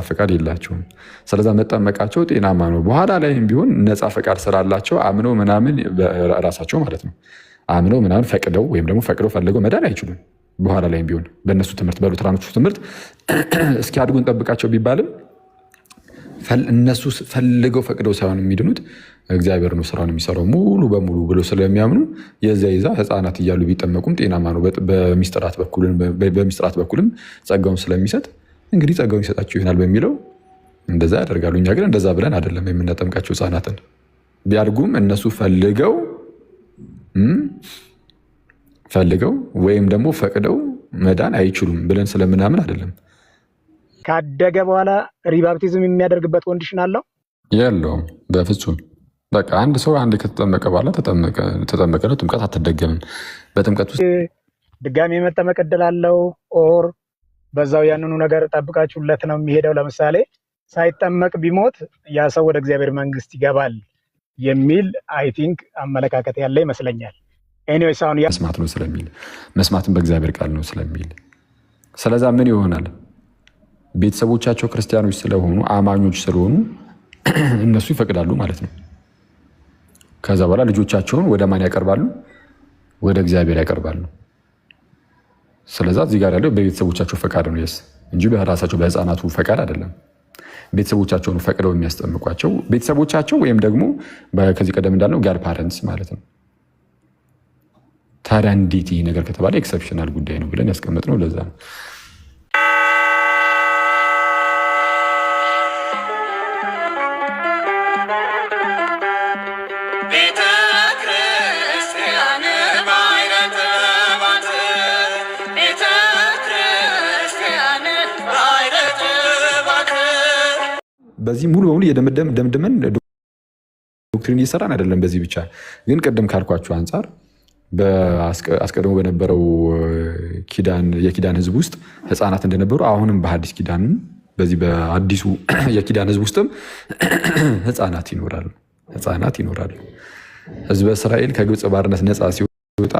ፈቃድ የላቸውም። ስለዛ መጠመቃቸው ጤናማ ነው። በኋላ ላይም ቢሆን ነፃ ፈቃድ ስላላቸው አምነው ምናምን ራሳቸው ማለት ነው አምነው ምናምን ፈቅደው ወይም ደግሞ ፈቅደው ፈልገው መዳን አይችሉም። በኋላ ላይም ቢሆን በእነሱ ትምህርት በሉትራኖቹ ትምህርት እስኪያድጉ እንጠብቃቸው ቢባልም እነሱ ፈልገው ፈቅደው ሳይሆን የሚድኑት እግዚአብሔር ነው ስራውን የሚሰራው ሙሉ በሙሉ ብሎ ስለሚያምኑ የዚያ ይዛ ህፃናት እያሉ ቢጠመቁም ጤናማ ነው። በሚስጥራት በኩልም ጸጋውን ስለሚሰጥ እንግዲህ ጸጋውን ይሰጣቸው ይሆናል በሚለው እንደዛ ያደርጋሉ። እኛ ግን እንደዛ ብለን አይደለም የምናጠምቃቸው ህፃናትን። ቢያድጉም እነሱ ፈልገው ወይም ደግሞ ፈቅደው መዳን አይችሉም ብለን ስለምናምን አይደለም። ካደገ በኋላ ሪባፕቲዝም የሚያደርግበት ኮንዲሽን አለው የለውም? በፍጹም በቃ አንድ ሰው አንድ ከተጠመቀ በኋላ ተጠመቀ ነው። ጥምቀት አትደገምም። በጥምቀት ውስጥ ድጋሚ የመጠመቅ እድል አለው። ኦር በዛው ያንኑ ነገር ጠብቃችሁለት ነው የሚሄደው። ለምሳሌ ሳይጠመቅ ቢሞት ያ ሰው ወደ እግዚአብሔር መንግስት ይገባል የሚል አይ ቲንክ አመለካከት ያለ ይመስለኛል። ኤኒዌይስ አሁን መስማት ነው ስለሚል መስማትም በእግዚአብሔር ቃል ነው ስለሚል ስለዛ ምን ይሆናል? ቤተሰቦቻቸው ክርስቲያኖች ስለሆኑ አማኞች ስለሆኑ እነሱ ይፈቅዳሉ ማለት ነው። ከዛ በኋላ ልጆቻቸውን ወደ ማን ያቀርባሉ? ወደ እግዚአብሔር ያቀርባሉ። ስለዛ እዚህ ጋር ያለው በቤተሰቦቻቸው ፈቃድ ነው እንጂ በራሳቸው በህፃናቱ ፈቃድ አይደለም። ቤተሰቦቻቸውን ፈቅደው የሚያስጠምቋቸው ቤተሰቦቻቸው ወይም ደግሞ ከዚህ ቀደም እንዳልነው ጋድ ፓረንትስ ማለት ነው። ታዲያ እንዴት ይህ ነገር ከተባለ ኤክሰፕሽናል ጉዳይ ነው ብለን ያስቀመጥነው ለዛ ነው። በዚህ ሙሉ በሙሉ የደምድመን ዶክትሪን እየሰራን አይደለም። በዚህ ብቻ ግን ቅድም ካልኳቸው አንጻር አስቀድሞ በነበረው የኪዳን ህዝብ ውስጥ ህፃናት እንደነበሩ አሁንም በሐዲስ ኪዳን በዚህ በአዲሱ የኪዳን ህዝብ ውስጥም ህፃናት ይኖራሉ። ህዝበ እስራኤል ከግብፅ ባርነት ነፃ ሲወጣ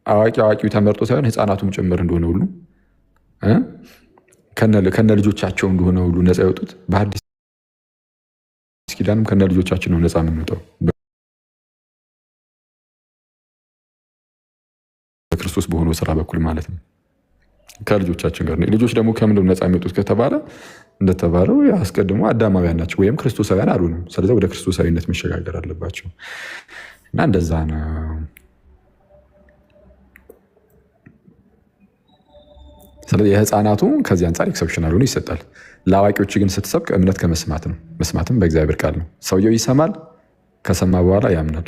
አዋቂው ተመርጦ ሳይሆን ህፃናቱም ጭምር እንደሆነ ሁሉ ከነ ልጆቻቸው እንደሆነ ሁሉ ነፃ የወጡት በሐዲስ ኪዳንም ከነ ልጆቻችን ነው ነፃ የምንወጣው በክርስቶስ በሆነው ስራ በኩል ማለት ነው። ከልጆቻችን ጋር ልጆች ደግሞ ከምንድነው ነፃ የሚወጡት ከተባለ እንደተባለው አስቀድሞ አዳማውያን ናቸው ወይም ክርስቶሳውያን አልሆኑም። ስለዚህ ወደ ክርስቶሳዊነት መሸጋገር አለባቸው እና እንደዛ ነው። ስለዚህ የህፃናቱ ከዚህ አንጻር ኤክሰፕሽናል ሆኖ ይሰጣል። ለአዋቂዎች ግን ስትሰብክ እምነት ከመስማት ነው። መስማትም በእግዚአብሔር ቃል ነው። ሰውየው ይሰማል፣ ከሰማ በኋላ ያምናል።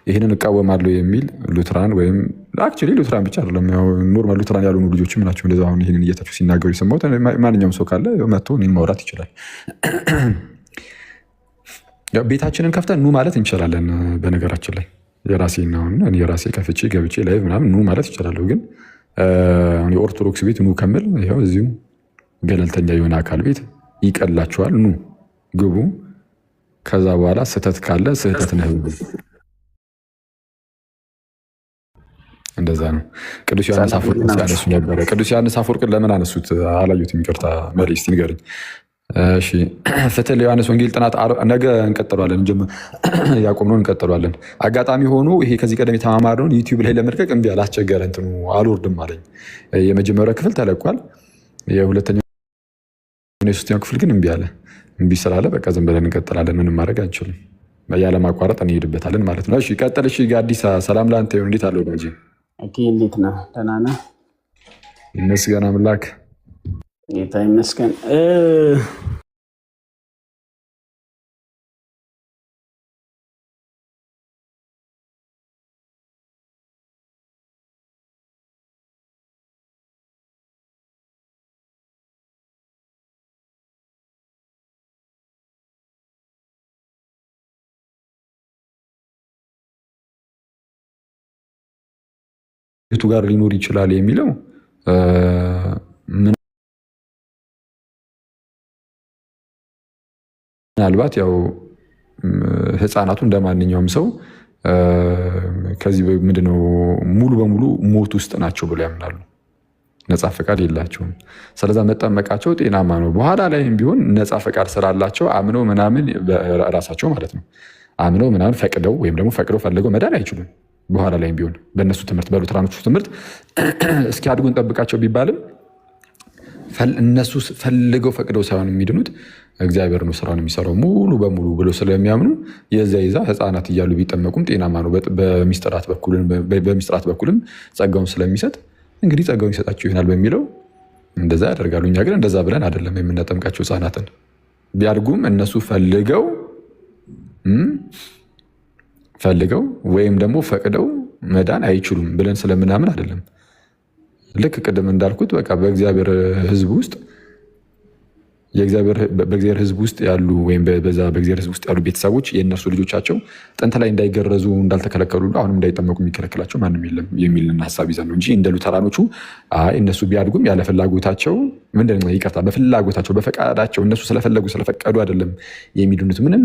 ይህንን እቃወማለሁ የሚል ሉትራን ወይም አክቹዋሊ ሉትራን ብቻ አይደለም ኖርማል ሉትራን ያልሆኑ ልጆችም ናቸው እንደዛ አሁን ይህንን እየተቹ ሲናገሩ የሰማሁት። ማንኛውም ሰው ካለ መጥቶ እኔን ማውራት ይችላል። ቤታችንን ከፍተን ኑ ማለት እንችላለን። በነገራችን ላይ የራሴ ከፍቼ ገብቼ ላይ ምናምን ኑ ማለት ይችላለሁ። ግን የኦርቶዶክስ ቤት ኑ ከምል ይኸው እዚሁ ገለልተኛ የሆነ አካል ቤት ይቀላችኋል፣ ኑ ግቡ። ከዛ በኋላ ስህተት ካለ ስህተት ነህ። እንደዛ ነው። ቅዱስ ዮሐንስ አፈወርቅ ሲያነሱ ነበረ። ቅዱስ ዮሐንስ አፈወርቅን ለምን አነሱት? አላዩትም። ይቅርታ መሪ እስቲ ንገረኝ። እሺ ፍትሕ ለዮሐንስ ወንጌል ጥናት ነገ እንቀጥሏለን። ያቆምነውን እንቀጥሏለን። አጋጣሚ ሆኖ ይሄ ከዚህ ቀደም የተማማርነውን ዩቲዩብ ላይ ለመልቀቅ እምቢ አለ። አስቸገረ። እንትኑ አልወርድም አለኝ። የመጀመሪያው ክፍል ተለቋል። የሁለተኛው የሶስተኛው ክፍል ግን እምቢ አለ። እምቢ ስላለ በቃ ዝም ብለን እንቀጥላለን። ምንም ማድረግ አንችልም። ያለማቋረጥ እንሄድበታለን ማለት ነው። እሺ ቀጥል። እሺ ጋዲሳ ሰላም ለአንተ ይሁን። እንዴት አለው ጋጂ? እንዴት ነህ? ደህና ነህ? ይመስገን አምላክ ጌታ ይመስገን። የቱ ጋር ሊኖር ይችላል የሚለው ምናልባት ያው ህፃናቱ እንደማንኛውም ሰው ከዚህ ምንድነው ሙሉ በሙሉ ሞት ውስጥ ናቸው ብለው ያምናሉ። ነፃ ፈቃድ የላቸውም። ስለዛ መጠመቃቸው ጤናማ ነው። በኋላ ላይም ቢሆን ነፃ ፈቃድ ስላላቸው አምነው ምናምን ራሳቸው ማለት ነው አምነው ምናምን ፈቅደው ወይም ደግሞ ፈቅደው ፈልገው መዳን አይችሉም። በኋላ ላይም ቢሆን በእነሱ ትምህርት በሉትራኖቹ ትምህርት እስኪያድጉ እንጠብቃቸው ቢባልም እነሱ ፈልገው ፈቅደው ሳይሆን የሚድኑት እግዚአብሔር ነው ስራውን የሚሰራው ሙሉ በሙሉ ብሎ ስለሚያምኑ የዛ ህፃናት እያሉ ቢጠመቁም ጤናማ ነው። በሚስጥራት በኩልም ጸጋውን ስለሚሰጥ እንግዲህ ጸጋውን ይሰጣቸው ይሆናል በሚለው እንደዛ ያደርጋሉ። እኛ ግን እንደዛ ብለን አይደለም የምናጠምቃቸው ህፃናትን። ቢያድጉም እነሱ ፈልገው ወይም ደግሞ ፈቅደው መዳን አይችሉም ብለን ስለምናምን አይደለም። ልክ ቅድም እንዳልኩት በቃ በእግዚአብሔር ህዝብ ውስጥ በእግዚአብሔር ህዝብ ውስጥ ያሉ ወይም በእግዚአብሔር ህዝብ ውስጥ ያሉ ቤተሰቦች የእነርሱ ልጆቻቸው ጥንት ላይ እንዳይገረዙ እንዳልተከለከሉ አሁንም እንዳይጠመቁ የሚከለክላቸው ማንም የለም የሚልን ሀሳብ ይዘን ነው እንጂ እንደ ሉተራኖቹ እነሱ ቢያድጉም ያለ ፍላጎታቸው በፍላጎታቸው በፈቃዳቸው እነሱ ስለፈለጉ ስለፈቀዱ አይደለም የሚድኑት። ምንም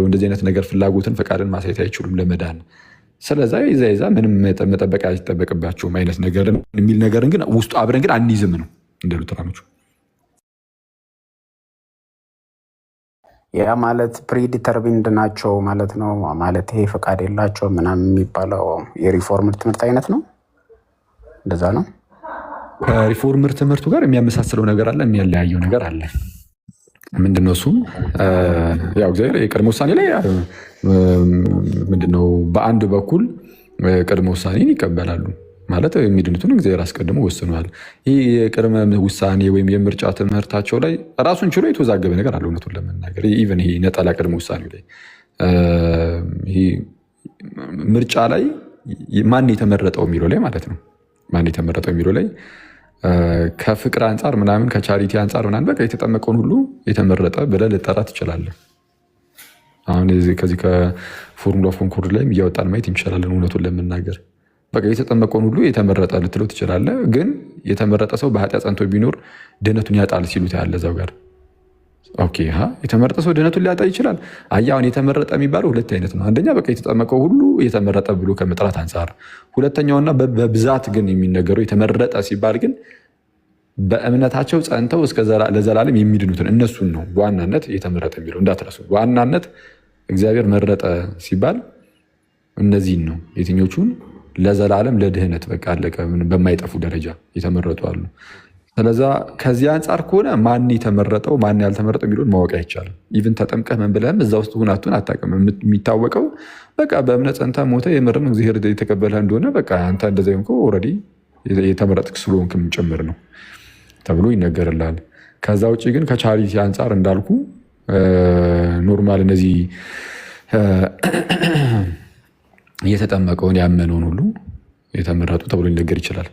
እንደዚህ አይነት ነገር ፍላጎትን ፈቃድን ማሳየት አይችሉም ለመዳን። ስለዛ ይዛ ምንም መጠበቅ አይጠበቅባቸውም አይነት ነገር የሚል ነገርን ግን ውስጡ አብረን ግን አንይዝም ነው እንደ ሉተራኖቹ። ያ ማለት ፕሪዲተርሚንድ ናቸው ማለት ነው። ማለት ይሄ ፈቃድ የላቸው ምናምን የሚባለው የሪፎርምድ ትምህርት አይነት ነው። እንደዛ ነው። ከሪፎርምድ ትምህርቱ ጋር የሚያመሳስለው ነገር አለ፣ የሚያለያየው ነገር አለ። ምንድነው እሱም? ያው እግዚአብሔር የቅድመ ውሳኔ ላይ ምንድነው በአንድ በኩል ቅድመ ውሳኔን ይቀበላሉ ማለት የሚድኑትን እግዚአብሔር አስቀድሞ ወስኗል። ይህ የቅድመ ውሳኔ ወይም የምርጫ ትምህርታቸው ላይ ራሱን ችሎ የተወዛገበ ነገር አለ። እውነቱን ለመናገር ኢቨን ይሄ ነጠላ ቅድመ ውሳኔው ላይ ምርጫ ላይ ማን የተመረጠው የሚለው ላይ ማለት ነው ማን የተመረጠው የሚለው ላይ ከፍቅር አንጻር ምናምን ከቻሪቲ አንጻር ምናምን በቃ የተጠመቀውን ሁሉ የተመረጠ ብለህ ልጠራ ትችላለህ። አሁን ከዚህ ከፎርሙላ ኦፍ ኮንኮርድ ላይም እያወጣን ማየት እንችላለን። እውነቱን ለመናገር በቃ የተጠመቀውን ሁሉ የተመረጠ ልትለው ትችላለህ። ግን የተመረጠ ሰው በኃጢአት ጸንቶ ቢኖር ድህነቱን ያጣል ሲሉት ያለ እዛው ጋር ኦኬ የተመረጠ ሰው ድህነቱን ሊያጣ ይችላል። አሁን የተመረጠ የሚባለው ሁለት አይነት ነው። አንደኛ በቃ የተጠመቀው ሁሉ የተመረጠ ብሎ ከመጥራት አንጻር፣ ሁለተኛውና በብዛት ግን የሚነገረው የተመረጠ ሲባል ግን በእምነታቸው ጸንተው ለዘላለም የሚድኑትን እነሱን ነው በዋናነት የተመረጠ የሚለው እንዳትረሱ። በዋናነት እግዚአብሔር መረጠ ሲባል እነዚህን ነው። የትኞቹን? ለዘላለም ለድህነት በቃ አለቀ፣ በማይጠፉ ደረጃ የተመረጡ አሉ። ስለዛ ከዚህ አንጻር ከሆነ ማን የተመረጠው ማን ያልተመረጠው የሚለውን ማወቅ አይቻልም። ኢቭን ተጠምቀህ ምን ብለህም እዛ ውስጥ ሁናቱን አታውቅም። የሚታወቀው በቃ በእምነት ጸንተህ ሞተ የምርም እግዚአብሔር የተቀበለህ እንደሆነ በቃ አንተ እንደዛ ሆንከው ኦልሬዲ የተመረጥክ ስለሆንክም ጭምር ነው ተብሎ ይነገርልሃል። ከዛ ውጭ ግን ከቻሪቲ አንጻር እንዳልኩ ኖርማል እነዚህ እየተጠመቀውን ያመነውን ሁሉ የተመረጡ ተብሎ ሊነገር ይችላል።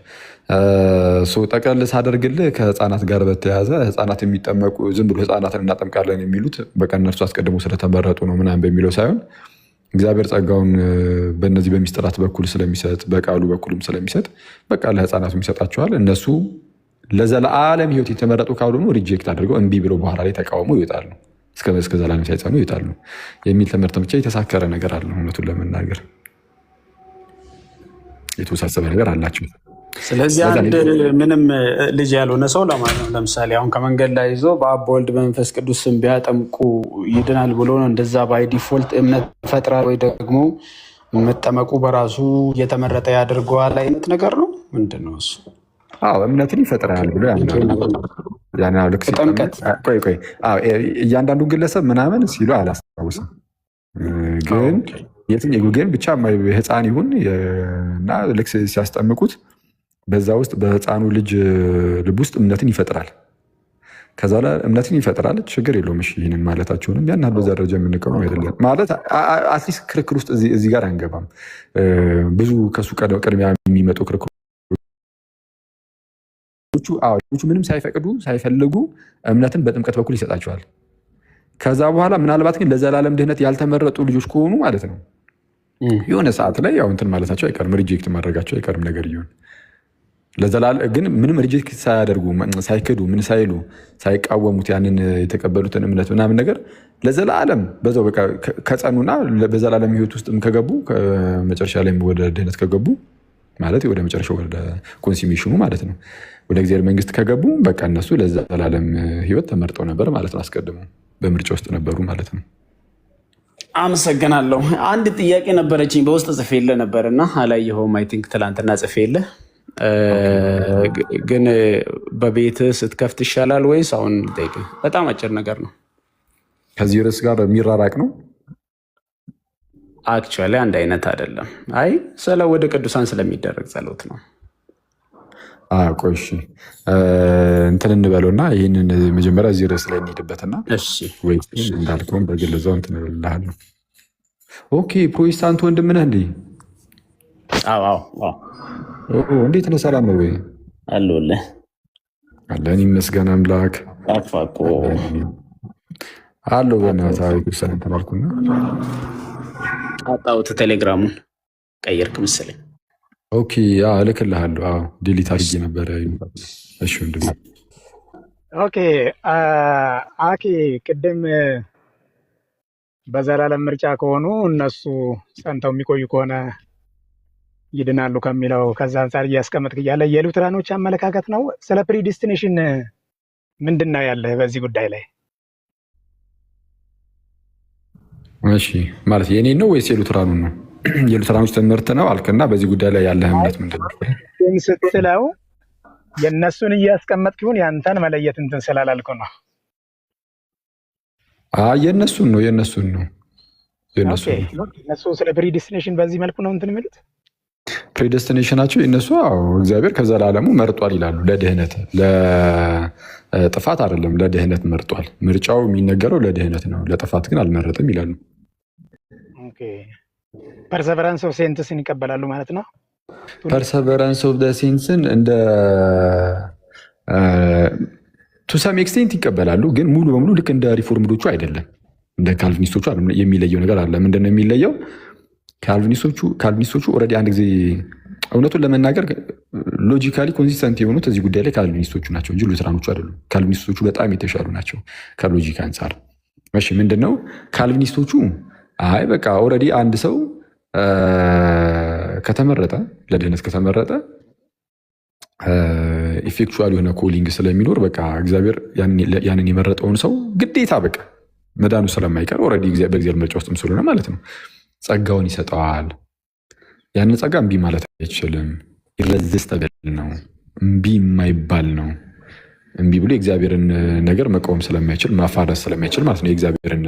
ጠቅለል ሳደርግልህ ከህፃናት ጋር በተያያዘ ህፃናት የሚጠመቁ ዝም ብሎ ህፃናትን እናጠምቃለን የሚሉት በቃ እነርሱ አስቀድሞ ስለተመረጡ ነው ምናምን በሚለው ሳይሆን እግዚአብሔር ጸጋውን በእነዚህ በሚስጥራት በኩል ስለሚሰጥ በቃሉ በኩልም ስለሚሰጥ በቃ ለህፃናቱ ይሰጣቸዋል። እነሱ ለዘላለም ህይወት የተመረጡ ካልሆኑ ሪጀክት አድርገው እምቢ ብለው በኋላ ላይ ተቃውሞ ይወጣሉ፣ እስከ ዘላለም ሳይጸኑ ይወጣሉ የሚል ትምህርት ብቻ የተሳከረ ነገር አለ። እውነቱን ለመናገር የተወሳሰበ ነገር አላቸው። ስለዚህ አንድ ምንም ልጅ ያልሆነ ሰው ለማለት ነው። ለምሳሌ አሁን ከመንገድ ላይ ይዞ በአብ በወልድ በመንፈስ ቅዱስ ስም ቢያጠምቁ ይድናል ብሎ ነው እንደዛ ባይ ዲፎልት እምነት ይፈጥራል ወይ ደግሞ መጠመቁ በራሱ እየተመረጠ ያደርገዋል አይነት ነገር ነው። ምንድን ነው እሱ? እምነትን ይፈጥራል ብሎ እያንዳንዱ ግለሰብ ምናምን ሲሉ አላስታውስም፣ ግን ብቻ ህፃን ይሁን እና ልክ ሲያስጠምቁት በዛ ውስጥ በህፃኑ ልጅ ልብ ውስጥ እምነትን ይፈጥራል። ከዛ ላይ እምነትን ይፈጥራል፣ ችግር የለውም። እሺ ይህንን ማለታቸውንም ያን በዛ ደረጃ የምንቀመው አይደለም ማለት አትሊስት ክርክር ውስጥ እዚህ ጋር አንገባም። ብዙ ከሱ ቅድሚያ የሚመጡ ክርክሮቹ ምንም ሳይፈቅዱ ሳይፈልጉ እምነትን በጥምቀት በኩል ይሰጣቸዋል። ከዛ በኋላ ምናልባት ግን ለዘላለም ድህነት ያልተመረጡ ልጆች ከሆኑ ማለት ነው የሆነ ሰዓት ላይ ያው እንትን ማለታቸው አይቀርም፣ ሪጀክት ማድረጋቸው አይቀርም። ነገር ይሁን ግን ምንም ሪጀክት ሳያደርጉ ሳይክዱ ምን ሳይሉ ሳይቃወሙት ያንን የተቀበሉትን እምነት ምናምን ነገር ለዘላለም በዛው በቃ ከጸኑና በዘላለም ህይወት ውስጥም ከገቡ መጨረሻ ላይ ወደ ድህነት ከገቡ ማለት ወደ መጨረሻው ወደ ኮንሱሜሽኑ ማለት ነው። ወደ እግዚአብሔር መንግስት ከገቡ በቃ እነሱ ለዘላለም ህይወት ተመርጠው ነበር ማለት ነው። አስቀድሞ በምርጫ ውስጥ ነበሩ ማለት ነው። አመሰግናለሁ። አንድ ጥያቄ ነበረችኝ በውስጥ ጽፌልህ ነበር እና አላየኸውም። አይ ቲንክ ትላንትና ጽፌልህ ግን በቤት ስትከፍት ይሻላል ወይስ አሁን ልጠይቅህ? በጣም አጭር ነገር ነው። ከዚህ ርዕስ ጋር የሚራራቅ ነው። አክቹዋሊ አንድ አይነት አይደለም። አይ ስለ ወደ ቅዱሳን ስለሚደረግ ጸሎት ነው። ቆይ እሺ እንትን እንበለውና ይህንን መጀመሪያ እዚህ ርዕስ ላይ እንሄድበትና ወይ እንዳልከውም በግል እዛው እንትን እልልሃለሁ። ኦኬ ፕሮቴስታንት ወንድም ነህ እንዴ? እንዴት ነህ? ሰላም ነው ወይ? አለሁልህ። አለን ይመስገን አምላክ። አፋቆ አለው በእናትህ ክርስቲያን እንትን አልኩና አጣሁት። ቴሌግራሙን ቀየርክ መሰለኝ። ኦኬ እልክልሃለሁ። ዲሊት አድርጌ ነበረ። እሺ ወንድም። ኦኬ አኬ ቅድም በዘላለም ምርጫ ከሆኑ እነሱ ጸንተው የሚቆዩ ከሆነ ይድናሉ ከሚለው ከዛ አንጻር እያስቀመጥክ እያለ የሉትራኖች አመለካከት ነው። ስለ ፕሪዲስቲኔሽን ምንድን ነው ያለህ በዚህ ጉዳይ ላይ? እሺ ማለት የኔ ነው ወይስ የሉትራኑን ነው? የሉትራኖች ትምህርት ነው አልክና በዚህ ጉዳይ ላይ ያለህ እምነት ምንድን ነው ስትለው የእነሱን እያስቀመጥክ ይሁን ያንተን መለየት እንትን ስላላልኩ ነው። የእነሱን ነው እነሱ ስለ ፕሪዲስቲኔሽን በዚህ መልኩ ነው እንትን የሚሉት። ፕሪደስቲኔሽናቸው የእነሱ እግዚአብሔር ከዘላለሙ መርጧል ይላሉ። ለድህነት ለጥፋት አይደለም፣ ለድህነት መርጧል። ምርጫው የሚነገረው ለድህነት ነው፣ ለጥፋት ግን አልመረጥም ይላሉ። ፐርሰቨራንስ ኦፍ ሴንትስን ይቀበላሉ ማለት ነው። ፐርሰቨራንስ ኦፍ ሴንትስን እንደ ቱ ሰም ኤክስቴንት ይቀበላሉ፣ ግን ሙሉ በሙሉ ልክ እንደ ሪፎርምዶቹ አይደለም። እንደ ካልቪኒስቶቹ የሚለየው ነገር አለ። ምንድን ነው የሚለየው? ካልቪኒስቶቹ ኦልሬዲ አንድ ጊዜ እውነቱን ለመናገር ሎጂካሊ ኮንሲስተንት የሆኑት እዚህ ጉዳይ ላይ ካልቪኒስቶቹ ናቸው እንጂ ሉትራኖቹ አይደሉም። ካልቪኒስቶቹ በጣም የተሻሉ ናቸው ከሎጂክ አንጻር። እሺ ምንድነው ካልቪኒስቶቹ? አይ በቃ ኦልሬዲ አንድ ሰው ከተመረጠ ለድህነት ከተመረጠ ኢፌክቹዋል የሆነ ኮሊንግ ስለሚኖር በቃ እግዚአብሔር ያንን የመረጠውን ሰው ግዴታ በቃ መዳኑ ስለማይቀር ኦልሬዲ በእግዚአብሔር ምርጫ ውስጥም ስለሆነ ማለት ነው ጸጋውን ይሰጠዋል። ያንን ጸጋ እምቢ ማለት አይችልም። ኢረዚስተብል ነው፣ እምቢ የማይባል ነው። እምቢ ብሎ የእግዚአብሔርን ነገር መቃወም ስለማይችል ማፋረስ ስለማይችል ማለት ነው የእግዚአብሔርን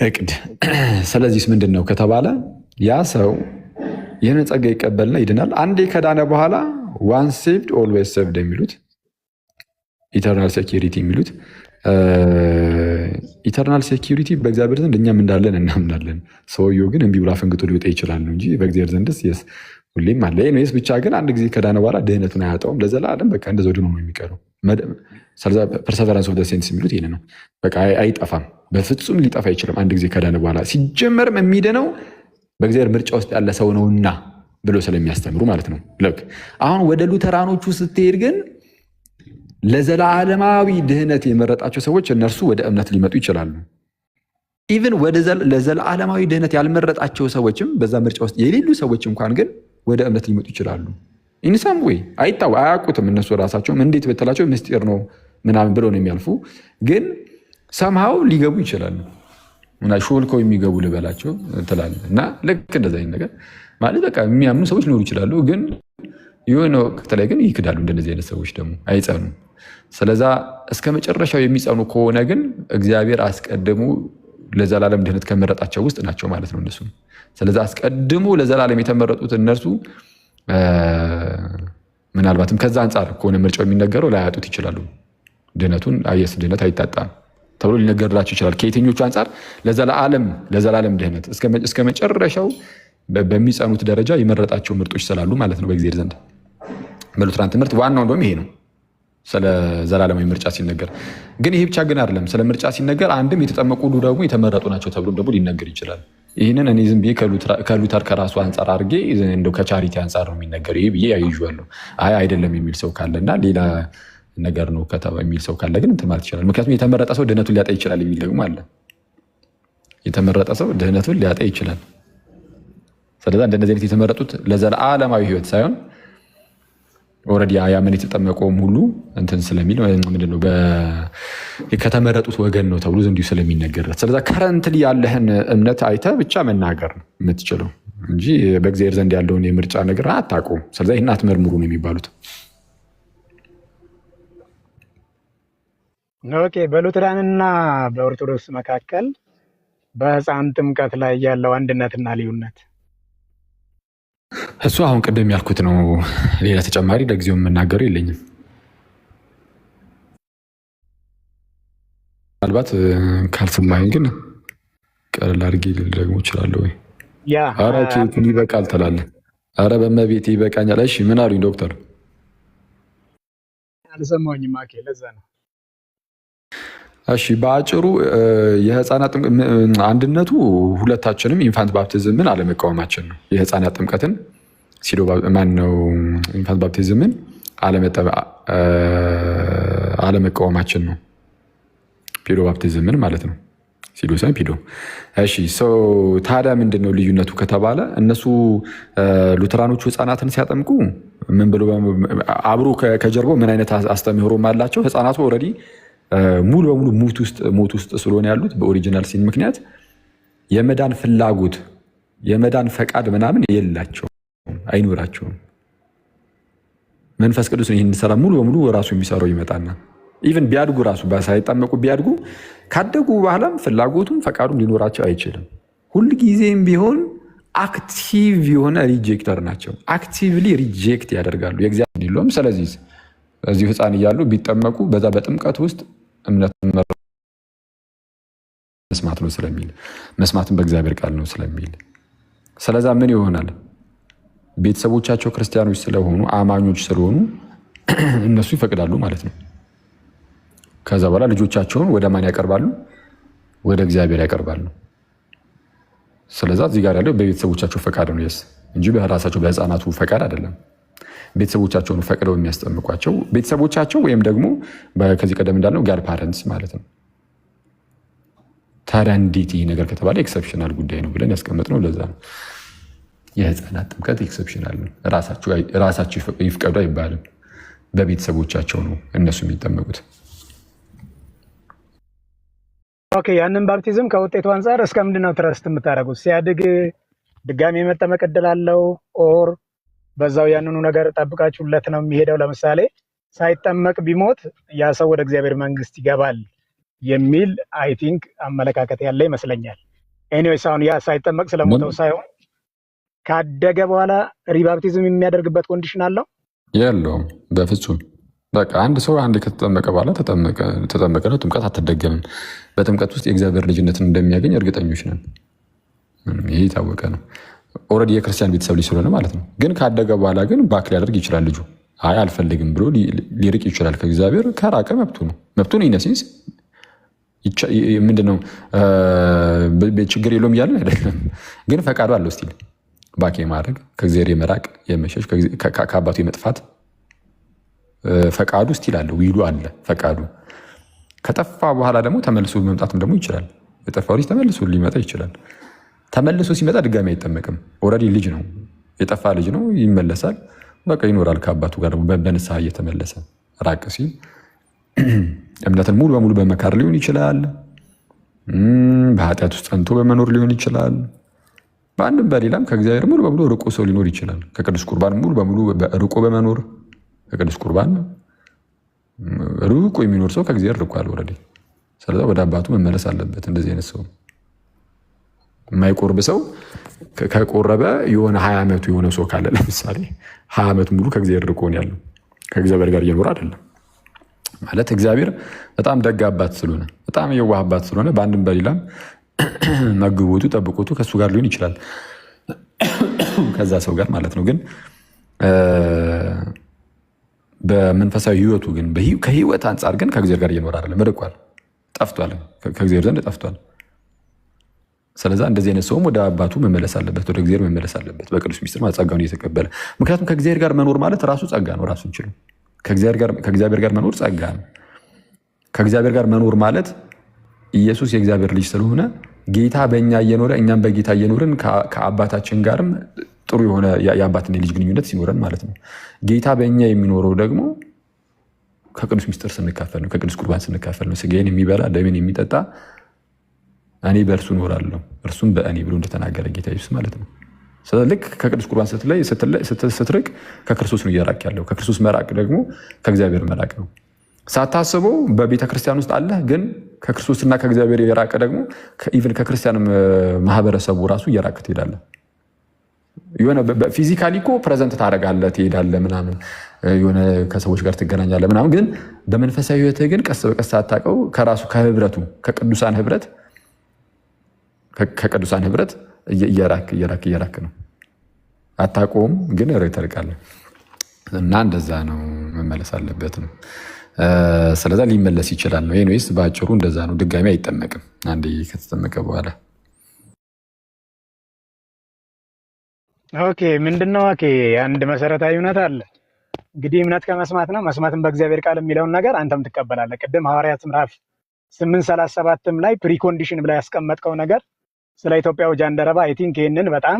እቅድ። ስለዚህስ ምንድን ነው ከተባለ ያ ሰው ይህንን ጸጋ ይቀበልና ይድናል። አንዴ ከዳነ በኋላ ዋንስ ሴቭድ ኦልዌይስ ሴቭድ የሚሉት ኢተርናል ሴኪሪቲ የሚሉት ኢተርናል ሴኪሪቲ በእግዚአብሔር ዘንድ እኛም እንዳለን እናምናለን። ሰውየው ግን እምቢ ብሎ አፈንግጦ ሊወጣ ይችላል ነው እንጂ በእግዚአብሔር ዘንድስ የስ ሁሌም አለ። ኤኒዌይስ ብቻ ግን አንድ ጊዜ ከዳነ በኋላ ድህነቱን አያጣውም ለዘላለም። በቃ እንደዛው ድኖ ነው የሚቀረው። ፐርሰቨራንስ ኦፍ ሴንትስ የሚሉት ይሄን ነው። በቃ አይጠፋም፣ በፍጹም ሊጠፋ አይችልም አንድ ጊዜ ከዳነ በኋላ። ሲጀመርም የሚድነው በእግዚአብሔር ምርጫ ውስጥ ያለ ሰው ነውና ብሎ ስለሚያስተምሩ ማለት ነው። ልክ አሁን ወደ ሉተራኖቹ ስትሄድ ግን ለዘላለማዊ ድህነት የመረጣቸው ሰዎች እነርሱ ወደ እምነት ሊመጡ ይችላሉ። ኢቭን ለዘላለማዊ ድህነት ያልመረጣቸው ሰዎችም በዛ ምርጫ ውስጥ የሌሉ ሰዎች እንኳን ግን ወደ እምነት ሊመጡ ይችላሉ። ኢንሳም ወይ አያውቁትም እነሱ ራሳቸውም። እንዴት ብትላቸው ምስጢር ነው ምናምን ብለው ነው የሚያልፉ። ግን ሰምሃው ሊገቡ ይችላሉ እና ሾልከው የሚገቡ ልበላቸው ትላለህ። እና ልክ እንደዛ አይነት ነገር ማለት በቃ የሚያምኑ ሰዎች ሊኖሩ ይችላሉ። ግን የሆነ ወቅት ላይ ግን ይክዳሉ። እንደነዚህ አይነት ሰዎች ደግሞ አይጸኑም። ስለዛ እስከ መጨረሻው የሚጸኑ ከሆነ ግን እግዚአብሔር አስቀድሞ ለዘላለም ድህነት ከመረጣቸው ውስጥ ናቸው ማለት ነው እነሱ። ስለዛ አስቀድሞ ለዘላለም የተመረጡት እነርሱ ምናልባትም ከዛ አንጻር ከሆነ ምርጫው የሚነገረው ላያጡት ይችላሉ። ድህነቱን አየስ ድህነት አይታጣም ተብሎ ሊነገርላቸው ይችላል። ከየትኞቹ አንጻር? ለዘላለም ድህነት እስከ መጨረሻው በሚጸኑት ደረጃ የመረጣቸው ምርጦች ስላሉ ማለት ነው በእግዚአብሔር ዘንድ። በሉትራን ትምህርት ዋናው እንደውም ይሄ ነው፣ ስለ ዘላለማዊ ምርጫ ሲነገር። ግን ይሄ ብቻ ግን አይደለም። ስለ ምርጫ ሲነገር አንድም የተጠመቁ ሁሉ ደግሞ የተመረጡ ናቸው ተብሎ ደግሞ ሊነገር ይችላል። ይህንን እኔ ዝም ብዬ ከሉተር ከራሱ አንጻር አድርጌ እንደው ከቻሪቲ አንጻር ነው የሚነገር ይሄ ብዬ ያይዤዋለሁ። አይደለም የሚል ሰው ካለና ሌላ ነገር ነው የሚል ሰው ካለ ግን እንትን ማለት ይችላል። ምክንያቱም የተመረጠ ሰው ድህነቱን ሊያጣ ይችላል የሚል ደግሞ አለ። የተመረጠ ሰው ድህነቱን ሊያጣ ይችላል። ስለዛ እንደነዚህ አይነት የተመረጡት ለዘላለማዊ ህይወት ሳይሆን ኦልሬዲ ያምን የተጠመቀውም ሁሉ እንትን ስለሚል ምንድነው ከተመረጡት ወገን ነው ተብሎ እንዲሁ ስለሚነገርለት። ስለዛ ከረንትሊ ያለህን እምነት አይተህ ብቻ መናገር ነው የምትችለው እንጂ በእግዚአብሔር ዘንድ ያለውን የምርጫ ነገር አታውቁም። ስለዛ ይህን አትመርምሩ ነው የሚባሉት። ኦኬ። በሉትራንና በኦርቶዶክስ መካከል በህፃን ጥምቀት ላይ ያለው አንድነትና ልዩነት እሱ አሁን ቅድም ያልኩት ነው። ሌላ ተጨማሪ ለጊዜው የምናገረው የለኝም። ምናልባት ካልሰማኸኝ ግን ቀለል አድርጌ ደግሞ እችላለሁ ወይ? ኧረ ኬቱን ይበቃል ትላለህ። ኧረ በመቤት ይበቃኛል። እሺ ምን አሉኝ ዶክተር? አልሰማሁኝም። ለዛ ነው። እሺ በአጭሩ የህፃናት አንድነቱ ሁለታችንም ኢንፋንት ባፕቲዝምን አለመቃወማችን ነው። የህፃናት ጥምቀትን ማነው ኢንፋንት ባፕቲዝምን አለመቃወማችን ነው። ፒዶ ባፕቲዝምን ማለት ነው። ሲዶ ሳይሆን ፒዶ። እሺ ታዲያ ምንድን ነው ልዩነቱ ከተባለ እነሱ ሉተራኖቹ ህፃናትን ሲያጠምቁ ምን ብሎ አብሮ ከጀርባው ምን አይነት አስተምህሮም አላቸው? ህፃናቱ ኦልሬዲ ሙሉ በሙሉ ሞት ውስጥ ስለሆነ ያሉት በኦሪጂናል ሲን ምክንያት የመዳን ፍላጎት የመዳን ፈቃድ ምናምን የላቸውም፣ አይኖራቸውም። መንፈስ ቅዱስ ይህን ሰራ ሙሉ በሙሉ ራሱ የሚሰራው ይመጣና ኢቨን ቢያድጉ ራሱ ሳይጠመቁ ቢያድጉ ካደጉ በኋላም ፍላጎቱም ፈቃዱም ሊኖራቸው አይችልም። ሁልጊዜም ቢሆን አክቲቭ የሆነ ሪጀክተር ናቸው። አክቲቭሊ ሪጀክት ያደርጋሉ የእግዚአብሔር የለውም። ስለዚህ እዚሁ ህፃን እያሉ ቢጠመቁ በዛ በጥምቀት ውስጥ እምነት መስማት ነው ስለሚል መስማትም በእግዚአብሔር ቃል ነው ስለሚል ስለዛ ምን ይሆናል? ቤተሰቦቻቸው ክርስቲያኖች ስለሆኑ አማኞች ስለሆኑ እነሱ ይፈቅዳሉ ማለት ነው። ከዛ በኋላ ልጆቻቸውን ወደ ማን ያቀርባሉ? ወደ እግዚአብሔር ያቀርባሉ። ስለዛ እዚህ ጋር ያለው በቤተሰቦቻቸው ፈቃድ ነው እንጂ በራሳቸው በህፃናቱ ፈቃድ አይደለም። ቤተሰቦቻቸውን ፈቅደው የሚያስጠምቋቸው ቤተሰቦቻቸው ወይም ደግሞ ከዚህ ቀደም እንዳልነው ጋር ፓረንትስ ማለት ነው። ታዲያ እንዴት ይህ ነገር ከተባለ ኤክሰፕሽናል ጉዳይ ነው ብለን ያስቀመጥነው ለዛ ነው። የህፃናት ጥምቀት ኤክሰፕሽናል ነው። ራሳቸው ይፍቀዱ አይባልም። በቤተሰቦቻቸው ነው እነሱ የሚጠመቁት። ኦኬ። ያንን ባፕቲዝም ከውጤቱ አንጻር እስከ ምንድን ነው ትረስት የምታደርጉት? ሲያድግ ድጋሚ የመጠመቅ እድል አለው ኦር በዛው ያንኑ ነገር ጠብቃችሁለት ነው የሚሄደው? ለምሳሌ ሳይጠመቅ ቢሞት ያ ሰው ወደ እግዚአብሔር መንግስት ይገባል የሚል አይ ቲንክ አመለካከት ያለ ይመስለኛል። ኤኒዌይስ አሁን ያ ሳይጠመቅ ስለሞተው ሳይሆን ካደገ በኋላ ሪባፕቲዝም የሚያደርግበት ኮንዲሽን አለው? የለውም በፍጹም። በቃ አንድ ሰው አንድ ከተጠመቀ በኋላ ተጠመቀ ነው። ጥምቀት አትደገምም። በጥምቀት ውስጥ የእግዚአብሔር ልጅነትን እንደሚያገኝ እርግጠኞች ነን። ይህ የታወቀ ነው። ኦልሬዲ የክርስቲያን ቤተሰብ ልጅ ስለሆነ ማለት ነው። ግን ካደገ በኋላ ግን ባክ ሊያደርግ ይችላል። ልጁ አይ አልፈልግም ብሎ ሊርቅ ይችላል ከእግዚአብሔር። ከራቀ መብቱ ነው። መብቱ ነው። ኢነሴንስ ምንድነው ችግር የለውም እያለን አይደለም። ግን ፈቃዱ አለው ስቲል ባክ የማድረግ ከእግዚአብሔር የመራቅ የመሸሽ ከአባቱ የመጥፋት ፈቃዱ ስቲል አለ። ዊሉ አለ ፈቃዱ። ከጠፋ በኋላ ደግሞ ተመልሶ መምጣትም ደግሞ ይችላል። የጠፋው ልጅ ተመልሶ ሊመጣ ይችላል። ተመልሶ ሲመጣ ድጋሚ አይጠመቅም። ኦልሬዲ ልጅ ነው፣ የጠፋ ልጅ ነው። ይመለሳል፣ በቃ ይኖራል ከአባቱ ጋር በንስሐ እየተመለሰ። ራቅ ሲል እምነትን ሙሉ በሙሉ በመካር ሊሆን ይችላል። በኃጢአት ውስጥ ጸንቶ በመኖር ሊሆን ይችላል። በአንድም በሌላም ከእግዚአብሔር ሙሉ በሙሉ ርቆ ሰው ሊኖር ይችላል። ከቅዱስ ቁርባን ሙሉ በሙሉ ርቆ በመኖር ከቅዱስ ቁርባን ርቆ የሚኖር ሰው ከእግዚአብሔር ርቋል ኦልሬዲ። ስለዛ ወደ አባቱ መመለስ አለበት። እንደዚህ አይነት ሰው የማይቆርብ ሰው ከቆረበ የሆነ 20 ዓመቱ የሆነ ሰው ካለ ለምሳሌ 20 ዓመት ሙሉ ከእግዚአብሔር ርቆ ነው ያለው። ከእግዚአብሔር ጋር እየኖረ አይደለም ማለት። እግዚአብሔር በጣም ደግ አባት ስለሆነ በጣም የዋህ አባት ስለሆነ በአንድም በሌላም መግቦቱ ጠብቆቱ ከእሱ ጋር ሊሆን ይችላል ከዛ ሰው ጋር ማለት ነው። ግን በመንፈሳዊ ህይወቱ ግን ከህይወት አንጻር ግን ከእግዚአብሔር ጋር እየኖረ አይደለም፣ ርቋል፣ ጠፍቷል፣ ከእግዚአብሔር ዘንድ ጠፍቷል። ስለዛ እንደዚህ አይነት ሰውም ወደ አባቱ መመለስ አለበት፣ ወደ እግዚአብሔር መመለስ አለበት፣ በቅዱስ ሚስጥር ጸጋውን እየተቀበለ። ምክንያቱም ከእግዚአብሔር ጋር መኖር ማለት ራሱ ጸጋ ነው። ራሱን ችሎ ከእግዚአብሔር ጋር መኖር ጸጋ ነው። ከእግዚአብሔር ጋር መኖር ማለት ኢየሱስ የእግዚአብሔር ልጅ ስለሆነ ጌታ በእኛ እየኖረ እኛም በጌታ እየኖርን ከአባታችን ጋርም ጥሩ የሆነ የአባትና የልጅ ግንኙነት ሲኖረን ማለት ነው። ጌታ በእኛ የሚኖረው ደግሞ ከቅዱስ ምስጢር ስንካፈል ነው፣ ከቅዱስ ቁርባን ስንካፈል ነው። ስጋዬን የሚበላ ደሜን የሚጠጣ እኔ በእርሱ እኖራለሁ እርሱም በእኔ ብሎ እንደተናገረ ጌታ ኢየሱስ ማለት ነው። ልክ ከቅዱስ ቁርባን ስትርቅ ከክርስቶስ ነው እየራቅ ያለው። ከክርስቶስ መራቅ ደግሞ ከእግዚአብሔር መራቅ ነው። ሳታስበው በቤተ ክርስቲያን ውስጥ አለህ፣ ግን ከክርስቶስና ከእግዚአብሔር የራቀ ደግሞ ኢቭን ከክርስቲያን ማህበረሰቡ ራሱ እየራቅ ትሄዳለህ። የሆነ ፊዚካሊ እኮ ፕሬዘንት ታደርጋለህ፣ ትሄዳለህ ምናምን፣ የሆነ ከሰዎች ጋር ትገናኛለህ ምናምን፣ ግን በመንፈሳዊ ህይወትህ ግን ቀስ በቀስ ሳታውቀው ከራሱ ከህብረቱ ከቅዱሳን ህብረት እየራክ ነው። አታውቀውም፣ ግን ተርቃለህ። እና እንደዛ ነው መመለስ አለበት ነው። ስለዛ ሊመለስ ይችላል ነው። ኤኒዌይስ በአጭሩ እንደዛ ነው። ድጋሚ አይጠመቅም አንዴ ከተጠመቀ በኋላ። ኦኬ ምንድነው? ኦኬ አንድ መሰረታዊ እውነት አለ እንግዲህ፣ እምነት ከመስማት ነው፣ መስማትም በእግዚአብሔር ቃል የሚለውን ነገር አንተም ትቀበላለህ። ቅድም ሐዋርያት ምዕራፍ 8:37 ላይ ፕሪኮንዲሽን ብላ ያስቀመጥከው ነገር ስለ ኢትዮጵያው ጃንደረባ አይ ቲንክ ይህንን በጣም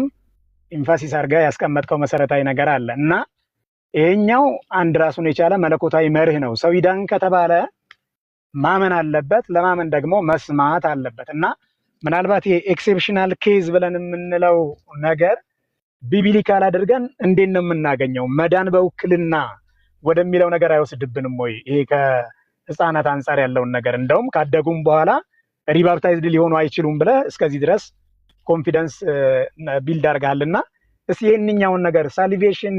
ኢንፋሲስ አድርገህ ያስቀመጥከው መሰረታዊ ነገር አለ እና ይሄኛው አንድ ራሱን የቻለ መለኮታዊ መርህ ነው። ሰው ይዳን ከተባለ ማመን አለበት፣ ለማመን ደግሞ መስማት አለበት። እና ምናልባት ይሄ ኤክሴፕሽናል ኬዝ ብለን የምንለው ነገር ቢቢሊካል አድርገን እንዴት ነው የምናገኘው? መዳን በውክልና ወደሚለው ነገር አይወስድብንም ወይ? ይሄ ከህፃናት አንጻር ያለውን ነገር እንደውም ካደጉም በኋላ ሪባፕታይዝድ ሊሆኑ አይችሉም ብለህ እስከዚህ ድረስ ኮንፊደንስ ቢልድ አድርገሃልና እስኪ ይህንኛውን ነገር ሳሊቬሽን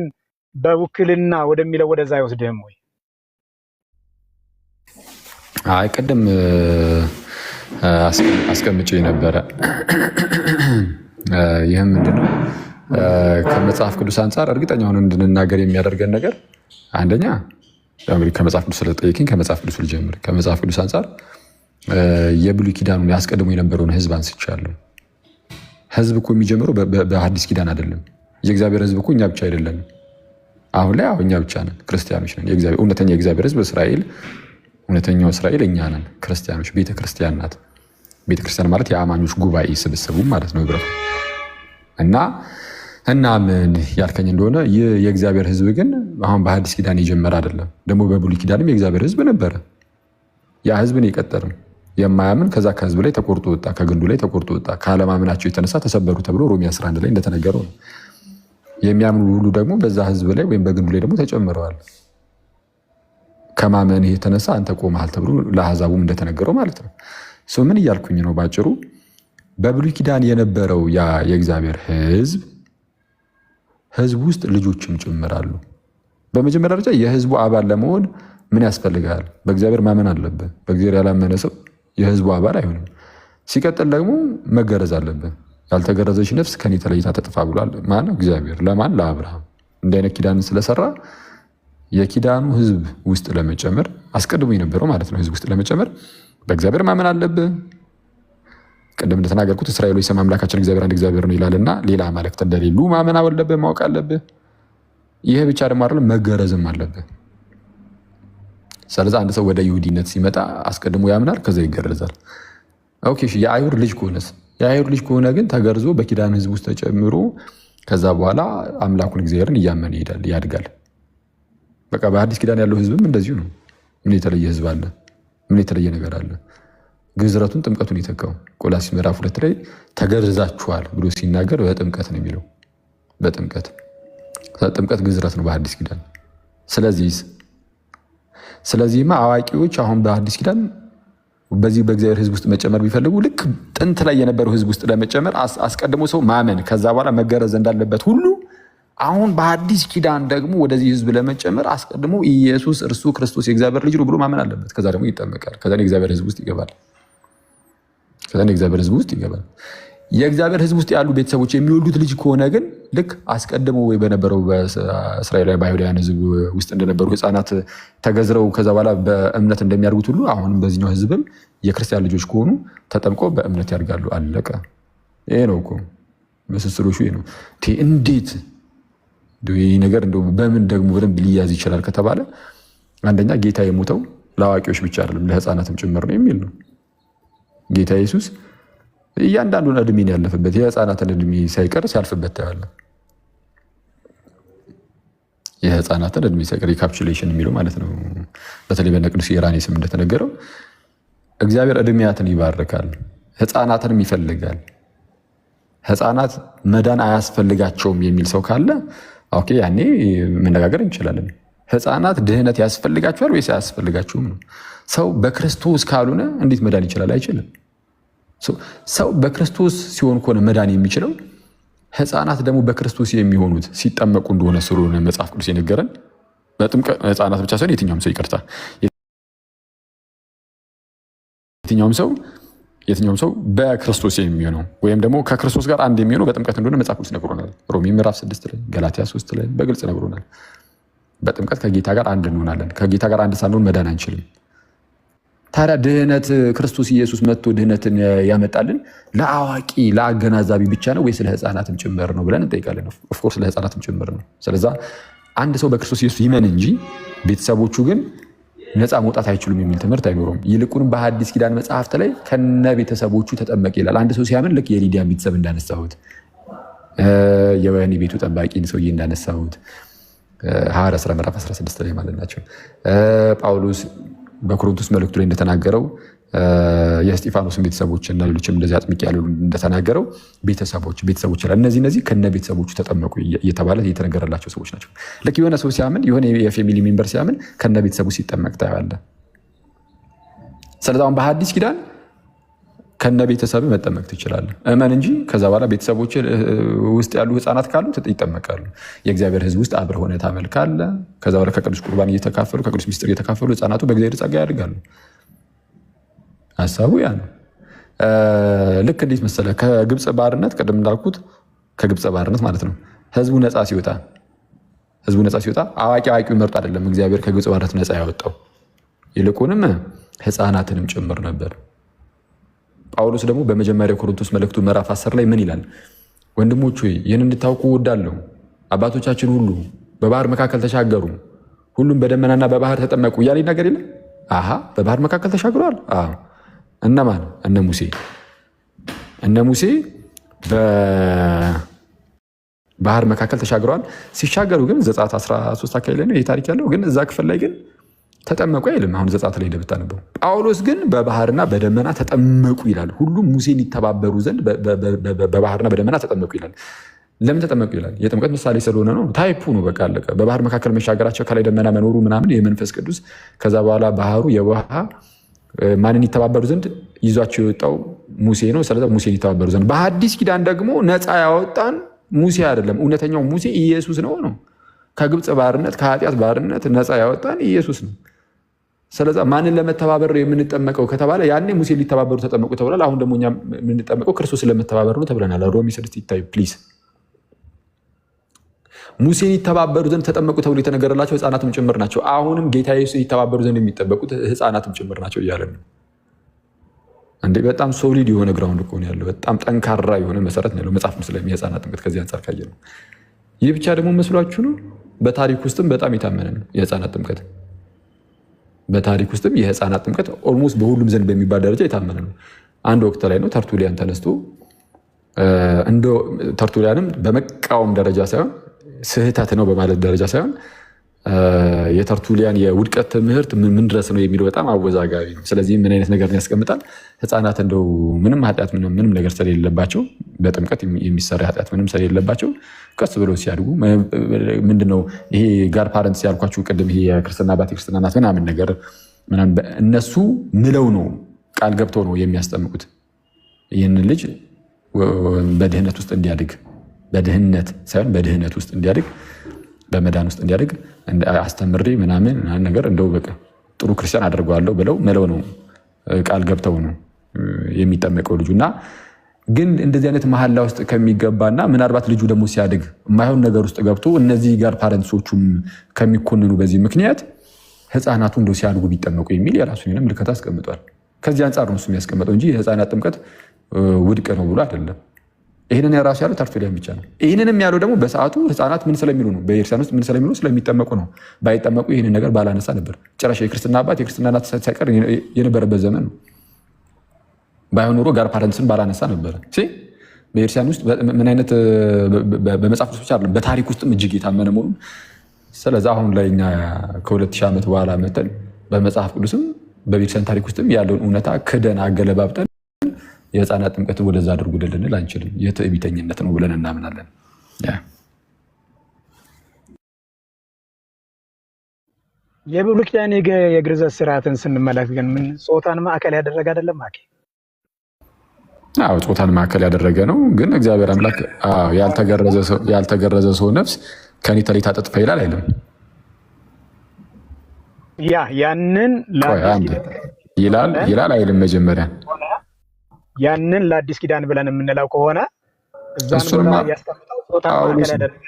በውክልና ወደሚለው ወደዛ አይወስድህም ወይ? አይ ቅድም አስቀምጬ ነበረ። ይህም ምንድነው ከመጽሐፍ ቅዱስ አንጻር እርግጠኛ ሆነን እንድንናገር የሚያደርገን ነገር አንደኛ እንግዲህ ከመጽሐፍ ቅዱስ ስለጠየቅኝ ከመጽሐፍ ቅዱስ ልጀምር። ከመጽሐፍ ቅዱስ አንጻር የብሉይ ኪዳኑን ያስቀድሞ የነበረውን ህዝብ አንስቻለሁ። ህዝብ እኮ የሚጀምረው በሐዲስ ኪዳን አይደለም። የእግዚአብሔር ህዝብ እኮ እኛ ብቻ አይደለም። አሁን ላይ እኛ ብቻ ነን፣ ክርስቲያኖች ነን። እውነተኛ የእግዚአብሔር ህዝብ እስራኤል፣ እውነተኛው እስራኤል እኛ ነን፣ ክርስቲያኖች። ቤተክርስቲያን ናት። ቤተክርስቲያን ማለት የአማኞች ጉባኤ ስብስቡ ማለት ነው፣ ህብረቱ። እና ምን ያልከኝ እንደሆነ ይህ የእግዚአብሔር ህዝብ ግን አሁን በሐዲስ ኪዳን የጀመረ አይደለም። ደግሞ በብሉይ ኪዳንም የእግዚአብሔር ህዝብ ነበረ። ያ ህዝብን የቀጠርም የማያምን ከዛ ከህዝብ ላይ ተቆርጦ ወጣ፣ ከግንዱ ላይ ተቆርጦ ወጣ። ከአለማመናቸው የተነሳ ተሰበሩ ተብሎ ሮሜ 11 ላይ እንደተነገረው ነው። የሚያምኑ ሁሉ ደግሞ በዛ ህዝብ ላይ ወይም በግንዱ ላይ ደግሞ ተጨምረዋል። ከማመን የተነሳ አንተ ቆመሃል ተብሎ ለአሕዛቡም እንደተነገረው ማለት ነው። ምን እያልኩኝ ነው? ባጭሩ በብሉይ ኪዳን የነበረው ያ የእግዚአብሔር ህዝብ ውስጥ ልጆችም ጭምራሉ። በመጀመሪያ ደረጃ የህዝቡ አባል ለመሆን ምን ያስፈልጋል? በእግዚአብሔር ማመን አለብህ። በእግዚአብሔር ያላመነ ሰው የህዝቡ አባል አይሆንም። ሲቀጥል ደግሞ መገረዝ አለብህ። ያልተገረዘች ነፍስ ከኔ ተለይታ ተጥፋ ብሏል። ማነው? እግዚአብሔር። ለማን? ለአብርሃም። እንዲህ አይነት ኪዳንን ስለሰራ የኪዳኑ ህዝብ ውስጥ ለመጨመር አስቀድሞ የነበረው ማለት ነው ህዝብ ውስጥ ለመጨመር በእግዚአብሔር ማመን አለብህ። ቅድም እንደተናገርኩት እስራኤሎች የሰማ አምላካችን እግዚአብሔር አንድ እግዚአብሔር ነው ይላልና ሌላ አማልክት እንደሌሉ ማመን አለብህ፣ ማወቅ አለብህ። ይህ ብቻ ደግሞ አይደለም፣ መገረዝም አለብህ። ስለዚህ አንድ ሰው ወደ ይሁዲነት ሲመጣ አስቀድሞ ያምናል፣ ከዛ ይገረዛል። ኦኬ እሺ፣ የአይሁድ ልጅ ከሆነስ? የአይሁድ ልጅ ከሆነ ግን ተገርዞ በኪዳን ህዝብ ውስጥ ተጨምሮ ከዛ በኋላ አምላኩን እግዚአብሔርን እያመነ ይሄዳል፣ ያድጋል። በቃ በአዲስ ኪዳን ያለው ህዝብም እንደዚሁ ነው። ምን የተለየ ህዝብ አለ? ምን የተለየ ነገር አለ? ግዝረቱን ጥምቀቱን የተካው ቆላስይስ ምዕራፍ 2 ላይ ተገርዛችኋል ብሎ ሲናገር በጥምቀት ነው የሚለው። ጥምቀት ግዝረት ነው በአዲስ ኪዳን። ስለዚህማ አዋቂዎች አሁን በአዲስ ኪዳን በዚህ በእግዚአብሔር ህዝብ ውስጥ መጨመር ቢፈልጉ ልክ ጥንት ላይ የነበረው ህዝብ ውስጥ ለመጨመር አስቀድሞ ሰው ማመን ከዛ በኋላ መገረዝ እንዳለበት ሁሉ አሁን በአዲስ ኪዳን ደግሞ ወደዚህ ህዝብ ለመጨመር አስቀድሞ ኢየሱስ እርሱ ክርስቶስ የእግዚአብሔር ልጅ ነው ብሎ ማመን አለበት። ከዛ ደግሞ ይጠመቃል። ከዛ የእግዚአብሔር ህዝብ ውስጥ ይገባል። የእግዚአብሔር ህዝብ ውስጥ ያሉ ቤተሰቦች የሚወልዱት ልጅ ከሆነ ግን ልክ አስቀድሞ ወይ በነበረው በእስራኤላዊ በአይሁዳውያን ህዝብ ውስጥ እንደነበሩ ህፃናት ተገዝረው ከዛ በኋላ በእምነት እንደሚያድጉት ሁሉ አሁንም በዚህኛው ህዝብም የክርስቲያን ልጆች ከሆኑ ተጠምቀው በእምነት ያድጋሉ። አለቀ። ይሄ ነው እኮ ምስስሎሹ። ይሄ ነው። እንዴት ይህ ነገር በምን ደግሞ በደንብ ሊያዝ ይችላል ከተባለ አንደኛ ጌታ የሞተው ለአዋቂዎች ብቻ አይደለም ለህፃናትም ጭምር ነው የሚል ነው። ጌታ ኢየሱስ እያንዳንዱን እድሜን ያለፈበት የህፃናትን እድሜ ሳይቀር ሲያልፍበት ታያለህ። የህፃናትን እድሜ ሳይቀር ሪካፕቹሌሽን የሚለው ማለት ነው። በተለይ በእነ ቅዱስ ኢራኔስም እንደተነገረው እግዚአብሔር እድሜያትን ይባርካል፣ ህፃናትንም ይፈልጋል። ህፃናት መዳን አያስፈልጋቸውም የሚል ሰው ካለ ኦኬ፣ ያኔ መነጋገር እንችላለን። ህፃናት ድህነት ያስፈልጋቸዋል ወይስ አያስፈልጋቸውም ነው። ሰው በክርስቶስ ካልሆነ እንዴት መዳን ይችላል? አይችልም። ሰው በክርስቶስ ሲሆን ከሆነ መዳን የሚችለው ህፃናት ደግሞ በክርስቶስ የሚሆኑት ሲጠመቁ እንደሆነ ስለሆነ መጽሐፍ ቅዱስ የነገረን በጥምቀት ህፃናት ብቻ ሳይሆን የትኛውም ሰው ይቅርታ፣ የትኛውም ሰው በክርስቶስ የሚሆነው ወይም ደግሞ ከክርስቶስ ጋር አንድ የሚሆነው በጥምቀት እንደሆነ መጽሐፍ ቅዱስ ነግሮናል። ሮሜ ምዕራፍ 6 ላይ ገላትያ 3 ላይ በግልጽ ነግሮናል። በጥምቀት ከጌታ ጋር አንድ እንሆናለን። ከጌታ ጋር አንድ ሳንሆን መዳን አንችልም። ታዲያ ድህነት ክርስቶስ ኢየሱስ መጥቶ ድህነትን ያመጣልን ለአዋቂ ለአገናዛቢ ብቻ ነው ወይስ ለህፃናትም ጭምር ነው ብለን እንጠይቃለን። ኦፍኮርስ ለህፃናትም ጭምር ነው። ስለዛ አንድ ሰው በክርስቶስ ኢየሱስ ይመን እንጂ ቤተሰቦቹ ግን ነፃ መውጣት አይችሉም የሚል ትምህርት አይኖረውም። ይልቁንም በሐዲስ ኪዳን መጽሐፍት ላይ ከነ ቤተሰቦቹ ተጠመቅ ይላል። አንድ ሰው ሲያምን ልክ የሊዲያን ቤተሰብ እንዳነሳሁት የወህኒ ቤቱ ጠባቂን ሰውዬ እንዳነሳሁት ሐዋርያት ሥራ ምዕራፍ 16 ላይ ማለት ናቸው። ጳውሎስ በኮሪንቶስ መልእክቱ ላይ እንደተናገረው የእስጢፋኖስን ቤተሰቦች እና ሌሎችም እንደዚህ አጥምቄ ያሉ እንደተናገረው ቤተሰቦች ይላል። እነዚህ ከነ ቤተሰቦቹ ተጠመቁ እየተባለ የተነገረላቸው ሰዎች ናቸው። ልክ የሆነ ሰው ሲያምን የሆነ የፋሚሊ ሜምበር ሲያምን ከነ ቤተሰቡ ሲጠመቅ ታያለህ። ስለዚህ አሁን በሐዲስ ኪዳን ከነ ቤተሰብ መጠመቅ ትችላለህ። እመን እንጂ ከዛ በኋላ ቤተሰቦች ውስጥ ያሉ ህፃናት ካሉ ይጠመቃሉ። የእግዚአብሔር ህዝብ ውስጥ አብረህ ሆነህ ታመልካለህ። ከዛ በኋላ ከቅዱስ ቁርባን እየተካፈሉ ከቅዱስ ሚስጥር እየተካፈሉ ህፃናቱ በእግዚአብሔር ጸጋ ያድጋሉ። ሀሳቡ ያ ነው። ልክ እንዴት መሰለህ? ከግብፅ ባርነት ቅድም እንዳልኩት ከግብፅ ባርነት ማለት ነው ህዝቡ ነፃ ሲወጣ አዋቂው መርጦ አይደለም እግዚአብሔር ከግብፅ ባርነት ነፃ ያወጣው፣ ይልቁንም ህፃናትንም ጭምር ነበር። ጳውሎስ ደግሞ በመጀመሪያው ኮሪንቶስ መልእክቱ ምዕራፍ 10 ላይ ምን ይላል? ወንድሞች ሆይ ይህን እንድታውቁ እወዳለሁ። አባቶቻችን ሁሉ በባህር መካከል ተሻገሩ፣ ሁሉም በደመናና በባህር ተጠመቁ እያለ ይናገር የለ? አሃ በባህር መካከል ተሻግረዋል። እነማን? እነ ሙሴ በባህር መካከል ተሻግረዋል። ሲሻገሩ ግን ዘጸአት 13 አካባቢ ላይ ነው ይህ ታሪክ ያለው። ግን እዛ ክፍል ላይ ግን ተጠመቁ አይልም። አሁን ዘጸአት ላይ እንደምታነበው ጳውሎስ ግን በባህርና በደመና ተጠመቁ ይላል። ሁሉም ሙሴን ይተባበሩ ዘንድ በባህርና በደመና ተጠመቁ ይላል። ለምን ተጠመቁ ይላል? የጥምቀት ምሳሌ ስለሆነ ነው። ታይፑ ነው። በቃ አለቀ። በባህር መካከል መሻገራቸው፣ ከላይ ደመና መኖሩ ምናምን የመንፈስ ቅዱስ፣ ከዛ በኋላ ባህሩ የውሃ ማንን ይተባበሩ ዘንድ ይዟቸው የወጣው ሙሴ ነው። ስለዚህ ሙሴን ይተባበሩ ዘንድ። በሐዲስ ኪዳን ደግሞ ነፃ ያወጣን ሙሴ አይደለም፣ እውነተኛው ሙሴ ኢየሱስ ነው። ከግብፅ ባርነት ከኃጢአት ባርነት ነፃ ያወጣን ኢየሱስ ነው። ስለዚህ ማንን ለመተባበር ነው የምንጠመቀው ከተባለ ያኔ ሙሴ ሊተባበሩ ተጠመቁ ተብሏል። አሁን ደግሞ እኛ የምንጠመቀው ክርስቶስ ለመተባበር ነው ተብለናል። ሮሜ 6 ይታዩ ፕሊዝ። ሙሴን ይተባበሩ ዘንድ ተጠመቁ ተብሎ የተነገረላቸው ህፃናትም ጭምር ናቸው። አሁንም ጌታ ኢየሱስ ይተባበሩ ዘንድ የሚጠበቁት ህፃናትም ጭምር ናቸው እያለን ነው። እንዴ በጣም ሶሊድ የሆነ ግራውንድ እኮ ነው ያለው። በጣም ጠንካራ የሆነ መሰረት ነው ያለው መጽሐፍ ምስል የህፃናት ጥምቀት። ከዚህ አንጻር ካየ ነው። ይህ ብቻ ደግሞ መስሏችሁ ነው? በታሪክ ውስጥም በጣም የታመነ ነው የህፃናት ጥምቀት። በታሪክ ውስጥም የህፃናት ጥምቀት ኦልሞስት በሁሉም ዘንድ በሚባል ደረጃ የታመነ ነው። አንድ ወቅት ላይ ነው ተርቱሊያን ተነስቶ ተርቱሊያንም በመቃወም ደረጃ ሳይሆን ስህተት ነው በማለት ደረጃ ሳይሆን የተርቱሊያን የውድቀት ትምህርት ምን ድረስ ነው የሚለው በጣም አወዛጋቢ ነው። ስለዚህ ምን አይነት ነገር ያስቀምጣል? ህፃናት እንደው ምንም ኃጢአት ምንም ነገር ስለሌለባቸው በጥምቀት የሚሰራ ኃጢአት ምንም ስለሌለባቸው ቀስ ብለው ሲያድጉ ምንድነው ይሄ ጋር ፓረንትስ ያልኳችሁ ቅድም ይሄ የክርስትና አባት የክርስትና እናት ምናምን ነገር እነሱ ምለው ነው ቃል ገብተው ነው የሚያስጠምቁት። ይህንን ልጅ በድህነት ውስጥ እንዲያድግ በድህነት ሳይሆን በድህነት ውስጥ እንዲያድግ በመዳን ውስጥ እንዲያድግ አስተምሬ ምናምን ነገር እንደው በቃ ጥሩ ክርስቲያን አደርገዋለሁ ብለው ምለው ነው ቃል ገብተው ነው የሚጠመቀው ልጁ። እና ግን እንደዚህ አይነት መሐላ ውስጥ ከሚገባና ምናልባት ልጁ ደግሞ ሲያድግ የማይሆን ነገር ውስጥ ገብቶ እነዚህ ጋር ፓረንትሶቹም ከሚኮንኑ በዚህ ምክንያት ህፃናቱ እንደው ሲያድጉ ቢጠመቁ የሚል የራሱን ምልከታ አስቀምጧል። ከዚህ አንጻር ነው እሱ የሚያስቀምጠው እንጂ የህፃናት ጥምቀት ውድቅ ነው ብሎ አይደለም። ይህንን የራሱ ያለው ተርቱሊያን ብቻ ነው። ይህንንም ያለው ደግሞ በሰዓቱ ህፃናት ምን ስለሚሉ ነው፣ በኤርሲያን ውስጥ ምን ስለሚሉ ስለሚጠመቁ ነው። ባይጠመቁ ይህንን ነገር ባላነሳ ነበር። ጭራሽ የክርስትና አባት የክርስትና እናት ሳይቀር የነበረበት ዘመን ነው። ባይሆን ኖሮ ጋር ፓረንትስን ባላነሳ ነበረ። በኤርሲያን ውስጥ ምን አይነት በመጽሐፍ ቅዱስ ብቻ አይደለም በታሪክ ውስጥም እጅግ የታመነ መሆኑን። ስለዚህ አሁን ላይ እኛ ከ2000 ዓመት በኋላ መተን በመጽሐፍ ቅዱስም በቤተክርስቲያን ታሪክ ውስጥም ያለውን እውነታ ክደን አገለባብጠን የህፃናት ጥምቀትን ወደዛ አድርጉልን ልንል አንችልም። የትዕቢተኝነት ነው ብለን እናምናለን። የብሉይ ኪዳን የግርዘት ስርዓትን ስንመለከት ግን ምን ጾታን ማዕከል ያደረገ አይደለም? አዎ ጾታን ማዕከል ያደረገ ነው። ግን እግዚአብሔር አምላክ ያልተገረዘ ሰው ነፍስ ከኔ ተለይታ ትጥፋ ይላል አይልም? ያንን ይላል አይልም? መጀመሪያ ያንን ለአዲስ ኪዳን ብለን የምንለው ከሆነ እዛን ያስቀምጠው ጾታን ማዕከል ያደረገ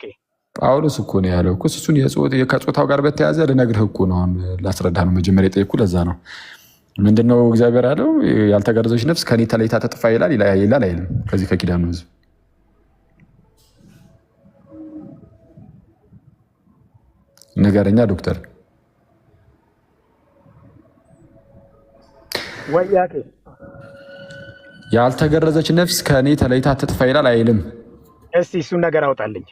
ነው። ጳውሎስ እኮ ነው ያለው እኮ እሱን ከጾታው ጋር በተያያዘ ልነግርህ እኮ ነው። አሁን ላስረዳህ ነው መጀመሪያ የጠየኩህ ለዛ ነው። ምንድነው እግዚአብሔር ያለው? ያልተገረዘች ነፍስ ከኔ ተለይታ ትጥፋ ይላል አይልም? ከዚህ ከኪዳኑ ሕዝብ ንገረኛ ዶክተር። ያልተገረዘች ነፍስ ከኔ ተለይታ ትጥፋ ይላል አይልም? እስቲ እሱን ነገር አውጣልኝ።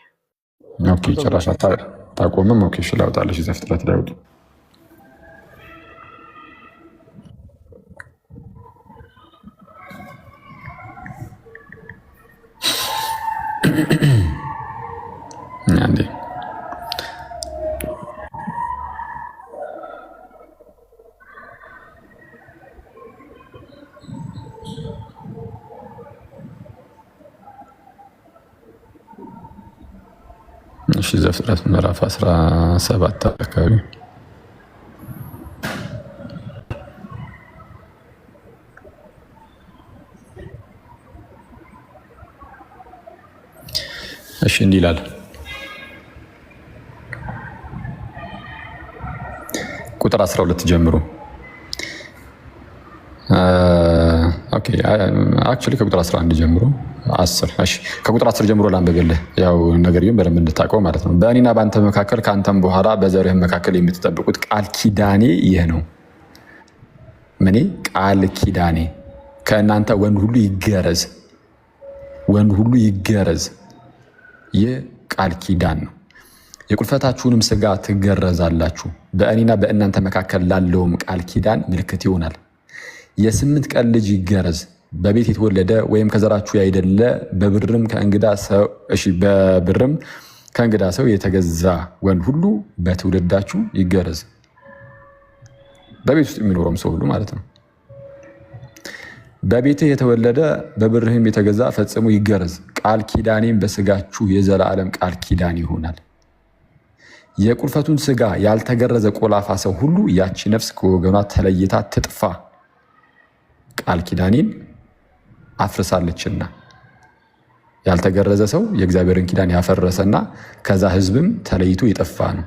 ኦኬ ጭራሽ አታቆምም? ኦኬ እሺ ላውጣልሽ። ዘፍጥረት ላይ አውጡ። አንዴ እሺ ዘፍጥረት ምዕራፍ 17 አካባቢ እሺ እንዲህ ይላል። ቁጥር 12 ጀምሮ ኦኬ አክቹሊ ከቁጥር 11 ጀምሮ 10 እሺ ከቁጥር 10 ጀምሮ ላንብብልህ። ያው ነገርየውን በደንብ እንድታውቀው ማለት ነው። በእኔና በአንተ መካከል ከአንተም በኋላ በዘርህ መካከል የምትጠብቁት ቃል ኪዳኔ ይህ ነው። ምኔ ቃል ኪዳኔ ከእናንተ ወንድ ሁሉ ይገረዝ። ይህ ቃል ኪዳን ነው። የቁልፈታችሁንም ስጋ ትገረዛላችሁ። በእኔና በእናንተ መካከል ላለውም ቃል ኪዳን ምልክት ይሆናል። የ8 ቀን ልጅ ይገረዝ፣ በቤት የተወለደ ወይም ከዘራችሁ ያይደለ በብርም ከእንግዳ ሰው የተገዛ ወንድ ሁሉ በትውልዳችሁ ይገረዝ። በቤት ውስጥ የሚኖረውም ሰው ሁሉ ማለት ነው። በቤትህ የተወለደ በብርህም የተገዛ ፈጽሞ ይገረዝ። ቃል ኪዳኔም በስጋችሁ የዘላለም ቃል ኪዳን ይሆናል። የቁልፈቱን ስጋ ያልተገረዘ ቆላፋ ሰው ሁሉ ያቺ ነፍስ ከወገኗ ተለይታ ትጥፋ፣ ቃል ኪዳኔን አፍርሳለችና። ያልተገረዘ ሰው የእግዚአብሔርን ኪዳን ያፈረሰና ከዛ ሕዝብም ተለይቶ የጠፋ ነው።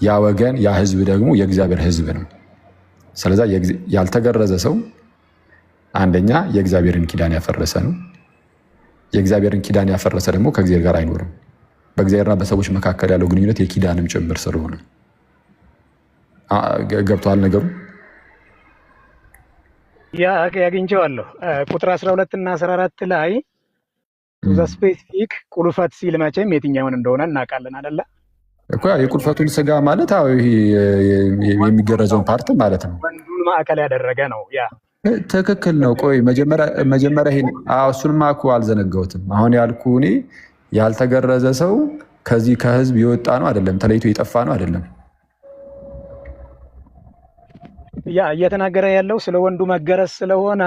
ያ ወገን ያ ሕዝብ ደግሞ የእግዚአብሔር ሕዝብ ነው። ስለዛ ያልተገረዘ ሰው አንደኛ የእግዚአብሔርን ኪዳን ያፈረሰ ነው። የእግዚአብሔርን ኪዳን ያፈረሰ ደግሞ ከእግዚአብሔር ጋር አይኖርም። በእግዚአብሔርና በሰዎች መካከል ያለው ግንኙነት የኪዳንም ጭምር ስለሆነ ገብተዋል ነገሩ። ያግኝቼዋለሁ። ቁጥር 12 እና 14 ላይ ስፔሲፊክ ቁልፈት ሲል መቼም የትኛውን እንደሆነ እናውቃለን አይደለ? የቁልፈቱን ስጋ ማለት የሚገረዘውን ፓርት ማለት ነው። ወንዱን ማዕከል ያደረገ ነው። ትክክል ነው። ቆይ መጀመሪያ ይሄን እሱንማ እኮ አልዘነጋሁትም። አሁን ያልኩ እኔ ያልተገረዘ ሰው ከዚህ ከህዝብ የወጣ ነው አይደለም፣ ተለይቶ የጠፋ ነው አይደለም። እየተናገረ ያለው ስለ ወንዱ መገረዝ ስለሆነ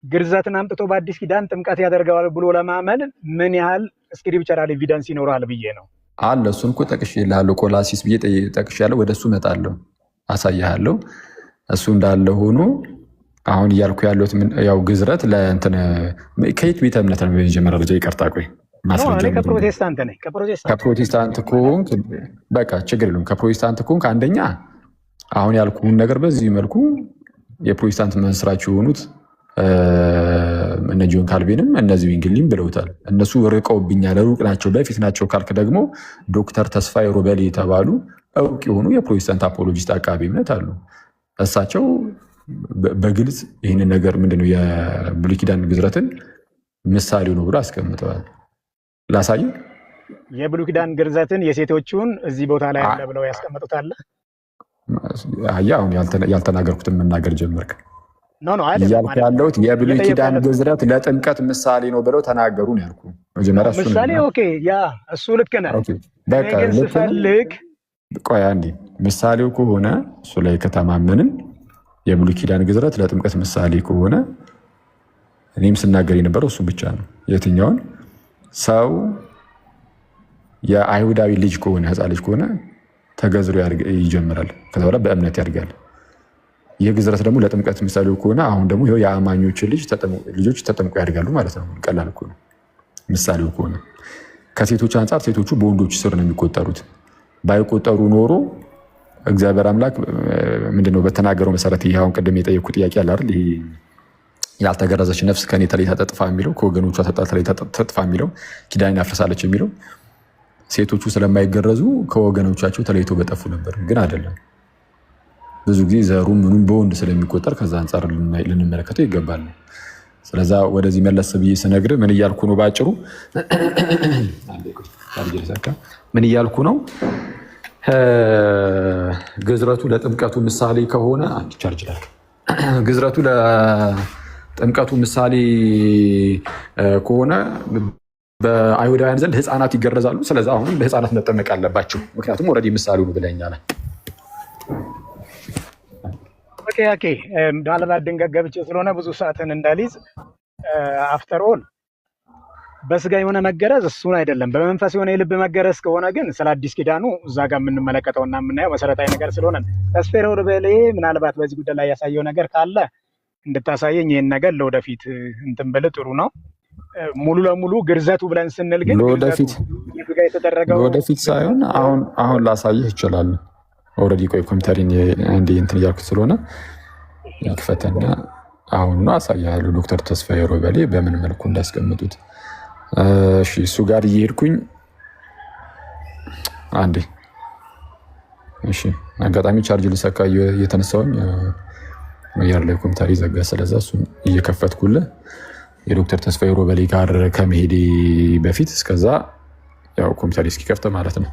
ግርዘትን አምጥቶ በአዲስ ኪዳን ጥምቀት ያደርገዋል ብሎ ለማመን ምን ያህል ስክሪፕቸራል ኤቪደንስ ይኖራል ብዬ ነው አለ። እሱን እኮ ጠቅሼልሃለሁ፣ ቆላሲስ ብዬ ጠቅሼያለሁ። ወደ እሱ እመጣለሁ፣ አሳይሃለሁ። እሱ እንዳለ ሆኖ አሁን እያልኩ ያለሁት ያው ግዝረት ለእንትን ከየት ቤተ እምነት ነው? በመጀመሪያ ደረጃ ይቅርታ፣ ቆይ ማስረጃ ከፕሮቴስታንት ነኝ። ከፕሮቴስታንት ከሆንክ በቃ ችግር የለውም። ከፕሮቴስታንት ከሆንክ አንደኛ አሁን ያልኩህን ነገር በዚህ መልኩ የፕሮቴስታንት መስራች የሆኑት እነ ጆን ካልቪንም እነዚህ ዊንግሊም ብለውታል። እነሱ ርቀውብኛል፣ ሩቅ ናቸው፣ በፊት ናቸው ካልክ ደግሞ ዶክተር ተስፋዬ ሮበሌ የተባሉ እውቅ የሆኑ የፕሮቴስታንት አፖሎጂስት አቃቢ እምነት አሉ። እሳቸው በግልጽ ይህንን ነገር ምንድነው የብሉይ ኪዳን ግዝረትን ምሳሌው ነው ብሎ አስቀምጠዋል። ላሳይ። የብሉይ ኪዳን ግርዘትን የሴቶቹን እዚህ ቦታ ላይ አለ ብለው ያስቀምጡታል። አሁን ያልተናገርኩትን መናገር ጀመርክ። እያልኩ ያለሁት የብሉይ ኪዳን ግዝረት ለጥምቀት ምሳሌ ነው ብለው ተናገሩ ነው ያልኩ። መጀመሪያ ምሳሌ እሱ ልክ ነህ። ግን ስፈልግ ቆይ አንዴ፣ ምሳሌው ከሆነ እሱ ላይ ከተማመንን የብሉይ ኪዳን ግዝረት ለጥምቀት ምሳሌ ከሆነ እኔም ስናገር የነበረው እሱ ብቻ ነው። የትኛውን ሰው የአይሁዳዊ ልጅ ከሆነ ሕፃን ልጅ ከሆነ ተገዝሮ ይጀምራል፣ ከዛ በኋላ በእምነት ያድጋል። ይህ ግዝረት ደግሞ ለጥምቀት ምሳሌው ከሆነ አሁን ደግሞ ይኸው የአማኞች ልጆች ተጠምቆ ያድጋሉ ማለት ነው። ቀላል እኮ ነው ምሳሌው ከሆነ። ከሴቶች አንጻር ሴቶቹ በወንዶች ስር ነው የሚቆጠሩት። ባይቆጠሩ ኖሮ እግዚአብሔር አምላክ ምንድነው በተናገረው መሰረት ይሄ አሁን ቅድም የጠየኩ ጥያቄ አለ አይደል? ይሄ ያልተገረዘች ነፍስ ከኔ ተለይታ ተጥፋ የሚለው ከወገኖቿ ተጥፋ የሚለው ኪዳኔን አፍርሳለች የሚለው ሴቶቹ ስለማይገረዙ ከወገኖቻቸው ተለይተው በጠፉ ነበር። ግን አይደለም። ብዙ ጊዜ ዘሩ ምኑም በወንድ ስለሚቆጠር ከዛ አንጻር ልንመለከተው ይገባል። ስለዛ ወደዚህ መለስ ብዬ ስነግር ምን እያልኩ ነው? ባጭሩ ምን እያልኩ ነው? ግዝረቱ ለጥምቀቱ ምሳሌ ከሆነ አንድ ቻርጅ ላይ ግዝረቱ ለጥምቀቱ ምሳሌ ከሆነ በአይሁዳውያን ዘንድ ሕፃናት ይገረዛሉ። ስለዚ አሁንም ለሕፃናት መጠመቅ አለባቸው። ምክንያቱም ኦልሬዲ ምሳሌው ነው ብለኛል። ኦኬ ምናልባት ድንገት ገብቼ ስለሆነ ብዙ ሰዓትን እንዳልይዝ አፍተር ኦል በስጋ የሆነ መገረዝ እሱን አይደለም። በመንፈስ የሆነ የልብ መገረዝ ከሆነ ግን ስለ አዲስ ኪዳኑ እዛ ጋር የምንመለከተውና የምናየው መሰረታዊ ነገር ስለሆነ ተስፋዬ ሮበሌ ምናልባት በዚህ ጉዳይ ላይ ያሳየው ነገር ካለ እንድታሳየኝ፣ ይህን ነገር ለወደፊት እንትን ብል ጥሩ ነው። ሙሉ ለሙሉ ግርዘቱ ብለን ስንል ግን ለወደፊት ሳይሆን አሁን ላሳየህ ይችላል። ኦልሬዲ ቆይ ኮምፒውተሪን አንዴ እንትን እያልኩት ስለሆነ ይክፈተና አሁን አሳያለሁ። ዶክተር ተስፋዬ ሮበሌ በምን መልኩ እንዳስቀምጡት። እሺ እሱ ጋር እየሄድኩኝ አንዴ። እሺ አጋጣሚ ቻርጅ ልሰካ እየተነሳሁኝ አየር ላይ ኮምፒውተር ይዘጋ። ስለዛ እሱን እየከፈትኩልህ የዶክተር ተስፋዬ ሮበሌ ጋር ከመሄዴ በፊት እስከዛ ያው ኮምፒውተር እስኪከፍት ማለት ነው።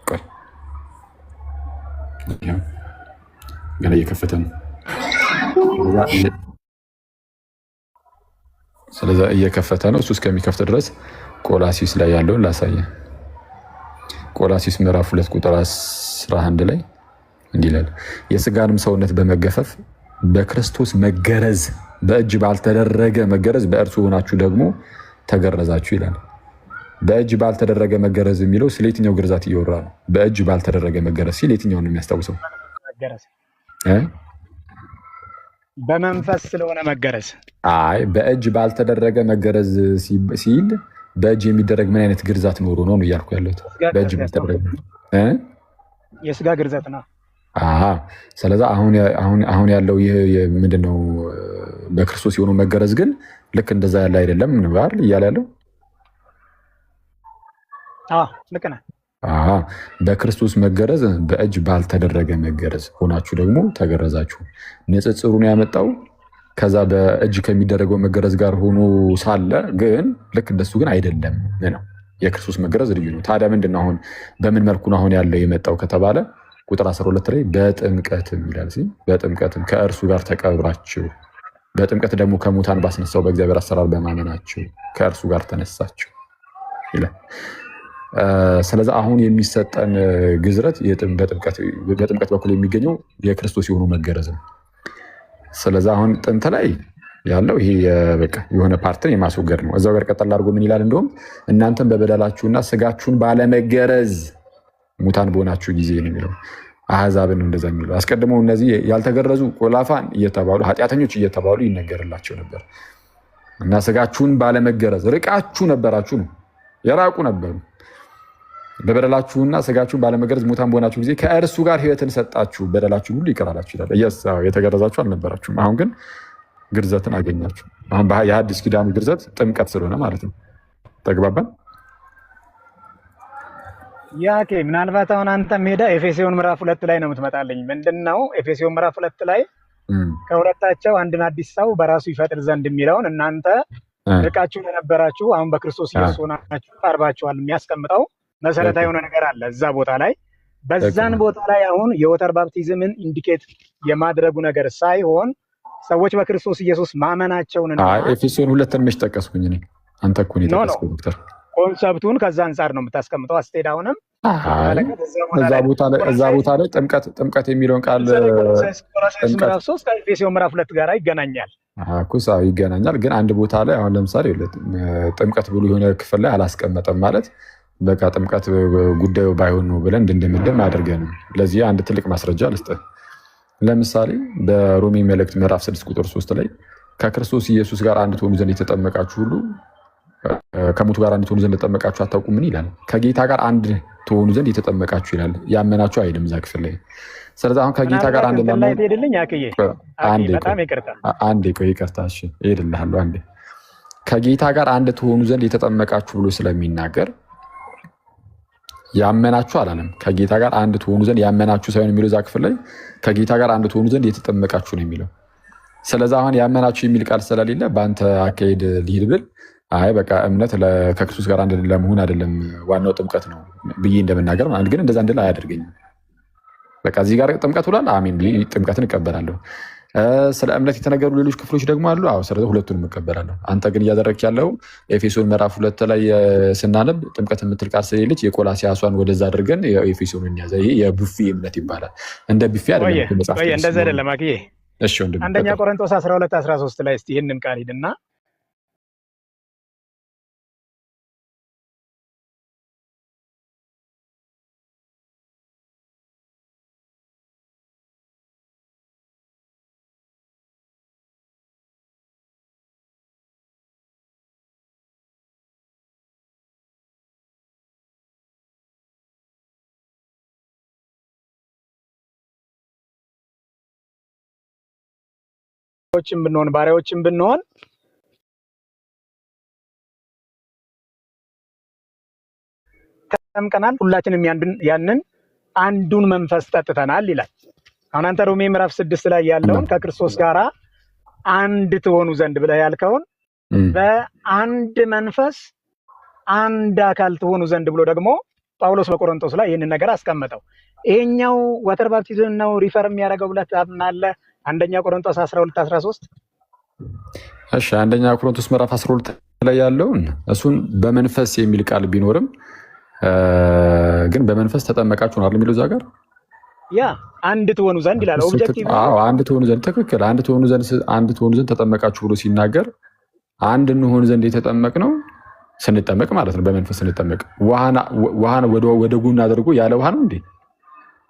ቆይ ገና እየከፈተ ነው። ስለዛ እየከፈተ ነው። እሱ እስከሚከፍት ድረስ ቆላሲስ ላይ ያለውን ላሳየ። ቆላሲስ ምዕራፍ 2 ቁጥር 11 ላይ እንዲህ ይላል፣ የስጋንም ሰውነት በመገፈፍ በክርስቶስ መገረዝ በእጅ ባልተደረገ መገረዝ በእርሱ ሆናችሁ ደግሞ ተገረዛችሁ ይላል። በእጅ ባልተደረገ መገረዝ የሚለው ስለ የትኛው ግርዛት እየወራ ነው? በእጅ ባልተደረገ መገረዝ ሲል የትኛውን ነው የሚያስታውሰው? በመንፈስ ስለሆነ መገረዝ። አይ በእጅ ባልተደረገ መገረዝ ሲል በእጅ የሚደረግ ምን አይነት ግርዛት ኖሮ ነው እያልኩ ያለሁት? በእጅ ባልተደረገ የስጋ ግርዛት ነው። ስለዛ አሁን ያለው ይህ ምንድነው? በክርስቶስ የሆነው መገረዝ ግን ልክ እንደዛ ያለ አይደለም ንባር እያለ ያለው ልክ ነህ። በክርስቶስ መገረዝ በእጅ ባልተደረገ መገረዝ ሆናችሁ ደግሞ ተገረዛችሁ። ንጽጽሩን ያመጣው ከዛ በእጅ ከሚደረገው መገረዝ ጋር ሆኖ ሳለ ግን ልክ እንደሱ ግን አይደለም ነው። የክርስቶስ መገረዝ ልዩ ነው። ታዲያ ምንድነው አሁን በምን መልኩ ነው አሁን ያለው የመጣው ከተባለ ቁጥር 12 ላይ በጥምቀትም ይላል። በጥምቀትም ከእርሱ ጋር ተቀብራችሁ በጥምቀት ደግሞ ከሙታን ባስነሳው በእግዚአብሔር አሰራር በማመናችሁ ከእርሱ ጋር ተነሳችሁ ይላል። ስለዚህ አሁን የሚሰጠን ግዝረት በጥምቀት በኩል የሚገኘው የክርስቶስ የሆኑ መገረዝ ነው። ስለዚህ አሁን ጥንት ላይ ያለው ይሄ በቃ የሆነ ፓርትን የማስወገድ ነው። እዛው ጋር ቀጠል አድርጎ ምን ይላል? እንደውም እናንተም በበደላችሁና ስጋችሁን ባለመገረዝ ሙታን በሆናችሁ ጊዜ ነው የሚለው። አሕዛብን እንደዛ የሚለው አስቀድመው እነዚህ ያልተገረዙ ቆላፋን እየተባሉ ኃጢአተኞች እየተባሉ ይነገርላቸው ነበር እና ስጋችሁን ባለመገረዝ ርቃችሁ ነበራችሁ ነው፣ የራቁ ነበሩ። በበደላችሁና ስጋችሁን ባለመገረዝ ሙታን በሆናችሁ ጊዜ ከእርሱ ጋር ሕይወትን ሰጣችሁ፣ በደላችሁን ሁሉ ይቅር አላችሁ ይላል። የተገረዛችሁ አልነበራችሁም፣ አሁን ግን ግርዘትን አገኛችሁ። አሁን የሐዲስ ኪዳኑ ግርዘት ጥምቀት ስለሆነ ማለት ነው። ተግባባን? ያኬ ምናልባት አሁን አንተ ሄዳ ኤፌሶን ምዕራፍ 2 ላይ ነው የምትመጣልኝ። ምንድነው ኤፌሶን ምዕራፍ 2 ላይ ከሁለታቸው አንድን አዲስ ሰው በራሱ ይፈጥር ዘንድ የሚለውን እናንተ ርቃችሁ ለነበራችሁ አሁን በክርስቶስ ኢየሱስ ሆናችሁ ቀርባችኋል የሚያስቀምጠው መሰረታዊ የሆነ ነገር አለ እዛ ቦታ ላይ። በዛን ቦታ ላይ አሁን የወተር ባፕቲዝምን ኢንዲኬት የማድረጉ ነገር ሳይሆን ሰዎች በክርስቶስ ኢየሱስ ማመናቸውን ኤፌሶን 2 መች ጠቀስኩኝ እኔ? አንተ እኮ ነው የጠቀስኩት ዶክተር። ኮንሰፕቱን ከዛ አንጻር ነው የምታስቀምጠው። አስቴድ አሁንም እዛ ቦታ ላይ ጥምቀት የሚለውን ቃል ምዕራፍ 3 ከኤፌሶን ምዕራፍ 2 ጋር ይገናኛል። ኩሳ ይገናኛል። ግን አንድ ቦታ ላይ አሁን ለምሳሌ ጥምቀት ብሎ የሆነ ክፍል ላይ አላስቀመጠም ማለት በቃ ጥምቀት ጉዳዩ ባይሆን ነው ብለን እንድንደምደም አያደርገንም። ለዚህ አንድ ትልቅ ማስረጃ ልስጥህ። ለምሳሌ በሮሜ መልእክት ምዕራፍ 6 ቁጥር 3 ላይ ከክርስቶስ ኢየሱስ ጋር አንድ ትሆኑ ዘንድ የተጠመቃችሁ ሁሉ ከሞቱ ጋር አንድ ትሆኑ ዘንድ የተጠመቃችሁ አታውቁምን ይላል። ከጌታ ጋር አንድ ትሆኑ ዘንድ የተጠመቃችሁ ይላል። ያመናችሁ አይልም እዛ ክፍል ላይ። ስለዚህ አሁን ከጌታ ጋር አንድ ይቅርታ፣ እሺ እሄድልሃለሁ። አንዴ ከጌታ ጋር አንድ ትሆኑ ዘንድ የተጠመቃችሁ ብሎ ስለሚናገር ያመናችሁ አላለም። ከጌታ ጋር አንድ ትሆኑ ዘንድ ያመናችሁ ሳይሆን የሚለው እዛ ክፍል ላይ ከጌታ ጋር አንድ ትሆኑ ዘንድ የተጠመቃችሁ ነው የሚለው። ስለዚህ አሁን ያመናችሁ የሚል ቃል ስለሌለ በአንተ አካሄድ ልሂድ ብል አይ በቃ እምነት ከክርስቶስ ጋር አንድ ለመሆን አይደለም ዋናው ጥምቀት ነው ብዬ እንደምናገር ማለት ግን እንደዛ እንድል አያደርገኝም። በቃ እዚህ ጋር ጥምቀት ብሏል፣ አሜን ብዬ ጥምቀትን እቀበላለሁ። ስለ እምነት የተነገሩ ሌሎች ክፍሎች ደግሞ አሉ። አዎ ስለዚህ ሁለቱንም እቀበላለሁ። አንተ ግን እያደረግክ ያለው ኤፌሶን ምዕራፍ 2 ላይ ስናነብ ጥምቀት የምትል ቃል ስለሌለች የቆላሲያሷን ወደዛ አድርገን ኤፌሶንን እንያዘ። ይሄ የቡፌ እምነት ይባላል። እንደ ቡፌ አይደለም መጽሐፍ። እንደዛ አይደለም አክዬ። እሺ ወንድም አንደኛ ቆሮንቶስ 12:13 ላይ እስቲ ይሄንን ቃል ሂድና ብንሆን ባሪያዎችን ብንሆን ተጠምቀናል፣ ሁላችንም ያንን አንዱን መንፈስ ጠጥተናል ይላል። አሁን አንተ ሮሜ ምዕራፍ 6 ላይ ያለውን ከክርስቶስ ጋር አንድ ትሆኑ ዘንድ ብለህ ያልከውን በአንድ መንፈስ አንድ አካል ትሆኑ ዘንድ ብሎ ደግሞ ጳውሎስ በቆሮንቶስ ላይ ይህንን ነገር አስቀመጠው። ይሄኛው ወተር ባፕቲዝም ነው ሪፈር የሚያደርገው ብለህ ታምናለህ? አንደኛ ቆሮንቶስ 12:13 እሺ፣ አንደኛ ቆሮንቶስ ምዕራፍ 12 ላይ ያለውን እሱን በመንፈስ የሚል ቃል ቢኖርም ግን በመንፈስ ተጠመቃችሁ ነው አይደል የሚለው እዛ ጋር ያ አንድ ትሆኑ ዘንድ ይላል። ኦብጀክቲቭ አንድ ትሆኑ ዘንድ ትክክል። አንድ ትሆኑ ዘንድ ተጠመቃችሁ ብሎ ሲናገር አንድ እንሆን ዘንድ የተጠመቅነው ስንጠመቅ ማለት ነው። በመንፈስ ስንጠመቅ ውሃን ወደ ጎን አድርጎ ያለ ውሃ ነው እንዴ?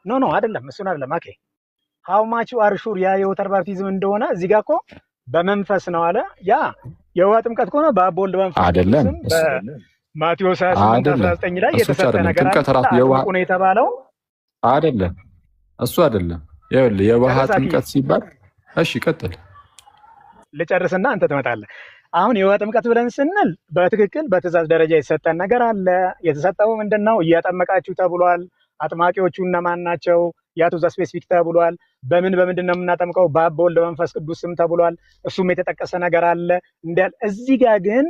ኖ አይደለም፣ እሱን አይደለም። ኦኬ ሃው ማች ዩ አር ሹር ያ የወተር ባፕቲዝም እንደሆነ እዚህ ጋር እኮ በመንፈስ ነው አለ። ያ የውሃ ጥምቀት ከሆነ በአብ ወልድ መንፈስ አይደለም። በማቴዎስ 28:19 ላይ የተሰጠ ነገር ነው የተባለው አይደለም። እሱ አይደለም። ይኸውልህ የውሃ ጥምቀት ሲባል እሺ፣ ቀጥል ልጨርስና አንተ ትመጣለህ። አሁን የውሃ ጥምቀት ብለን ስንል በትክክል በትእዛዝ ደረጃ የተሰጠን ነገር አለ። የተሰጠው ምንድነው? እያጠመቃችሁ ተብሏል። አጥማቂዎቹ እነማን ናቸው? ያቱ ዘ ስፔሲፊክ ተብሏል። በምንድን ነው የምናጠምቀው? በአብ በወልድ በመንፈስ ቅዱስ ስም ተብሏል። እሱም የተጠቀሰ ነገር አለ እንዳል። እዚህ ጋር ግን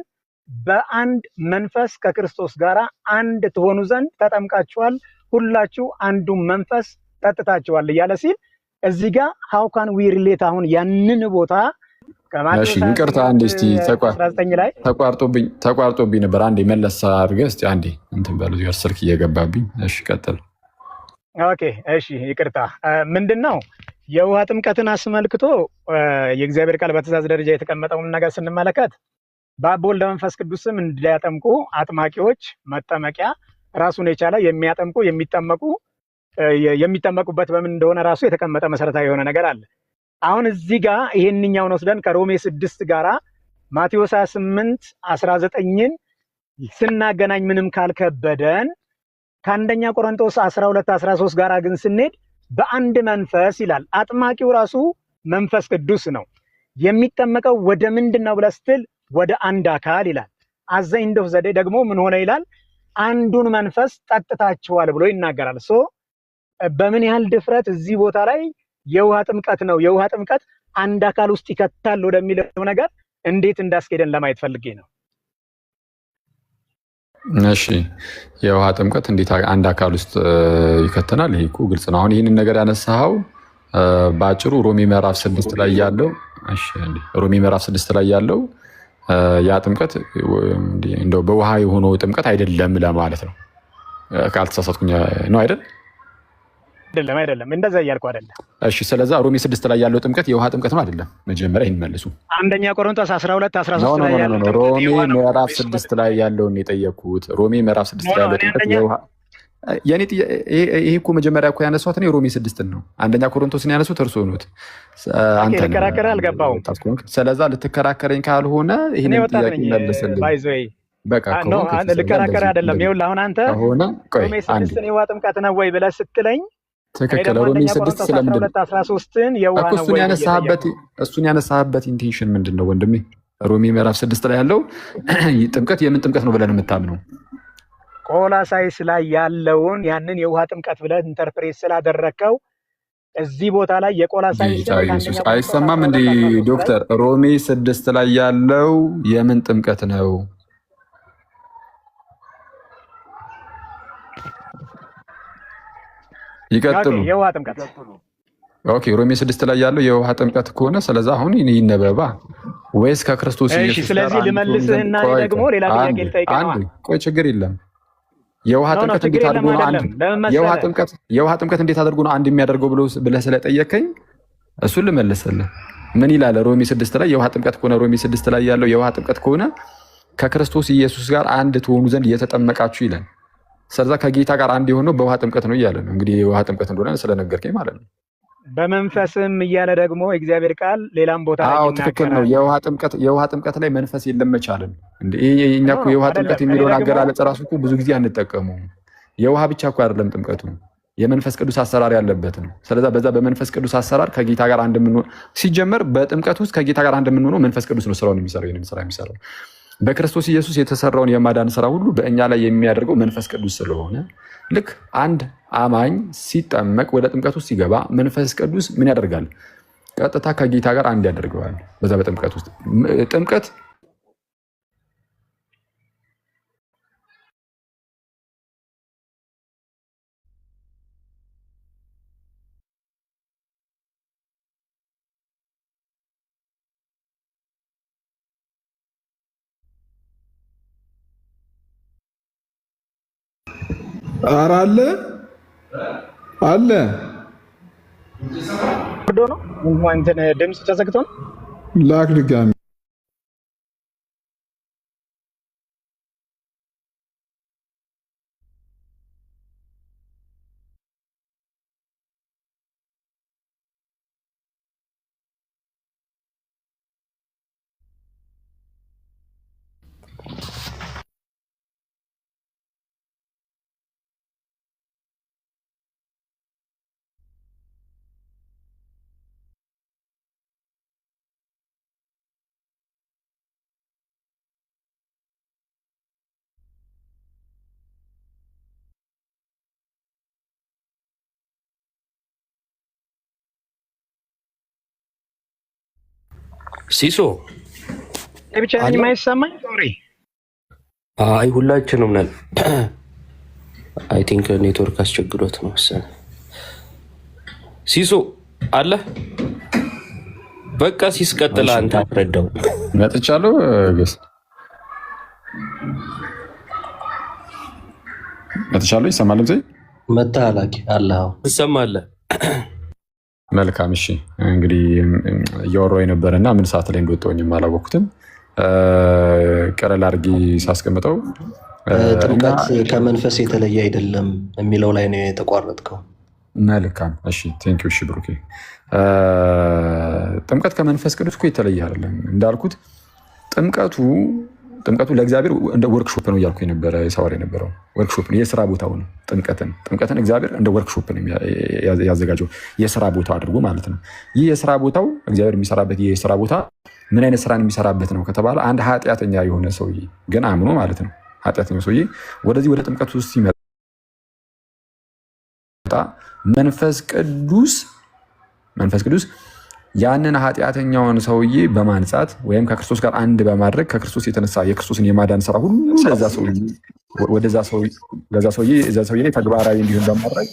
በአንድ መንፈስ ከክርስቶስ ጋር አንድ ትሆኑ ዘንድ ተጠምቃችኋል፣ ሁላችሁ አንዱ መንፈስ ጠጥታችኋል እያለ ሲል እዚህ ጋር ሃው ካን ዊ ሪሌት አሁን ያንን ቦታ እሺ ይቅርታ፣ አንዴ እስቲ ተቋርጦብኝ ነበር። አንዴ መለስ አድርገህ እስቲ አንዴ እንትን በለው ጋር ስልክ እየገባብኝ። እሺ ቀጥል። ኦኬ እሺ ይቅርታ። ምንድነው የውሃ ጥምቀትን አስመልክቶ የእግዚአብሔር ቃል በትእዛዝ ደረጃ የተቀመጠውን ነገር ስንመለከት በአብ ወልድ መንፈስ ቅዱስም እንዲያጠምቁ አጥማቂዎች መጠመቂያ ራሱን የቻለ የሚያጠምቁ የሚጠመቁበት በምን እንደሆነ ራሱ የተቀመጠ መሰረታዊ የሆነ ነገር አለ። አሁን እዚህ ጋር ይሄንኛውን ወስደን ከሮሜ 6 ጋራ ማቴዎስ 28:19ን ስናገናኝ ምንም ካልከበደን ከአንደኛ ቆሮንቶስ 12:13 ጋራ ግን ስንሄድ በአንድ መንፈስ ይላል። አጥማቂው ራሱ መንፈስ ቅዱስ ነው። የሚጠመቀው ወደ ምንድን ነው ብለህ ስትል ወደ አንድ አካል ይላል። አዘ ኢንድ ኦፍ ዘ ዴይ ደግሞ ምን ሆነ ይላል? አንዱን መንፈስ ጠጥታችኋል ብሎ ይናገራል። በምን ያህል ድፍረት እዚህ ቦታ ላይ የውሃ ጥምቀት ነው። የውሃ ጥምቀት አንድ አካል ውስጥ ይከታል ወደሚለው ነገር እንዴት እንዳስኬደን ለማየት ፈልጌ ነው። እሺ የውሃ ጥምቀት እንዴት አንድ አካል ውስጥ ይከተናል? ይሄ እኮ ግልጽ ነው። አሁን ይህንን ነገር ያነሳኸው በአጭሩ ሮሜ ምዕራፍ 6 ላይ ያለው ሮሜ ምዕራፍ 6 ላይ ያለው ያ ጥምቀት እንደው በውሃ የሆነው ጥምቀት አይደለም ለማለት ነው። ካልተሳሳትኩኝ ነው አይደል? አይደለም እንደዛ እያልኩ አይደለም። እሺ ስለዛ ሮሜ 6 ላይ ያለው ጥምቀት የውሃ ጥምቀት ነው አይደለም? መጀመሪያ ይሄን መልሱ። አንደኛ ቆሮንቶስ 12 13 ላይ ያለው ሮሜ ምዕራፍ 6 ላይ ያለውን የጠየኩት ሮሜ ምዕራፍ 6 ላይ ያለው ጥምቀት የውሃ የኔ ይሄ እኮ መጀመሪያ እኮ ያነሷት ነው ሮሜ 6 ነው። አንደኛ ቆሮንቶስን ያነሱት እርሶ ኖት። አንተ ልከራከር አልገባሁም። ስለዛ ልትከራከረኝ ካልሆነ ይሄን ጥያቄ መልስልኝ። በቃ ነው ልከራከር አይደለም። ይኸውልህ አሁን አንተ ሮሜ 6 የውሃ ጥምቀት ነው ወይ ብለህ ስትለኝ ትክክል። ሮሜ 6 ስለምንድን ነው 13ን የውሃ ነው ወይ እሱን ያነሳህበት ኢንቴንሽን ምንድን ነው ወንድሜ? ሮሜ ምዕራፍ 6 ላይ ያለው ጥምቀት የምን ጥምቀት ነው ብለን የምታምነው? ቆላሳይስ ላይ ያለውን ያንን የውሃ ጥምቀት ብለህ ኢንተርፕሬት ስላደረከው እዚህ ቦታ ላይ የቆላሳይስ አይሰማም እንዴ ዶክተር? ሮሜ 6 ላይ ያለው የምን ጥምቀት ነው? ይቀጥሉ። የውሃ ጥምቀት ኦኬ። ሮሜ 6 ላይ ያለው የውሃ ጥምቀት ከሆነ ስለዛ አሁን ይነበባ ወይስ ከክርስቶስ ኢየሱስ? እሺ ስለዚህ ልመልስህና ደግሞ ሌላ ጥያቄ ልጠይቅህ ነው። ቆይ ችግር የለም። የውሃ ጥምቀት እንዴት አድርጎ ነው አንድ የውሃ ጥምቀት እንዴት አድርጎ ነው አንድ የሚያደርገው ብለህ ስለጠየቀኝ እሱን ልመልስልህ። ምን ይላል ሮሜ 6 ላይ የውሃ ጥምቀት ከሆነ ሮሜ 6 ላይ ያለው የውሃ ጥምቀት ከሆነ ከክርስቶስ ኢየሱስ ጋር አንድ ትሆኑ ዘንድ እየተጠመቃችሁ ይላል። ስለዛ ከጌታ ጋር አንድ የሆነው በውሃ ጥምቀት ነው እያለ ነው። እንግዲህ የውሃ ጥምቀት እንደሆነ ስለነገርከኝ ማለት ነው። በመንፈስም እያለ ደግሞ እግዚአብሔር ቃል ሌላም ቦታ ላይ ይናገራል። ትክክል ነው። የውሃ ጥምቀት ላይ መንፈስ የለም መቻልን እንዴ? እኛ እኮ የውሃ ጥምቀት የሚለውን አገላለጽ ራሱ እኮ ብዙ ጊዜ አንጠቀሙም። የውሃ ብቻ እኮ አይደለም ጥምቀቱ፣ የመንፈስ ቅዱስ አሰራር ያለበት ነው። ስለዛ በዛ በመንፈስ ቅዱስ አሰራር ከጌታ ጋር አንድ የምንሆነው ሲጀመር በጥምቀት ውስጥ ከጌታ ጋር አንድ የምንሆነው መንፈስ ቅዱስ ነው ስራውን የሚሰራው። ይሄንን ስራ የሚሰራው በክርስቶስ ኢየሱስ የተሰራውን የማዳን ስራ ሁሉ በእኛ ላይ የሚያደርገው መንፈስ ቅዱስ ስለሆነ ልክ አንድ አማኝ ሲጠመቅ ወደ ጥምቀት ውስጥ ሲገባ መንፈስ ቅዱስ ምን ያደርጋል? ቀጥታ ከጌታ ጋር አንድ ያደርገዋል። በዛ በጥምቀት ውስጥ ጥምቀት ኧረ አለ ነው እንትን ድምፅ ተዘግቶ ነው ላክ ድጋሚ ሲሶ ብቻ የማይሰማኝ ሶሪ። አይ ሁላችንም ነን። አይ ቲንክ ኔትወርክ አስቸግሮት ነው መሰለኝ። ሲሶ አለ በቃ ሲስቀጥል አንተ አትረዳው። መጥቻለሁ ገስ መጥቻለሁ። ይሰማል እንዴ? መጣላቂ አላህ ትሰማለህ? መልካም እሺ። እንግዲህ እያወራሁ የነበረና ምን ሰዓት ላይ እንደወጣሁኝም አላወቅኩትም። ቀለል አድርጌ ሳስቀምጠው ጥምቀት ከመንፈስ የተለየ አይደለም የሚለው ላይ ነው የተቋረጥከው። መልካም እሺ፣ ቴንኪው። እሺ ብሩኬ፣ ጥምቀት ከመንፈስ ቅዱስ እኮ የተለየ አይደለም እንዳልኩት ጥምቀቱ ለእግዚአብሔር እንደ ወርክሾፕ ነው እያልኩ የነበረ የሰዋር የነበረው ወርክሾፕ ነው፣ የስራ ቦታው ነው። ጥምቀትን እግዚአብሔር እንደ ወርክሾፕ ነው ያዘጋጀው፣ የስራ ቦታ አድርጎ ማለት ነው። ይህ የስራ ቦታው እግዚአብሔር የሚሰራበት ይህ የስራ ቦታ ምን አይነት ስራን የሚሰራበት ነው ከተባለ አንድ ኃጢአተኛ የሆነ ሰውዬ ግን አምኖ ማለት ነው፣ ኃጢአተኛ ሰውዬ ወደዚህ ወደ ጥምቀቱ ውስጥ ሲመጣ መንፈስ ቅዱስ ያንን ኃጢአተኛውን ሰውዬ በማንጻት ወይም ከክርስቶስ ጋር አንድ በማድረግ ከክርስቶስ የተነሳ የክርስቶስን የማዳን ስራ ሁሉ ለዛ ሰውዬ ላይ ተግባራዊ እንዲሆን በማድረግ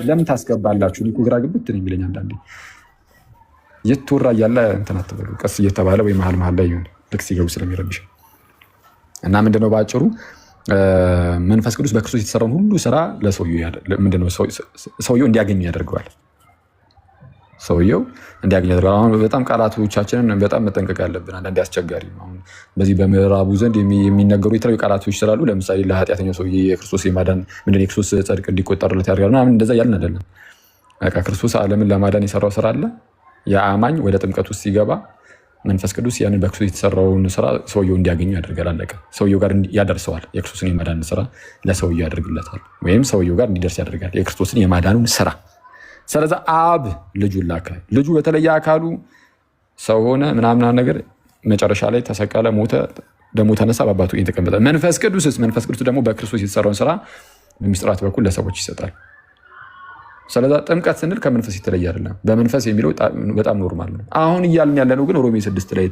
ለምን ታስገባላችሁ? እኔ እኮ ግራ ግብት ነው የሚለኝ አንዳንዴ። እየተወራ እያለ እንትን አትበሉ፣ ቀስ እየተባለ ወይ መሀል ላይ ይሁን ልክ ሲገቡ ስለሚረብሽ እና ምንድነው በአጭሩ መንፈስ ቅዱስ በክርስቶስ የተሰራውን ሁሉ ስራ ሰውየው እንዲያገኝ ያደርገዋል። ሰውየው እንዲያገኝ ያደርገዋል። አሁን በጣም ቃላቶቻችንን በጣም መጠንቀቅ ያለብን አንዳንዴ አስቸጋሪ ነው። አሁን በዚህ በምዕራቡ ዘንድ የሚነገሩ የተለያዩ ቃላቶች ስላሉ ለምሳሌ ለኃጢአተኛው ሰውዬ የክርስቶስ የማዳን ምንድን የክርስቶስ ጽድቅ እንዲቆጠርለት ያደርጋል ምናምን እንደዛ እያልን አይደለም። በቃ ክርስቶስ ዓለምን ለማዳን የሰራው ስራ አለ። የአማኝ ወደ ጥምቀት ውስጥ ሲገባ መንፈስ ቅዱስ ያንን በክርስቶስ የተሰራውን ስራ ሰውየው እንዲያገኙ ያደርጋል። አለቀ። ሰውየው ጋር ያደርሰዋል። የክርስቶስን የማዳን ስራ ለሰውየው ያደርግለታል፣ ወይም ሰውየው ጋር እንዲደርስ ያደርጋል የክርስቶስን የማዳኑን ስራ። ስለዛ አብ ልጁን ላከ። ልጁ በተለየ አካሉ ሰው ሆነ ምናምን ነገር መጨረሻ ላይ ተሰቀለ፣ ሞተ፣ ደግሞ ተነሳ፣ በአባቱ ቀኝ ተቀመጠ። መንፈስ ቅዱስ ደግሞ በክርስቶስ የተሰራውን ስራ በሚስጥራት በኩል ለሰዎች ይሰጣል። ስለዛ ጥምቀት ስንል ከመንፈስ የተለየ አይደለም። በመንፈስ የሚለው በጣም ኖርማል ነው። አሁን እያልን ያለነው ግን ሮሜ 6 ላይ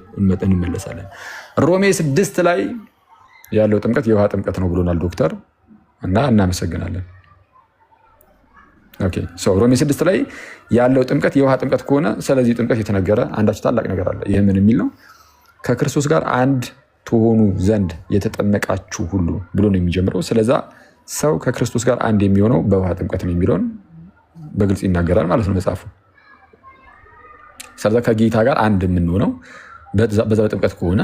እንመለሳለን። ሮሜ 6 ላይ ያለው ጥምቀት የውሃ ጥምቀት ነው ብሎናል ዶክተር እና እናመሰግናለን። ኦኬ ሮሜ 6 ላይ ያለው ጥምቀት የውሃ ጥምቀት ከሆነ ስለዚህ ጥምቀት የተነገረ አንዳች ታላቅ ነገር አለ። ይህ ምን የሚል ነው? ከክርስቶስ ጋር አንድ ትሆኑ ዘንድ የተጠመቃችሁ ሁሉ ብሎ ነው የሚጀምረው። ስለዛ ሰው ከክርስቶስ ጋር አንድ የሚሆነው በውሃ ጥምቀት ነው የሚለውን በግልጽ ይናገራል ማለት ነው መጽሐፉ። ስለዛ ከጌታ ጋር አንድ የምንሆነው በዛ ጥምቀት ከሆነ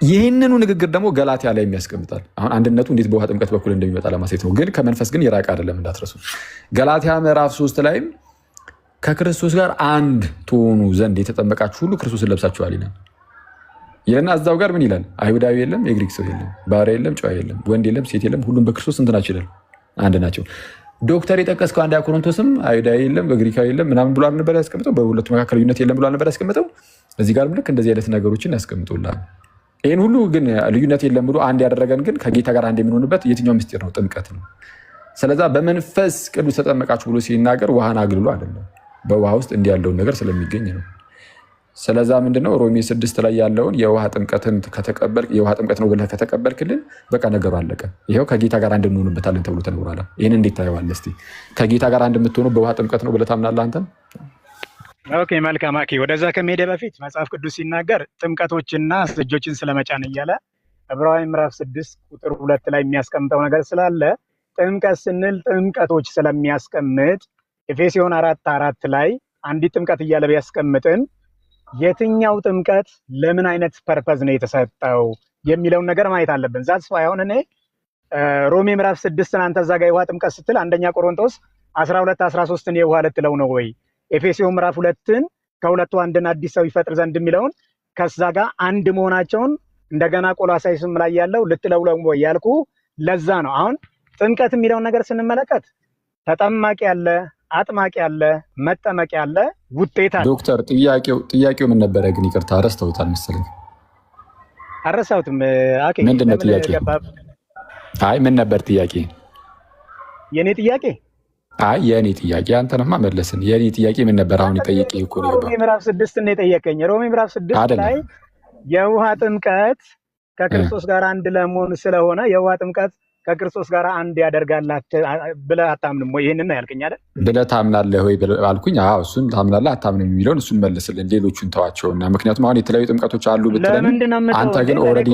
ይህንኑ ንግግር ደግሞ ገላትያ ላይ የሚያስቀምጣል። አሁን አንድነቱ እንዴት በውሃ ጥምቀት በኩል እንደሚመጣ ለማሳየት ነው። ግን ከመንፈስ ግን የራቀ አይደለም እንዳትረሱ። ገላትያ ምዕራፍ 3 ላይም ከክርስቶስ ጋር አንድ ትሆኑ ዘንድ የተጠመቃችሁ ሁሉ ክርስቶስን ለብሳችኋል ይለና እዛው ጋር ምን ይላል? አይሁዳዊ የለም፣ የግሪክ ሰው የለም፣ ባሪያ የለም፣ ጨዋ የለም፣ ወንድ የለም፣ ሴት የለም፣ ሁሉም በክርስቶስ እንት ናቸው ይላል። አንድ ናቸው። ዶክተር የጠቀስከው አንደኛ ቆሮንቶስም አይሁዳዊ የለም፣ በግሪካዊ የለም ምናምን ብሎ አልነበር ያስቀምጠው? በሁለቱ መካከል ልዩነት የለም ብሎ አልነበር ያስቀምጠው? እዚህ ጋር ልክ እንደዚህ አይነት ነገሮችን ያስቀምጡልሃል። ይህን ሁሉ ግን ልዩነት የለም ብሎ አንድ ያደረገን ግን ከጌታ ጋር አንድ የምንሆንበት የትኛው ምስጢር ነው? ጥምቀት ነው። ስለዛ በመንፈስ ቅዱስ ተጠመቃችሁ ብሎ ሲናገር ውሃን አግልሎ አይደለም፣ በውሃ ውስጥ እንዲህ ያለውን ነገር ስለሚገኝ ነው። ስለዛ ምንድነው ሮሜ 6 ላይ ያለውን የውሃ ጥምቀትን ከተቀበልክ የውሃ ጥምቀት ነው ብለህ ከተቀበልክልን በቃ ነገሩ አለቀ። ይኸው ከጌታ ጋር አንድ እንሆንበታለን ተብሎ ተነግሯል። ይህን እንዴት ታየዋለህ? እስኪ ከጌታ ጋር አንድ የምትሆነው በውሃ ጥምቀት ነው ብለህ ታምናለህ አንተም? ኦኬ መልካም። ወደዛ ከመሄደ በፊት መጽሐፍ ቅዱስ ሲናገር ጥምቀቶችና እጆችን ስለመጫን እያለ ዕብራውያን ምዕራፍ 6 ቁጥር 2 ላይ የሚያስቀምጠው ነገር ስላለ ጥምቀት ስንል ጥምቀቶች ስለሚያስቀምጥ ኤፌሶን 4:4 ላይ አንዲት ጥምቀት እያለ ቢያስቀምጥን የትኛው ጥምቀት ለምን አይነት ፐርፐዝ ነው የተሰጠው የሚለውን ነገር ማየት አለብን። ዛትስ ዋይ አሁን እኔ ሮሜ ምዕራፍ 6 አንተ እዛ ጋር የውሃ ጥምቀት ስትል አንደኛ ቆሮንቶስ 12:13 የውሃ ልትለው ነው ወይ? ኤፌሶን ምዕራፍ 2 ከሁለቱ አንድን አዲስ ሰው ይፈጥር ዘንድ የሚለውን ከዛ ጋር አንድ መሆናቸውን እንደገና ቆላሳይስም ላይ ያለው ልትለው ነው ወይ ያልኩ ለዛ ነው። አሁን ጥምቀት የሚለውን ነገር ስንመለከት ተጠማቂ ያለ፣ አጥማቂ ያለ፣ መጠመቅ ያለ፣ ውጤት አለ። ዶክተር ጥያቄው ምን ነበረ ግን? ይቅርታ ረስተውታል መሰለኝ። አረሳሁትም። ኦኬ ምንድን ነው ጥያቄ? አይ ምን ነበር ጥያቄ? የኔ ጥያቄ የኔ ጥያቄ አንተንማ መለስን። የኔ ጥያቄ ምን ነበር? አሁን የጠየቀኝ እኮ ነው። ሮሜ ምዕራፍ 6 ነው የጠየቀኝ። ሮሜ ምዕራፍ 6 ላይ የውሃ ጥምቀት ከክርስቶስ ጋር አንድ ለመሆን ስለሆነ የውሃ ጥምቀት ከክርስቶስ ጋር አንድ ያደርጋላት ብለህ አታምንም ወይ? ይሄንን ነው ያልከኝ አይደል? ብለህ ታምናለህ ወይ አልኩኝ። አዎ እሱን ታምናለህ አታምንም የሚለውን እሱን መልስልን። ሌሎቹን ተዋቸውና ምክንያቱም አሁን የተለያዩ ጥምቀቶች አሉ ብትለን አንተ ግን ኦልሬዲ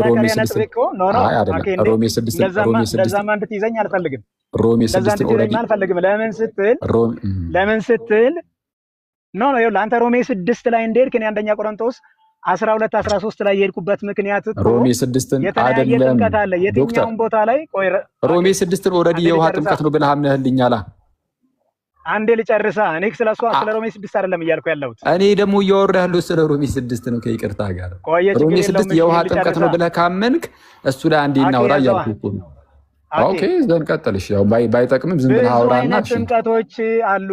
ሮሜ 6 አይደለም ሮሜ 6 ለዛማ እንድትይዘኝ አልፈልግም። ሮሜ 6 ኦልሬዲ አልፈልግም። ለምን ስትል ኖ ለአንተ ሮሜ 6 ላይ እንደሄድክ እኔ አንደኛ ቆሮንቶስ 12:13 ላይ የሄድኩበት ምክንያት ሮሜ 6 አይደለም የትኛውን ቦታ ላይ ቆይ ሮሜ 6 ኦልሬዲ የውሃ ጥምቀት ነው ብለህ አምነህልኛል። አንዴ ልጨርሳ። እኔ ስለ ሮሜ 6 አይደለም እያልኩ ያለሁት። እኔ ደግሞ እያወራሁ ያለሁት ስለ ሮሜ 6 ነው። ከይቅርታ ጋር ሮሜ 6 የውሃ ጥምቀት ነው ብለህ ካመንክ እሱ ላይ አንዴ እናውራ እያልኩ እኮ ነው። ኦኬ ዘን ቀጥልሽ። ያው ባይጠቅምም ዝም ብለህ አውራና ጥምቀቶች አሉ።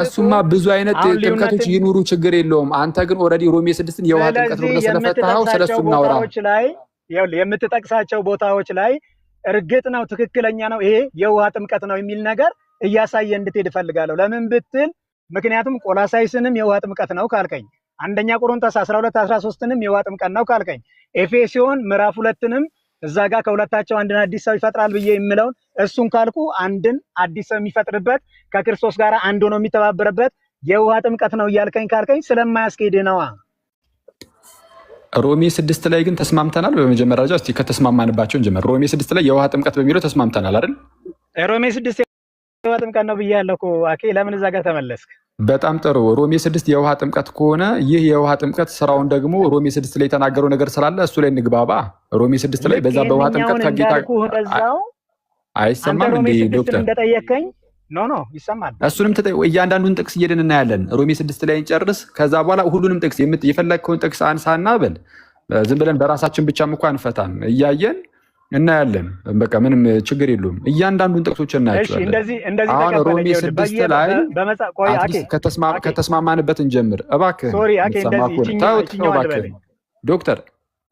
እሱማ ብዙ አይነት ጥምቀቶች ይኑሩ ችግር የለውም። አንተ ግን ኦልሬዲ ሮሜ 6 የውሃ ጥምቀት ነው ብለህ ስለፈታኸው ስለሱ እናውራ። የምትጠቅሳቸው ቦታዎች ላይ እርግጥ ነው ትክክለኛ ነው ይሄ የውሃ ጥምቀት ነው የሚል ነገር እያሳየ እንድትሄድ እፈልጋለሁ። ለምን ብትል ምክንያቱም ቆላሳይስንም የውሃ ጥምቀት ነው ካልከኝ፣ አንደኛ ቆሮንቶስ 12:13ንም የውሃ ጥምቀት ነው ካልከኝ፣ ኤፌሶን ምዕራፍ 2ንም እዛ ጋር ከሁለታቸው አንድን አዲስ ሰው ይፈጥራል ብዬ የምለውን እሱን ካልኩ አንድን አዲስ ሰው የሚፈጥርበት ከክርስቶስ ጋር አንድ ሆኖ የሚተባበርበት የውሃ ጥምቀት ነው እያልከኝ ካልከኝ ስለማያስኬድ ነዋ። ሮሜ 6 ላይ ግን ተስማምተናል። በመጀመሪያ ደረጃ እስቲ ከተስማማንባቸው እንጀምር። ሮሜ 6 ላይ የውሃ ጥምቀት በሚለው ተስማምተናል አይደል? ሮሜ 6 የውሃ ጥምቀት ነው ብያለሁ እኮ አኬ። ለምን እዛ ጋር ተመለስክ? በጣም ጥሩ። ሮሜ 6 የውሃ ጥምቀት ከሆነ ይህ የውሃ ጥምቀት ስራውን ደግሞ ሮሜ 6 ላይ የተናገረው ነገር ስላለ እሱ ላይ እንግባባ። ሮሜ 6 ላይ በዛ በውሃ ጥምቀት ከጌታ አይሰማም እንዴ ዶክተር? እንደጠየከኝ ኖ ይሰማል። እሱንም እያንዳንዱን ጥቅስ እየሄድን እናያለን። ሮሜ 6 ላይ እንጨርስ። ከዛ በኋላ ሁሉንም ጥቅስ የፈለግከውን ጥቅስ አንሳና በል። ዝም ብለን በራሳችን ብቻም እኮ አንፈታም። እያየን እናያለን። በቃ ምንም ችግር የለውም። እያንዳንዱን ጥቅሶች እናያቸዋለን። እንደዚህ አሁን ሮሜ 6 ላይ ከተስማማንበት እንጀምር እባክህ። እባክህ ዶክተር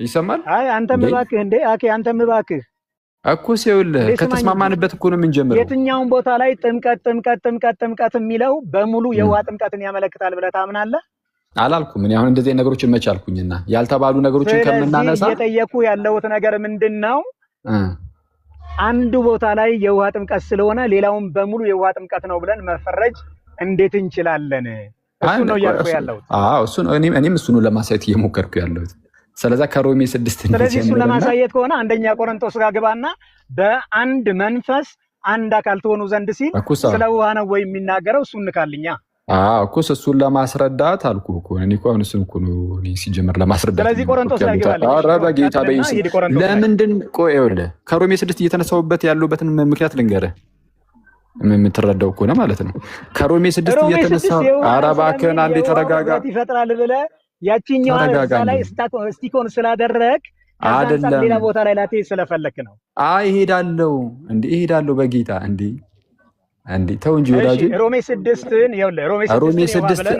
ይሰማል? አይ አንተም እባክህ እንዴ አኬ አንተም እባክህ እኮ ሲውልህ ከተስማማንበት እኮ ነው የምንጀምረው። የትኛውን ቦታ ላይ ጥምቀት የሚለው በሙሉ የውሃ ጥምቀትን ያመለክታል ብለህ ታምናለህ? አላልኩም። እኔ አሁን እንደዚህ ነገሮችን መች አልኩኝና ያልተባሉ ነገሮችን ከምናነሳ እየጠየኩ ያለሁት ነገር ምንድን ነው? አንዱ ቦታ ላይ የውሃ ጥምቀት ስለሆነ ሌላውን በሙሉ የውሃ ጥምቀት ነው ብለን መፈረጅ እንዴት እንችላለን? እሱ ነው እያልኩ ያለሁት። እኔም እሱን ለማሳየት እየሞከርኩ ያለሁት። ስለዛ ከሮሜ 6 ስለዚህ እሱን ለማሳየት ከሆነ አንደኛ ቆሮንቶስ ጋር ግባና በአንድ መንፈስ አንድ አካል ትሆኑ ዘንድ ሲል ስለ ውሃ ነው ወይ የሚናገረው? እሱን ንካልኛ። እኮ እሱን ለማስረዳት አልኩ እኮ እኔ እኮ አሁን እሱን እኮ ነው ሲጀምር ለማስረዳት። ስለዚህ ቆሮንቶስ ላይ ግባልኝ። ኧረ በጌታ በኢየሱስ ለምንድን ቆይ ይኸውልህ ከሮሜ 6 እየተነሳሁበት ያለሁበትን ምክንያት ልንገርህ የምትረዳው ከሆነ ማለት ነው። ከሮሜ 6 እየተነሳሁ ኧረ እባክህን አንዴ ተረጋጋ። ይፈጥራል ብለህ ያቺኛው እዛ ላይ ስቲኮን ስላደረግ አይደለም ሌላ ቦታ ላይ ላቴ ስለፈለክ ነው። እሄዳለሁ በጌታ እንዴ ተው እንጂ ወዳጅ። ሮሜ 6ን ይኸውልህ ሮሜ 6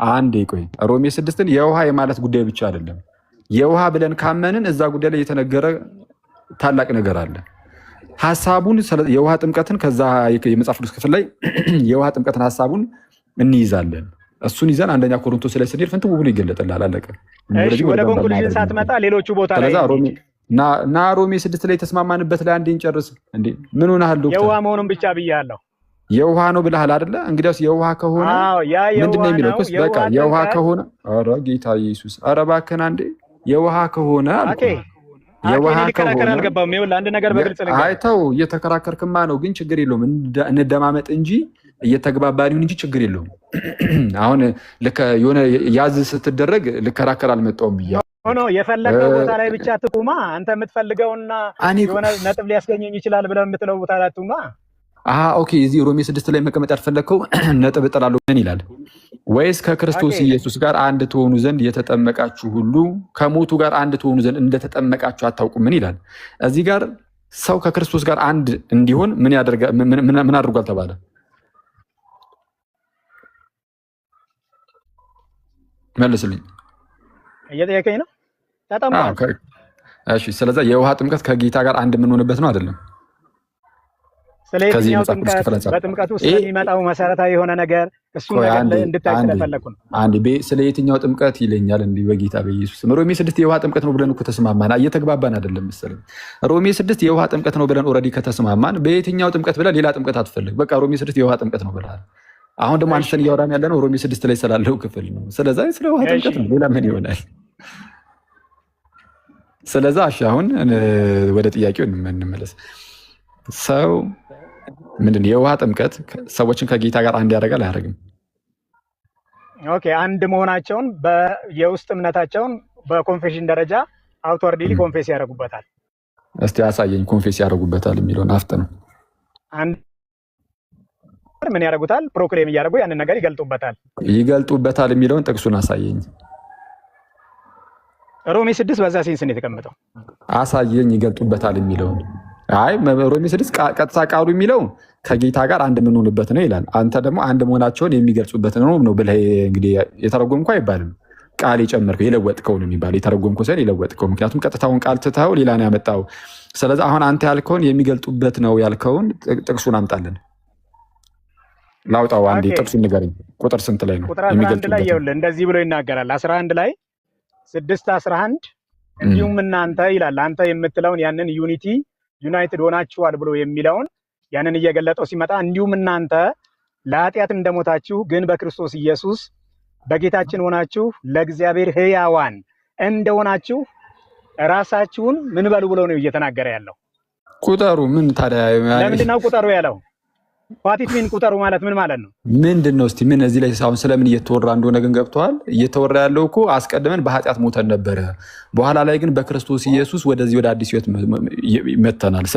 አንዴ ቆይ ሮሜ 6ን የውሃ የማለት ጉዳይ ብቻ አይደለም። የውሃ ብለን ካመንን እዛ ጉዳይ ላይ የተነገረ ታላቅ ነገር አለ። ሐሳቡን የውሃ ጥምቀትን ከዛ የመጽሐፍ ቅዱስ ክፍል ላይ የውሃ ጥምቀትን ሐሳቡን እንይዛለን። እሱን ይዘን አንደኛ ቆሮንቶስ ላይ ስንሄድ ፍንትው ብሎ ይገለጥልሃል። አለቀ። ወደ ኮንክሉዥን ሳትመጣ ሌሎቹ ቦታ ላይ እና ሮሜ 6 ላይ ተስማማንበት ላይ አንዴ እንጨርስ። እንዴ ምን ሆነሃል ዶክተር? የውሃ መሆኑን ብቻ ብያለሁ። የውሃ ነው ብለሃል አይደለ? እንግዲያውስ የውሃ ከሆነ ምንድነው የሚለው? በቃ የውሃ ከሆነ ኧረ ጌታ ኢየሱስ ኧረ እባክህን አንዴ የውሃ ከሆነ የውሃ ከሆነ አልገባም። ይኸውልህ አንድ ነገር በግልጽ ልንገርህ። አይ ተው እየተከራከርክማ ነው፣ ግን ችግር የለውም እንደማመጥ እንጂ እየተግባባን ይሁን እንጂ ችግር የለውም። አሁን ልክ የሆነ ያዝ ስትደረግ ልከራከር አልመጣሁም ብያ ሆኖ የፈለገው ቦታ ላይ ብቻ ትቁማ። አንተ የምትፈልገውና የሆነ ነጥብ ሊያስገኘኝ ይችላል ብለህ የምትለው ቦታ ላይ ትቁማ። ኦኬ። እዚህ ሮሜ 6 ላይ መቀመጥ ያልፈለግከው ነጥብ እጥላለሁ ምን ይላል? ወይስ ከክርስቶስ ኢየሱስ ጋር አንድ ትሆኑ ዘንድ የተጠመቃችሁ ሁሉ ከሞቱ ጋር አንድ ትሆኑ ዘንድ እንደተጠመቃችሁ አታውቁም? ምን ይላል? እዚህ ጋር ሰው ከክርስቶስ ጋር አንድ እንዲሆን ምን አድርጓል ተባለ? መልስልኝ። እየጠየቀኝ ነው። ተጠምቋል። እሺ። ስለዚህ የውሃ ጥምቀት ከጌታ ጋር አንድ የምንሆንበት ነው አይደለም? ስለየትኛው ጥምቀት በጥምቀቱ ስለሚመጣው መሰረታዊ የሆነ ነገር እሱ ነገር እንድታይ ስለፈለኩ ነው። ስለ የትኛው ጥምቀት ይለኛል እንዲህ በጌታ በኢየሱስ። ሮሜ 6 የውሃ ጥምቀት ነው ብለን እኮ ተስማማን። እየተግባባን አይደለም መሰለኝ። ሮሜ 6 የውሃ ጥምቀት ነው ብለን ኦልሬዲ ከተስማማን በየትኛው ጥምቀት ብለን ሌላ ጥምቀት አትፈልግ። በቃ ሮሜ 6 የውሃ ጥምቀት ነው ብለሃል። አሁን ደግሞ አንተን እያወራን ያለ ነው ሮሜ 6 ላይ ስላለው ክፍል ነው። ስለዚህ ስለ ውሃ ጥምቀት ነው፣ ሌላ ምን ይሆናል? ስለዚህ እሺ አሁን ወደ ጥያቄው እንመለስ። ሰው ምንድን የውሃ ጥምቀት ሰዎችን ከጌታ ጋር አንድ ያደርጋል አያደርግም? ኦኬ አንድ መሆናቸውን የውስጥ እምነታቸውን በኮንፌሽን ደረጃ አውትወርድሊ ኮንፌስ ያደርጉበታል። እስቲ አሳየኝ። ኮንፌስ ያደርጉበታል የሚለውን አፍጥ ነው። ምን ያደርጉታል? ፕሮክሌም እያደረጉ ያንን ነገር ይገልጡበታል የሚለውን ጥቅሱን አሳየኝ። ሮሜ 6 በዛ ሴንስ ነው የተቀመጠው። አሳየኝ ይገልጡበታል የሚለውን። አይ ሮሜ 6 ቀጥታ ቃሉ የሚለው ከጌታ ጋር አንድ የምንሆንበት ነው ይላል። አንተ ደግሞ አንድ መሆናቸውን የሚገልጹበት ነው ብለህ እንግዲህ የተረጎምኩ አይባልም። ቃል የጨመርከው የለወጥከው ነው የሚባለው። የተረጎምከው ሳይሆን የለወጥከው። ምክንያቱም ቀጥታውን ቃል ትተኸው ሌላ ነው ያመጣው። ስለዚህ አሁን አንተ ያልከውን የሚገልጡበት ነው ያልከውን ጥቅሱን አምጣልን። ላውጣው አንዴ ጥቅሱን ንገረኝ። ቁጥር ስንት ላይ ነው? ቁጥር 11 ላይ ይኸውልህ እንደዚህ ብሎ ይናገራል። 11 ላይ 6:11 እንዲሁም እናንተ ይላል። አንተ የምትለውን ያንን ዩናይትድ ሆናችኋል ብሎ የሚለውን ያንን እየገለጠው ሲመጣ እንዲሁም እናንተ ለኃጢአት እንደሞታችሁ ግን በክርስቶስ ኢየሱስ በጌታችን ሆናችሁ ለእግዚአብሔር ሕያዋን እንደሆናችሁ ራሳችሁን ምን በሉ ብሎ ነው እየተናገረ ያለው። ቁጠሩ ምን ታዲያ? ለምንድን ነው ቁጠሩ ያለው? ፋቲት ምን ቁጠሩ ማለት ምን ማለት ነው? ምንድን ነው? እስቲ ምን እዚህ ላይ አሁን ስለምን እየተወራ እንደሆነ ግን ገብተዋል። እየተወራ ያለው እኮ አስቀድመን በኃጢአት ሞተን ነበረ፣ በኋላ ላይ ግን በክርስቶስ ኢየሱስ ወደ አዲስ ሕይወት መተናል።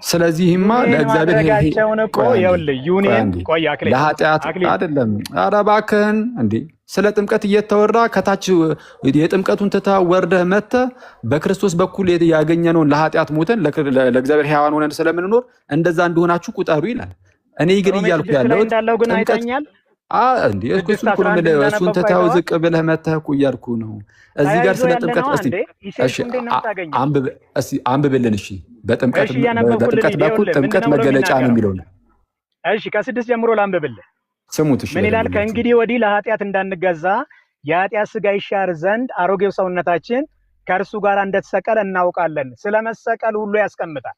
ስለዚህማ ለእግዚአብሔር ያደረጋቸውን እኮ ይኸውልህ ዩኒየን ለኃጢአት አይደለም። ኧረ እባክህን እንዴ! ስለ ጥምቀት እየተወራ ከታች የጥምቀቱን ትታ ወርደህ መተህ በክርስቶስ በኩል ያገኘነውን ለኃጢአት ሞተን ለእግዚአብሔር ሕያዋን ሆነን ስለምንኖር እንደዛ እንደሆናችሁ ቁጠሩ ይላል። እኔ ግን እያልኩ ያለው እንዳለው ግን አይተኛል እንዴ እሱን ትተኸው ዝቅ ብለህ መተህ እኮ እያልኩ ነው። እዚህ ጋር ስለ ጥምቀት አንብብልን። እሺ በጥምቀት በኩል ጥምቀት መገለጫ ነው የሚለው ነው። እሺ ከ6 ጀምሮ ላንብብልህ። ስሙት። እሺ ምን ይላል? ከእንግዲህ ወዲህ ለኃጢአት እንዳንገዛ የኃጢአት ሥጋ ይሻር ዘንድ አሮጌው ሰውነታችን ከእርሱ ጋር እንደተሰቀለ እናውቃለን። ስለ መሰቀል ሁሉ ያስቀምጣል።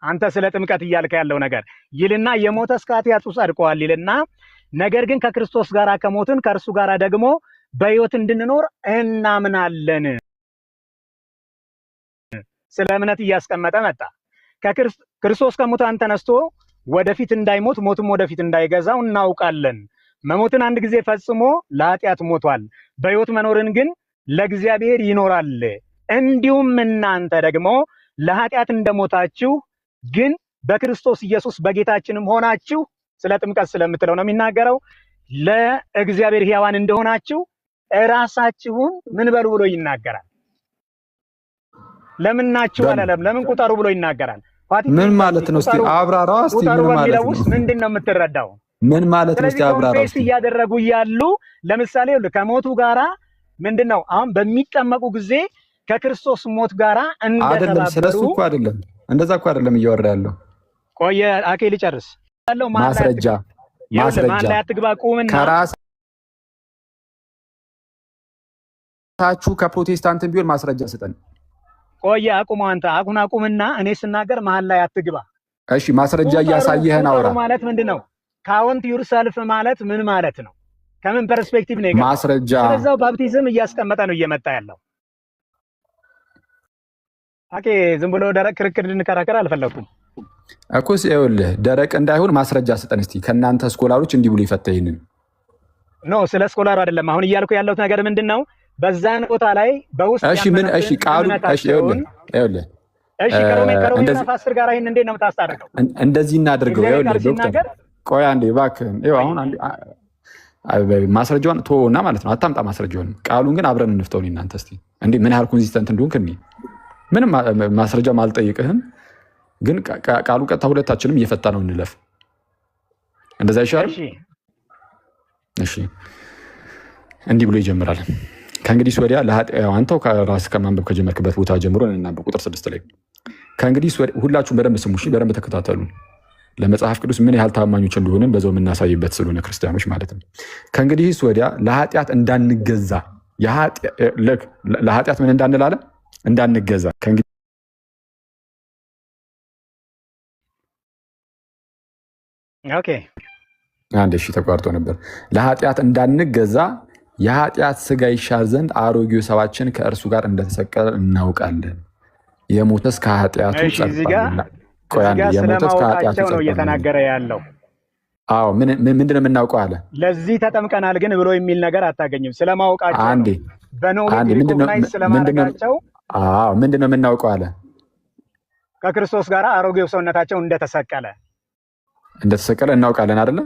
አንተ ስለ ጥምቀት እያልከ ያለው ነገር ይልና የሞተ እስከ ኃጢአቱ ጸድቀዋል ይልና ነገር ግን ከክርስቶስ ጋር ከሞትን ከእርሱ ጋር ደግሞ በሕይወት እንድንኖር እናምናለን። ስለ እምነት እያስቀመጠ መጣ። ክርስቶስ ከሙታን ተነስቶ ወደፊት እንዳይሞት ሞትም ወደፊት እንዳይገዛው እናውቃለን። መሞትን አንድ ጊዜ ፈጽሞ ለኃጢአት ሞቷል፣ በሕይወት መኖርን ግን ለእግዚአብሔር ይኖራል። እንዲሁም እናንተ ደግሞ ለኃጢአት እንደሞታችሁ ግን በክርስቶስ ኢየሱስ በጌታችንም ሆናችሁ ስለ ጥምቀት ስለምትለው ነው የሚናገረው። ለእግዚአብሔር ሕያዋን እንደሆናችሁ እራሳችሁን ምን በሉ ብሎ ይናገራል። ለምን ናችሁ አላለም? ለምን ቁጠሩ ብሎ ይናገራል? ምን ማለት ነው? እስቲ አብራራው። እስቲ ምን ማለት ነው? ምንድን ነው የምትረዳው? ምን ማለት ነው? እስቲ አብራራው። እስቲ እያደረጉ ያሉ ለምሳሌ ከሞቱ ጋራ ምንድን ነው አሁን በሚጠመቁ ጊዜ ከክርስቶስ ሞት ጋራ አይደለም። ስለሱ እኮ አይደለም፣ እንደዛ እኮ አይደለም እያወራ ያለው። ቆየ አኬ ልጨርስ ያለው ማስረጃ ማን ላይ አትግባ ቁምና ከራሳችሁ ከፕሮቴስታንትም ቢሆን ማስረጃ ስጠን። ቆየ አቁመው አንተ አቁምና እኔ ስናገር መሀል ላይ አትግባ። እሺ ማስረጃ እያሳየህን አውራ። ማለት ምንድነው? ካውንት ዩርሰልፍ ማለት ምን ማለት ነው? ከምን ፐርስፔክቲቭ ነው የገባው? ማስረጃ ስለዛው ባፕቲዝም እያስቀመጠ ነው እየመጣ ያለው። አኬ ዝም ብሎ ደረቅ ክርክር እንድንከራከር አልፈለኩም እኮ። ይኸውልህ ደረቅ እንዳይሆን ማስረጃ ስጠን እስቲ። ከእናንተ ስኮላሮች እንዲህ ብሎ ይፈታ። ይሄንን ኖ ስለ ስኮላሩ አይደለም አሁን እያልኩ ያለሁት ነገር ምንድነው? በዛን ቦታ ላይ በውስጥ እሺ ምን እሺ ቃሉ እሺ ይኸውልህ እሺ ከሮሜ 10 ጋር ይሄን እንዴት ነው የምታስታርቀው? እንደዚህ እናድርገው። ይኸውልህ ዶክተር ቆይ አንዴ እባክህን። ይኸው አሁን አንዴ ማስረጃውን ተወውና ማለት ነው አታምጣ ማስረጃውን። ቃሉን ግን አብረን እንፍተው እናንተ እስቲ እንዴ ምን ያህል ኮንሲስተንት እንደሆንክ እኔ ምንም ማስረጃም አልጠይቅህም፣ ግን ቃሉ ቀጥታ ሁለታችንም እየፈታ ነው እንለፍ። እንደዛ ይሻላል። እሺ እንዲህ ብሎ ይጀምራል። ከእንግዲህ ወዲያ አንተው ከራስህ ከማንበብ ከጀመርክበት ቦታ ጀምሮ እናንበብ። ቁጥር 6 ላይ ከእንግዲህ ሁላችሁም በደንብ ስሙ፣ በደንብ ተከታተሉ። ለመጽሐፍ ቅዱስ ምን ያህል ታማኞች እንደሆንን በዛው የምናሳይበት ስለሆነ ክርስቲያኖች ማለት ነው። ከእንግዲህ ወዲያ ለኃጢአት እንዳንገዛ ለኃጢአት ምን እንዳንላለ እንዳንገዛ ኦኬ አንድ እሺ ተቋርጦ ነበር። ለኃጢአት እንዳንገዛ የኃጢአት ሥጋ ይሻር ዘንድ አሮጌው ሰዋችን ከእርሱ ጋር እንደተሰቀለ እናውቃለን። የሞተስ ከኃጢአቱ ጸድቋልና። የሞተስ ከኃጢአቱ ነው እየተናገረ ያለው። አዎ ምንድን ነው የምናውቀው አለ። ለዚህ ተጠምቀናል ግን ብሎ የሚል ነገር አታገኝም። ስለማውቃቸው አንዴ ስለማውቃቸው ምንድን ነው የምናውቀው አለ። ከክርስቶስ ጋር አሮጌው ሰውነታቸው እንደተሰቀለ እናውቃለን አይደለ?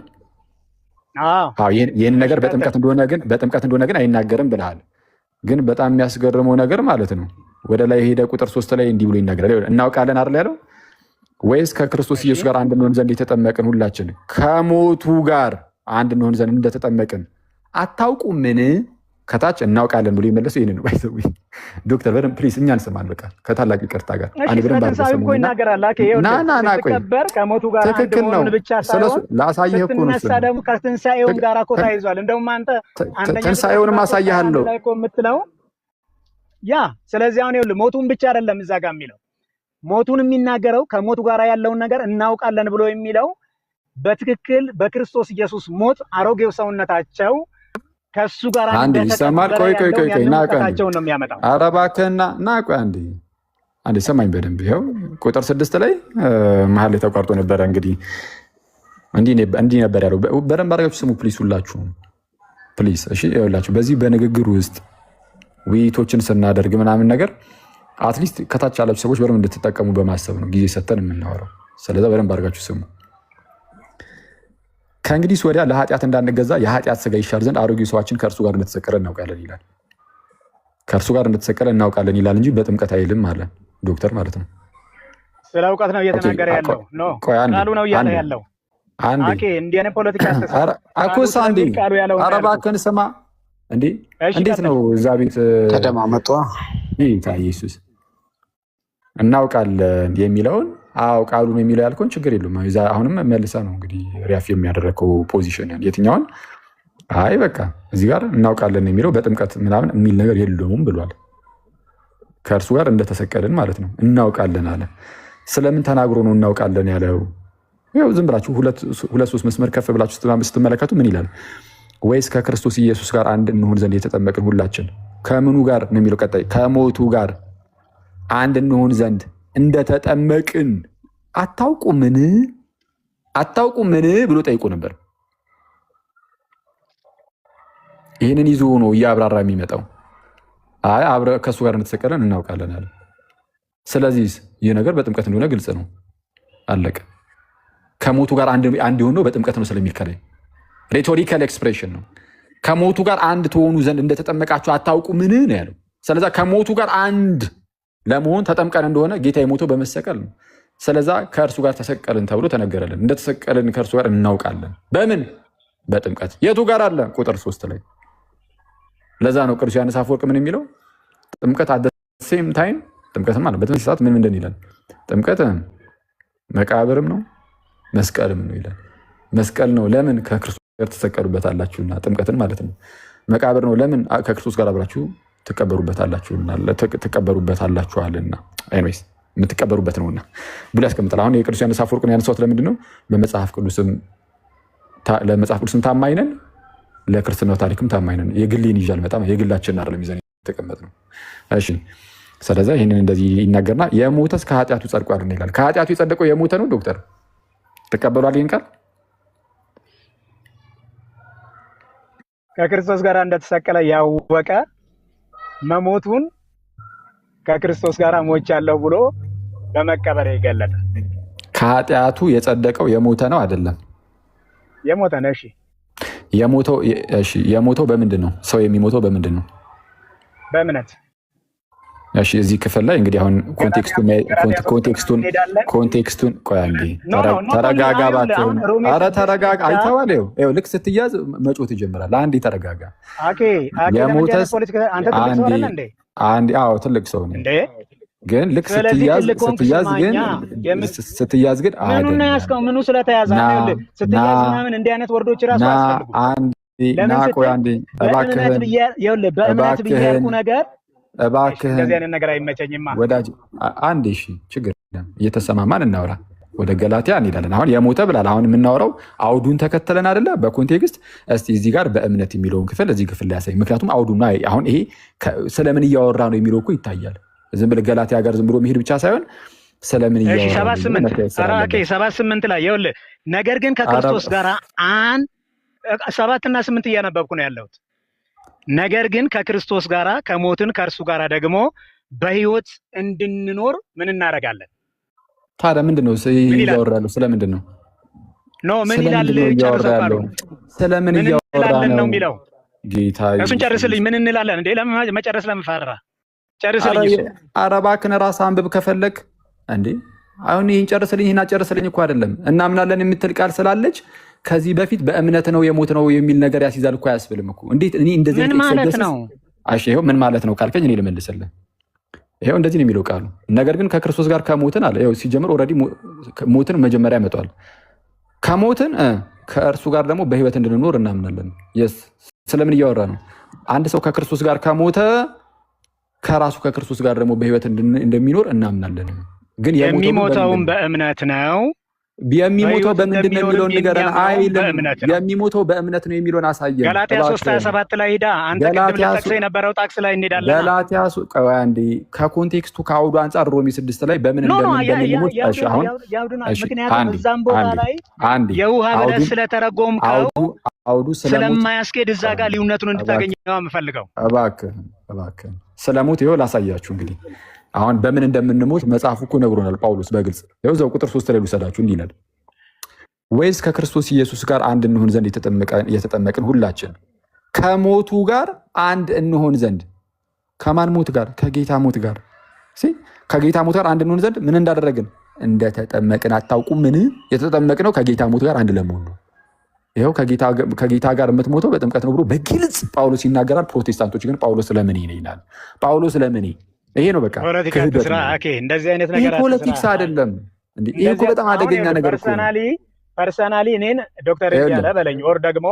ይህን ነገር በጥምቀት እንደሆነ ግን አይናገርም ብለሃል። ግን በጣም የሚያስገርመው ነገር ማለት ነው ወደ ላይ ሄደ ቁጥር 3 ላይ እንዲህ ብሎ ይናገራል። እናውቃለን አይደል ያለው? ወይስ ከክርስቶስ ኢየሱስ ጋር አንድ እንሆን ዘንድ የተጠመቅን ሁላችን ከሞቱ ጋር አንድ እንሆን ዘንድ እንደተጠመቅን አታውቁምን? ከታች እናውቃለን ብሎ የመለሰው ይህን ነው። ባይዘው ዶክተር በደንብ ፕሊስ እኛን ስማን። በቃ ከታላቅ ይቅርታ ጋር አንድ በደንብ አድርገው ይናገራል። ከሞቱ ጋር አንድ መሆኑን ብቻ ሳይሆን ላሳየህ እኮ ነው። ደግሞ ከትንሣኤውም ጋር እኮ ተያይዟል። እንደውም አንተ ትንሣኤውንም አሳይሃለሁ እኮ የምትለው ያ። ስለዚህ አሁን ይኸውልህ ሞቱን ብቻ አይደለም እዛ ጋር የሚለው ሞቱን የሚናገረው ከሞቱ ጋር ያለውን ነገር እናውቃለን ብሎ የሚለው በትክክል በክርስቶስ ኢየሱስ ሞት አሮጌው ሰውነታቸው ከሱ ጋር አንዴ ይሰማል። ቆይ ናቀታቸውን ነው የሚያመጣው። ኧረ እባክህና ና ቆይ አንዴ ሰማኝ በደንብ። ይኸው ቁጥር 6 ላይ መሀል ላይ ተቋርጦ ነበረ። እንግዲህ እንዲህ ነበር ያለው። በደንብ አድርጋችሁ ስሙ ፕሊስ፣ ሁላችሁ ፕሊስ። እሺ ይኸውላችሁ በዚህ በንግግር ውስጥ ውይይቶችን ስናደርግ ምናምን ነገር አትሊስት ከታች ያላችሁ ሰዎች በደንብ እንድትጠቀሙ በማሰብ ነው ጊዜ ሰተን የምናወራው። ስለዛ በደንብ አድርጋችሁ ስሙ። ከእንግዲህ ወዲያ ለኃጢአት እንዳንገዛ የኃጢአት ስጋ ይሻር ዘንድ አሮጌ ሰዋችን ከእርሱ ጋር እንደተሰቀለ እናውቃለን ይላል። ከእርሱ ጋር እንደተሰቀለ እናውቃለን ይላል እንጂ በጥምቀት አይልም አለ ዶክተር ማለት ነው። ስለ እውቀት ነው እየተናገረ ያለው ነው። ቃሉ ነው እያለ ያለው። እንዲህ አይነት ፖለቲካ አኮሳ ኧረ እባክህን ስማ። እንዴት ነው እዛ ቤት ተደማመጧ ጌታ ኢየሱስ እናውቃለን የሚለውን ቃሉ ነው የሚለው ያልከውን ችግር የለም። አሁንም መልሰ ነው እንግዲህ ሪያፍ የሚያደረገው ፖዚሽን የትኛውን? አይ በቃ እዚህ ጋር እናውቃለን የሚለው በጥምቀት ምናምን የሚል ነገር የለውም ብሏል። ከእርሱ ጋር እንደተሰቀልን ማለት ነው እናውቃለን አለ። ስለምን ተናግሮ ነው እናውቃለን ያለው? ያው ዝም ብላችሁ ሁለት ሶስት መስመር ከፍ ብላችሁ ስትመለከቱ ምን ይላል? ወይስ ከክርስቶስ ኢየሱስ ጋር አንድ እንሆን ዘንድ የተጠመቅን ሁላችን ከምኑ ጋር ነው የሚለው? ቀጣይ ከሞቱ ጋር አንድ እንሆን ዘንድ እንደተጠመቅን አታውቁምን ብሎ ጠይቆ ነበር። ይህንን ይዞ ነው እያብራራ የሚመጣው። አይ አብረ ከእሱ ጋር እንደተሰቀለን እናውቃለን አለ። ስለዚህ ይህ ነገር በጥምቀት እንደሆነ ግልጽ ነው። አለቀ። ከሞቱ ጋር አንድ የሆነው በጥምቀት ነው ስለሚል ከላይ ሬቶሪካል ኤክስፕሬሽን ነው። ከሞቱ ጋር አንድ ትሆኑ ዘንድ እንደተጠመቃችሁ አታውቁምን ነው ያለው። ስለዛ ከሞቱ ጋር አንድ ለመሆን ተጠምቀን እንደሆነ ጌታ የሞተው በመሰቀል ነው። ስለዛ ከእርሱ ጋር ተሰቀልን ተብሎ ተነገረልን። እንደተሰቀልን ከእርሱ ጋር እናውቃለን። በምን? በጥምቀት። የቱ ጋር አለ? ቁጥር 3 ላይ። ለዛ ነው ቅዱስ ዮሐንስ አፈወርቅ ምን የሚለው? ጥምቀት አት ሴም ታይም ጥምቀትም አለ በተመሳሳይ ሰዓት ምን ምንድን ይላል? ጥምቀት መቃብርም ነው መስቀልም ነው ይላል። መስቀል ነው ለምን? ከክርስቶስ ጋር ተሰቀሉበታላችሁና ጥምቀትን ማለት ነው። መቃብር ነው ለምን? ከክርስቶስ ጋር አብራችሁ ትቀበሩበታላችኋልና ኤኒዌይስ የምትቀበሩበት ነውና ብሎ ያስቀምጣል። አሁን የቅዱስ ዮሐንስ አፈወርቅን ያነሳሁት ለምንድን ነው? ለመጽሐፍ ቅዱስም ታማኝ ነን፣ ለክርስትናው ታሪክም ታማኝ ነን። የግሌን ይዤ አልመጣም፣ የግላችንን አይደለም ይዘን የተቀመጥነው። እሺ ስለዚህ ይህንን እንደዚህ ይናገርና የሞተስ ከኃጢአቱ ጸድቋል ይላል። ከኃጢአቱ የጸደቀው የሞተ ነው። ዶክተር ትቀበሏል ይህን ቃል? ከክርስቶስ ጋር እንደተሰቀለ ያወቀ መሞቱን ከክርስቶስ ጋር ሞቻለሁ ብሎ በመቀበር ይገለጣል። ከኃጢአቱ የጸደቀው የሞተ ነው አይደለም? የሞተ ነው። የሞተው በምንድን ነው? ሰው የሚሞተው በምንድን ነው? በእምነት። እሺ እዚህ ክፍል ላይ እንግዲህ አሁን ኮንቴክስቱን ቆይ አንዴ ተረጋጋ እባክህ። ኧረ ተረጋጋ። አይተዋል። ይኸው ልክ ስትያዝ መጮት ይጀምራል። አንዴ ተረጋጋ። የሞተስ አንዴ ትልቅ ሰው ነው ግን ልክ ስትያዝ ግን ምኑን ያዝከው? ምኑ ስለተያዘ ስትያዝ ምናምን እንዲህ አይነት ወርዶች ራሱ አያስፈልጉም። በእምነት ብዬ ያልኩ ነገር እባክህን እንደዚህ አይነት ነገር አይመቸኝማ ወዳጅ። አንዴ እሺ ችግር እየተሰማማን እናውራ። ወደ ገላትያ እንሄዳለን። አሁን የሞተ ብላል። አሁን የምናወራው አውዱን ተከተለን አይደለ? በኮንቴክስት እስቲ እዚህ ጋር በእምነት የሚለውን ክፍል እዚህ ክፍል ላይ ያሳይ። ምክንያቱም አውዱና አሁን ይሄ ስለምን እያወራ ነው የሚለው እኮ ይታያል። ዝም ብለህ ገላትያ ጋር ዝም ብሎ መሄድ ብቻ ሳይሆን ስለምን እያወራ ነው። 78 ላይ ይኸውልህ፣ ነገር ግን ከክርስቶስ ጋር 7 እና 8 እያነበብኩ ነው ያለሁት። ነገር ግን ከክርስቶስ ጋር ከሞትን ከእርሱ ጋር ደግሞ በሕይወት እንድንኖር ምን እናደርጋለን? ታዲያ ምንድን ነው እያወራ ያለው? ስለምንድን ነው? ምን ይላል? ስለምን እያወራ ነው የሚለው? ጌታ እሱን ጨርስልኝ። ምን እንላለን እንዴ? መጨረስ ለምን ፈራ? ጨርስልኝ። ኧረ እባክህን ራስህ አንብብ ከፈለግ እንዴ። አሁን ይህን ጨርስልኝ ይህን አጨርስልኝ እኮ አይደለም። እናምናለን የምትል ቃል ስላለች ከዚህ በፊት በእምነት ነው የሞት ነው የሚል ነገር ያስይዛል እኮ አያስብልም እኮ። እንዴት እኔ እንደዚህ ምን ማለት ነው? ይኸው ምን ማለት ነው ካልከኝ እኔ ልመልስልህ። ይኸው እንደዚህ ነው የሚለው ቃሉ። ነገር ግን ከክርስቶስ ጋር ከሞትን አለ። ይኸው ሲጀምር ኦልሬዲ ሞትን መጀመሪያ ያመጣዋል። ከሞትን ከእርሱ ጋር ደግሞ በህይወት እንድንኖር እናምናለን። ስለምን እያወራ ነው? አንድ ሰው ከክርስቶስ ጋር ከሞተ ከራሱ ከክርስቶስ ጋር ደግሞ በህይወት እንደሚኖር እናምናለን። ግን የሚሞተውም በእምነት ነው። የሚሞተው በምንድን ነው የሚለውን ንገረን አይልም። የሚሞተው በእምነት ነው የሚለውን አሳየን። ገላትያ 3:27 ላይ ሄዳ አንተ ቅድም ልጠቅሰው የነበረው ጣቅስ ላይ እንሄዳለን። ገላትያ አንዴ ከኮንቴክስቱ ከአውዱ አንጻር ሮሜ 6 ላይ በምን እንደምንሞት ምክንያቱም እዛም ቦታ ላይ የውሃ ብለህ ስለተረጎምከው አውዱ ስለማያስኬድ እዛ ጋር ልዩነቱን እንድታገኝ ነው የምፈልገው። እባክህ ስለሞት ይኸው ላሳያችሁ እንግዲህ አሁን በምን እንደምንሞት መጽሐፉ እኮ ነግሮናል ጳውሎስ በግልጽ ይኸው እዛው ቁጥር 3 ላይ ልውሰዳችሁ እንዲህ ይላል፣ ወይስ ከክርስቶስ ኢየሱስ ጋር አንድ እንሆን ዘንድ የተጠመቅን ሁላችን ከሞቱ ጋር አንድ እንሆን ዘንድ። ከማን ሞት ጋር? ከጌታ ሞት ጋር። ከጌታ ሞት ጋር አንድ እንሆን ዘንድ ምን እንዳደረግን እንደተጠመቅን አታውቁም? ምን የተጠመቅነው ከጌታ ሞት ጋር አንድ ለመሆን ነው። ይኸው ከጌታ ጋር የምትሞተው በጥምቀት ነው ብሎ በግልጽ ጳውሎስ ይናገራል። ፕሮቴስታንቶች ግን ጳውሎስ ለምን ይላል? ጳውሎስ ለምን ይሄ ነው በቃ እንደዚህ አይነት ነገር ፖለቲክስ አይደለም እንዴ? ይሄ እኮ በጣም አደገኛ ነገር እኮ ፐርሰናሊ እኔን ዶክተር ያለ በለኝ ወር ደግሞ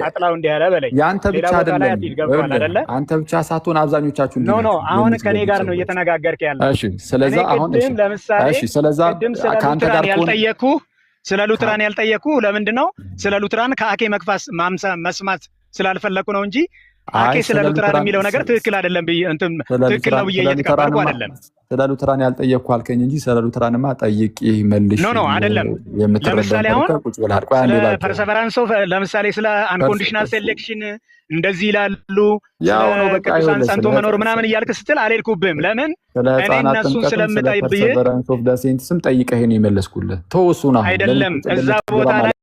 አጥላው እንዲህ ያለ በለኝ። ያንተ ብቻ አይደለም አንተ ብቻ ሳትሆን አብዛኞቻችሁ ኖ አሁን ከኔ ጋር ነው እየተነጋገርክ ያለው። እሺ ስለዚህ አሁን እሺ ስለዚህ ካንተ ጋር ያልጠየኩ ስለ ሉትራን ያልጠየኩ ለምንድን ነው? ስለ ሉትራን ከአኬ መክፋስ መስማት ስላልፈለኩ ነው እንጂ አኬ ስለ ሉትራን የሚለው ነገር ትክክል አይደለም ብዬ ትክክል ነው ብዬ እየተቀበልኩ አይደለም። ስለ ሉትራን ያልጠየቅኩ አልከኝ እንጂ ስለ ሉትራንማ ጠይቄ መልሽ ኖ አይደለም። ለምሳሌ አሁን ፐርሰቨራንስ ኦፍ ለምሳሌ ስለ አንኮንዲሽናል ሴሌክሽን እንደዚህ ይላሉ፣ ቅዱሳን ጸንቶ መኖር ምናምን እያልክ ስትል አልሄድኩብህም። ለምን እኔ እነሱን ስለምጠይብህ ፐርሰቨራንስ ኦፍ ሴንትስም ጠይቀህን የመለስኩልህ ተወሱና አይደለም እዛ ቦታ ላይ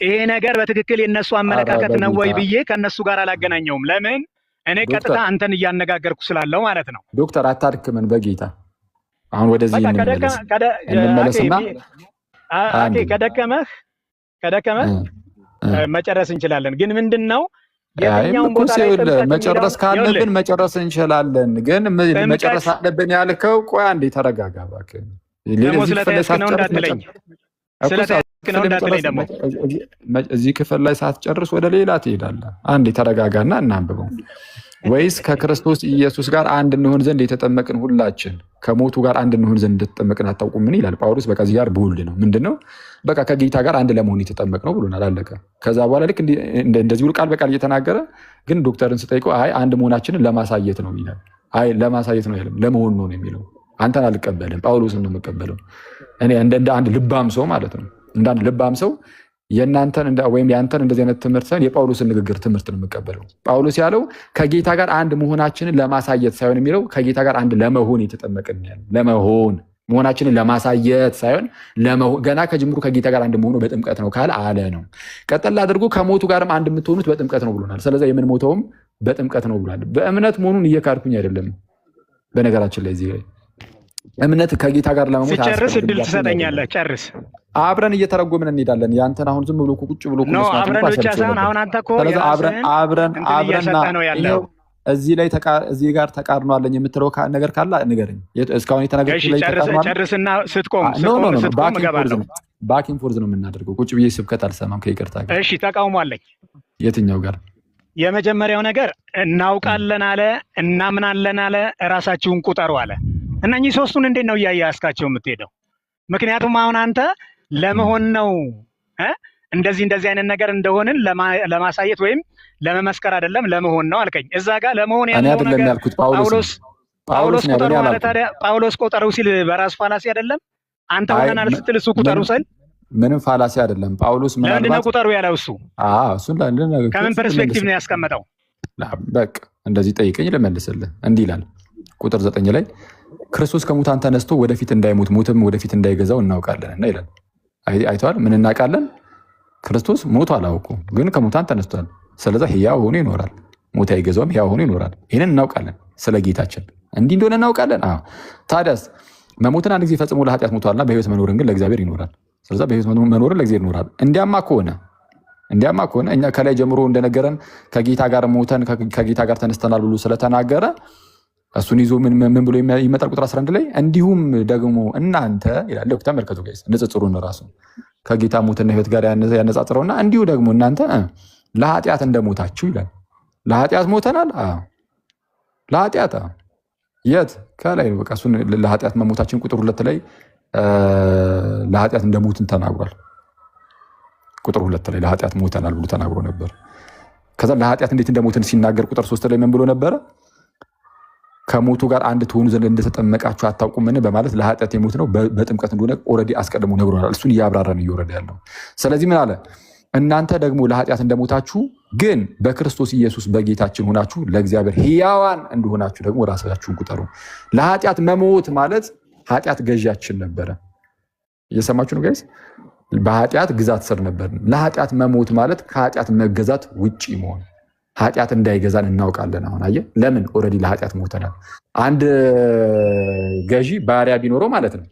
ይሄ ነገር በትክክል የነሱ አመለካከት ነው ወይ ብዬ ከነሱ ጋር አላገናኘውም። ለምን እኔ ቀጥታ አንተን እያነጋገርኩ ስላለው ማለት ነው። ዶክተር አታድክመን በጌታ አሁን ወደዚህ እንመለስና ከደከመህ መጨረስ እንችላለን። ግን ምንድነው የትኛውን ቦታ ላይ መጨረስ ካለብን መጨረስ እንችላለን። ግን መጨረስ አለብን ያልከው ቆይ አንዴ ተረጋጋ እባክህ። ደግሞ ስለተያዝክ ነው እንዳትለኝ እዚህ ክፍል ላይ ሳትጨርስ ወደ ሌላ ትሄዳለህ። አንዴ ተረጋጋና እናንብበው። ወይስ ከክርስቶስ ኢየሱስ ጋር አንድ እንሆን ዘንድ የተጠመቅን ሁላችን ከሞቱ ጋር አንድ እንሆን ዘንድ እንደተጠመቅን አታውቁም? ምን ይላል ጳውሎስ? በቃ እዚህ ጋር ቦልድ ነው። ምንድነው? በቃ ከጌታ ጋር አንድ ለመሆን የተጠመቅ ነው ብሎናል። አለቀ። ከዛ በኋላ ልክ እንደዚህ ብሎ ቃል በቃል እየተናገረ ግን ዶክተርን ስጠይቀው አይ አንድ መሆናችንን ለማሳየት ነው ይላል። አይ ለማሳየት ነው አይልም፣ ለመሆን ነው የሚለው። አንተን አልቀበልም፣ ጳውሎስን ነው የምቀበለው። እኔ እንደ አንድ ልባም ሰው ማለት ነው። እንደ አንድ ልባም ሰው የእናንተን ወይም የአንተን እንደዚህ አይነት ትምህርት ሳይሆን የጳውሎስን ንግግር ትምህርት ነው የምቀበለው። ጳውሎስ ያለው ከጌታ ጋር አንድ መሆናችንን ለማሳየት ሳይሆን የሚለው ከጌታ ጋር አንድ ለመሆን የተጠመቅን ያለ ለመሆን መሆናችንን ለማሳየት ሳይሆን ገና ከጅምሩ ከጌታ ጋር አንድ መሆኑ በጥምቀት ነው ካለ አለ ነው። ቀጠል አድርጎ ከሞቱ ጋርም አንድ የምትሆኑት በጥምቀት ነው ብሎናል። ስለዚህ የምንሞተውም በጥምቀት ነው ብሏል። በእምነት መሆኑን እየካድኩኝ አይደለም። በነገራችን ላይ እዚህ እምነት ከጌታ ጋር ለመሞት ሲጨርስ እድል ትሰጠኛለህ። ጨርስ። አብረን እየተረጎምን እንሄዳለን። ያንተን አሁን ዝም ብሎ ቁጭ ብሎ አብረን ብቻ ሳይሆን አሁን አንተ እኮ አብረን ያለው እዚህ ጋር ተቃርኖ አለኝ የምትለው ነገር ካለ ንገረኝ። እስካሁን የተናገርኩት ላይ ተቃርኖ ጨርስና ስትቆም ባኪንግ ፎርዝ ነው የምናደርገው። ቁጭ ብዬ ስብከት አልሰማም ከይቅርታ ጋር። እሺ ተቃውሞ አለኝ። የትኛው ጋር? የመጀመሪያው ነገር እናውቃለን አለ፣ እናምናለን አለ፣ እራሳችሁን ቁጠሩ አለ። እነኚህ ሶስቱን እንዴት ነው እያያዝካቸው የምትሄደው? ምክንያቱም አሁን አንተ ለመሆን ነው እንደዚህ አይነት ነገር እንደሆንን ለማሳየት ወይም ለመመስከር አይደለም ለመሆን ነው አልከኝ። እዛ ጋር ለመሆን ያለው ነገር ጳውሎስ ቁጠሩ ማለት ታዲያ ጳውሎስ ቁጠሩ ሲል በራሱ ፋላሲ አይደለም? አንተ ሆነናል ስትል እሱ ቁጠሩ ሲል ምንም ፋላሲ አይደለም። ጳውሎስ ለምንድን ነው ቁጠሩ ያለው? እሱ ከምን ፐርስፔክቲቭ ነው ያስቀመጠው? በቃ እንደዚህ ጠይቀኝ ልመልስልህ። እንዲህ ይላል ቁጥር 9 ላይ ክርስቶስ ከሙታን ተነስቶ ወደፊት እንዳይሞት ሞትም ወደፊት እንዳይገዛው እናውቃለን እና ይላል። አይተዋል። ምን እናውቃለን? ክርስቶስ ሞቶ አላውቁ ግን ከሙታን ተነስቷል። ስለዛ ሕያው ሆኖ ይኖራል። ሞት አይገዛውም፣ ሕያው ሆኖ ይኖራል። ይህንን እናውቃለን። ስለ ጌታችን እንዲህ እንደሆነ እናውቃለን። ታዲያስ መሞትን አንድ ጊዜ ፈጽሞ ለኃጢአት ሞቷልና በህይወት መኖርን ግን ለእግዚአብሔር ይኖራል። ስለዚህ በህይወት መኖርን ለእግዚአብሔር ይኖራል። እንዲያማ ከሆነ እኛ ከላይ ጀምሮ እንደነገረን ከጌታ ጋር ሞተን ከጌታ ጋር ተነስተናል ብሎ ስለተናገረ እሱን ይዞ ምን ብሎ ይመጣል? ቁጥር 11 ላይ እንዲሁም ደግሞ እናንተ ይላል። ተመልከቱ ጋይስ ንጽጽሩን ራሱ ከጌታ ሞትና ህይወት ጋር ያነጻጽረውና እንዲሁ ደግሞ እናንተ ለኃጢአት እንደሞታችሁ ይላል። ለኃጢአት ሞተናል። ለኃጢአት የት ከላይ ነው። በቃ እሱን ለኃጢአት መሞታችን ቁጥር 2 ላይ ለኃጢአት እንደሞትን ተናግሯል። ቁጥር 2 ላይ ለኃጢአት ሞተናል ብሎ ተናግሮ ነበር። ከዛ ለኃጢአት እንዴት እንደሞትን ሲናገር ቁጥር 3 ላይ ምን ብሎ ነበረ? ከሞቱ ጋር አንድ ትሆኑ ዘንድ እንደተጠመቃችሁ አታውቁምን? በማለት ለኃጢአት የሞት ነው በጥምቀት እንደሆነ ኦልሬዲ አስቀድሞ ነግሮናል። እሱን እያብራራን እየወረደ ያለው። ስለዚህ ምን አለ? እናንተ ደግሞ ለኃጢአት እንደሞታችሁ ግን በክርስቶስ ኢየሱስ በጌታችን ሆናችሁ ለእግዚአብሔር ሕያዋን እንደሆናችሁ ደግሞ ራሳችሁን ቁጠሩ። ለኃጢአት መሞት ማለት ኃጢአት ገዣችን ነበረ። እየሰማችሁ ነው ጋይስ? በኃጢአት ግዛት ስር ነበር። ለኃጢአት መሞት ማለት ከኃጢአት መገዛት ውጪ መሆን። ኃጢአት እንዳይገዛን እናውቃለን። አሁን አየህ፣ ለምን ኦልሬዲ ለኃጢአት ሞተናል። አንድ ገዢ ባሪያ ቢኖረው ማለት ነው።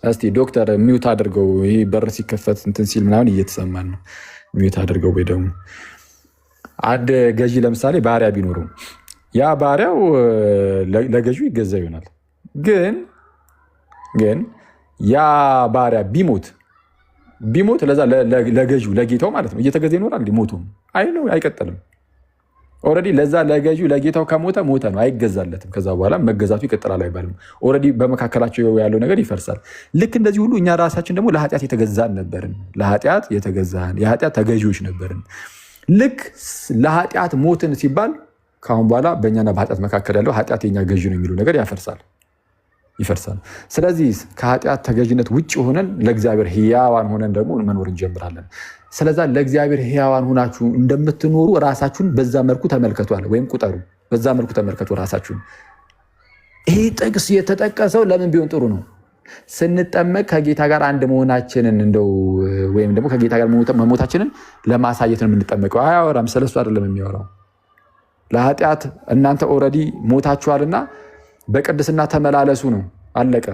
እስቲ ዶክተር ሚውት አድርገው፣ ይህ በር ሲከፈት እንትን ሲል ምናምን እየተሰማን ነው። ሚውት አድርገው። ወይ ደግሞ አንድ ገዢ ለምሳሌ ባሪያ ቢኖረው ያ ባሪያው ለገዢው ይገዛ ይሆናል። ግን ያ ባሪያ ቢሞት ለዛ ለገዢው ለጌታው ማለት ነው እየተገዛ ይኖራል። ሞቱም አይቀጥልም። ኦልሬዲ ለዛ ለገዢው ለጌታው ከሞተ ሞተ ነው፣ አይገዛለትም። ከዛ በኋላ መገዛቱ ይቀጥላል አይባልም። ኦልሬዲ በመካከላቸው ያለው ነገር ይፈርሳል። ልክ እንደዚህ ሁሉ እኛ ራሳችን ደግሞ ለኃጢአት የተገዛን ነበርን። ለኃጢአት የተገዛን የኃጢአት ተገዢዎች ነበርን። ልክ ለኃጢአት ሞትን ሲባል ከአሁን በኋላ በእኛና በኃጢአት መካከል ያለው ኃጢአት የኛ ገዢ ነው የሚለው ነገር ይፈርሳል። ስለዚህ ከኃጢአት ተገዥነት ውጭ ሆነን ለእግዚአብሔር ሕያዋን ሆነን ደግሞ መኖር እንጀምራለን። ስለዛ ለእግዚአብሔር ሕያዋን ሆናችሁ እንደምትኖሩ ራሳችሁን በዛ መልኩ ተመልከቷል፣ ወይም ቁጠሩ። በዛ መልኩ ተመልከቱ ራሳችሁን። ይህ ጥቅስ የተጠቀሰው ለምን ቢሆን ጥሩ ነው? ስንጠመቅ ከጌታ ጋር አንድ መሆናችንን እንደው ወይም ደግሞ ከጌታ ጋር መሞታችንን ለማሳየት ነው የምንጠመቀው። አያወራም፣ ስለሱ አይደለም የሚያወራው። ለኃጢአት እናንተ ኦልሬዲ ሞታችኋልና በቅድስና ተመላለሱ ነው፣ አለቀ።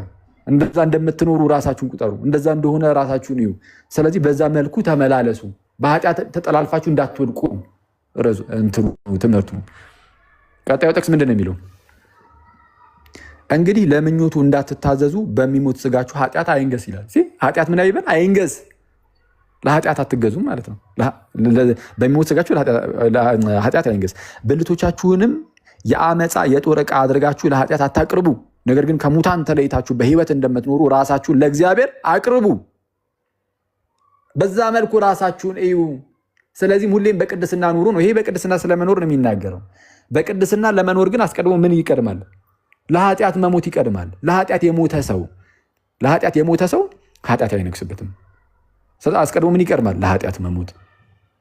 እንደዛ እንደምትኖሩ ራሳችሁን ቁጠሩ፣ እንደዛ እንደሆነ ራሳችሁን እዩ። ስለዚህ በዛ መልኩ ተመላለሱ፣ በኃጢአት ተጠላልፋችሁ እንዳትወድቁ ትምህርቱ። ቀጣዩ ጥቅስ ምንድን ነው የሚለው? እንግዲህ ለምኞቱ እንዳትታዘዙ በሚሞት ስጋችሁ ኃጢአት አይንገስ ይላል። ኃጢአት ምን አይበል? አይንገስ። ለኃጢአት አትገዙም ማለት ነው። በሚሞት ስጋችሁ ኃጢአት አይንገስ። ብልቶቻችሁንም የአመፃ የጦር ዕቃ አድርጋችሁ ለኃጢአት አታቅርቡ። ነገር ግን ከሙታን ተለይታችሁ በሕይወት እንደምትኖሩ ራሳችሁን ለእግዚአብሔር አቅርቡ። በዛ መልኩ ራሳችሁን እዩ። ስለዚህም ሁሌም በቅድስና ኑሩ ነው። ይሄ በቅድስና ስለመኖር ነው የሚናገረው። በቅድስና ለመኖር ግን አስቀድሞ ምን ይቀድማል? ለኃጢአት መሞት ይቀድማል። ለኃጢአት የሞተ ሰው ኃጢአት አይነግስበትም። አስቀድሞ ምን ይቀድማል? ለኃጢአት መሞት።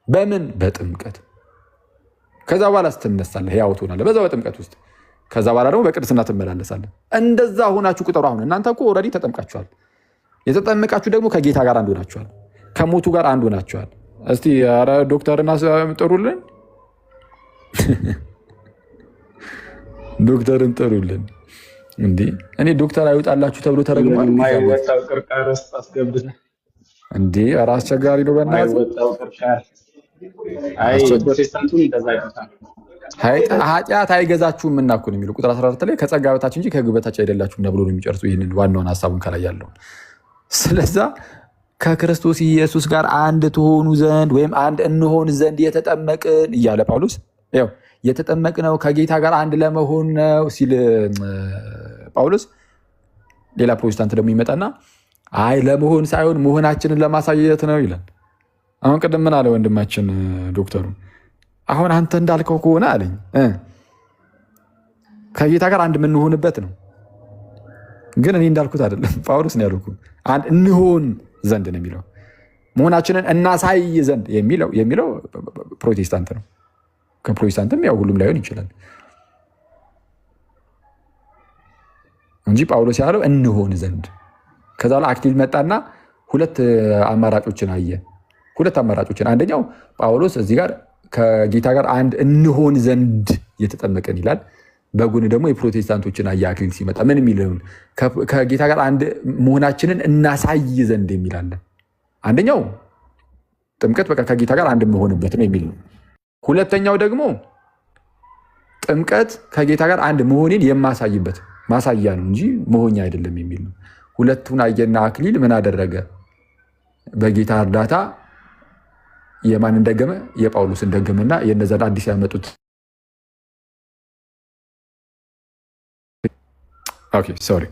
በምን? በጥምቀት። ከዛ በኋላ ስትነሳለህ፣ ሕያው ትሆናለህ በዛ በጥምቀት ውስጥ። ከዛ በኋላ ደግሞ በቅድስና ትመላለሳለህ። እንደዛ ሆናችሁ ቁጠሩ። አሁን እናንተ እኮ ኦልሬዲ ተጠምቃችኋል። የተጠመቃችሁ ደግሞ ከጌታ ጋር አንዱ ናችኋል፣ ከሞቱ ጋር አንዱ ናችኋል። እስቲ ኧረ ዶክተርና ጥሩልን፣ ዶክተርን ጥሩልን። እንዲህ እኔ ዶክተር አይወጣላችሁ ተብሎ ተረግሟል። እንዲህ ኧረ አስቸጋሪ ነው በእናትህ። ኃጢአት አይገዛችሁም እና እኮ ነው የሚለው ቁጥር 14 ላይ ከጸጋ በታች እንጂ ከሕግ በታች አይደላችሁም ብሎ ነው የሚጨርሱ። ይህንን ዋናውን ሀሳቡን ከላይ ያለውን። ስለዛ ከክርስቶስ ኢየሱስ ጋር አንድ ትሆኑ ዘንድ ወይም አንድ እንሆን ዘንድ የተጠመቅን እያለ ጳውሎስ ያው የተጠመቅነው ከጌታ ጋር አንድ ለመሆን ነው ሲል ጳውሎስ፣ ሌላ ፕሮቴስታንት ደግሞ ይመጣና አይ ለመሆን ሳይሆን መሆናችንን ለማሳየት ነው ይላል። አሁን ቅድም ምን አለ ወንድማችን ዶክተሩ? አሁን አንተ እንዳልከው ከሆነ አለኝ ከጌታ ጋር አንድ የምንሆንበት ነው። ግን እኔ እንዳልኩት አይደለም፣ ጳውሎስ ነው ያልኩት። አንድ እንሆን ዘንድ ነው የሚለው። መሆናችንን እናሳይ ዘንድ የሚለው ፕሮቴስታንት ነው። ከፕሮቴስታንትም ያው ሁሉም ላይሆን ይችላል እንጂ ጳውሎስ ያለው እንሆን ዘንድ። ከዛ ላይ አክቲቭ መጣና ሁለት አማራጮችን አየ። አንደኛው ጳውሎስ እዚህ ጋር ከጌታ ጋር አንድ እንሆን ዘንድ የተጠመቀን ይላል። በጎን ደግሞ የፕሮቴስታንቶችን አየ አክሊል ሲመጣ ምን የሚለውን ከጌታ ጋር አንድ መሆናችንን እናሳይ ዘንድ የሚላለን። አንደኛው ጥምቀት በቃ ከጌታ ጋር አንድ መሆንበት ነው የሚል ነው። ሁለተኛው ደግሞ ጥምቀት ከጌታ ጋር አንድ መሆኔን የማሳይበት ማሳያ ነው እንጂ መሆኛ አይደለም የሚል ነው። ሁለቱን አየና አክሊል ምን አደረገ? በጌታ እርዳታ የማንን ደገመ? የጳውሎስን ደገመና የነዛን አዲስ ያመጡት ሶሪ።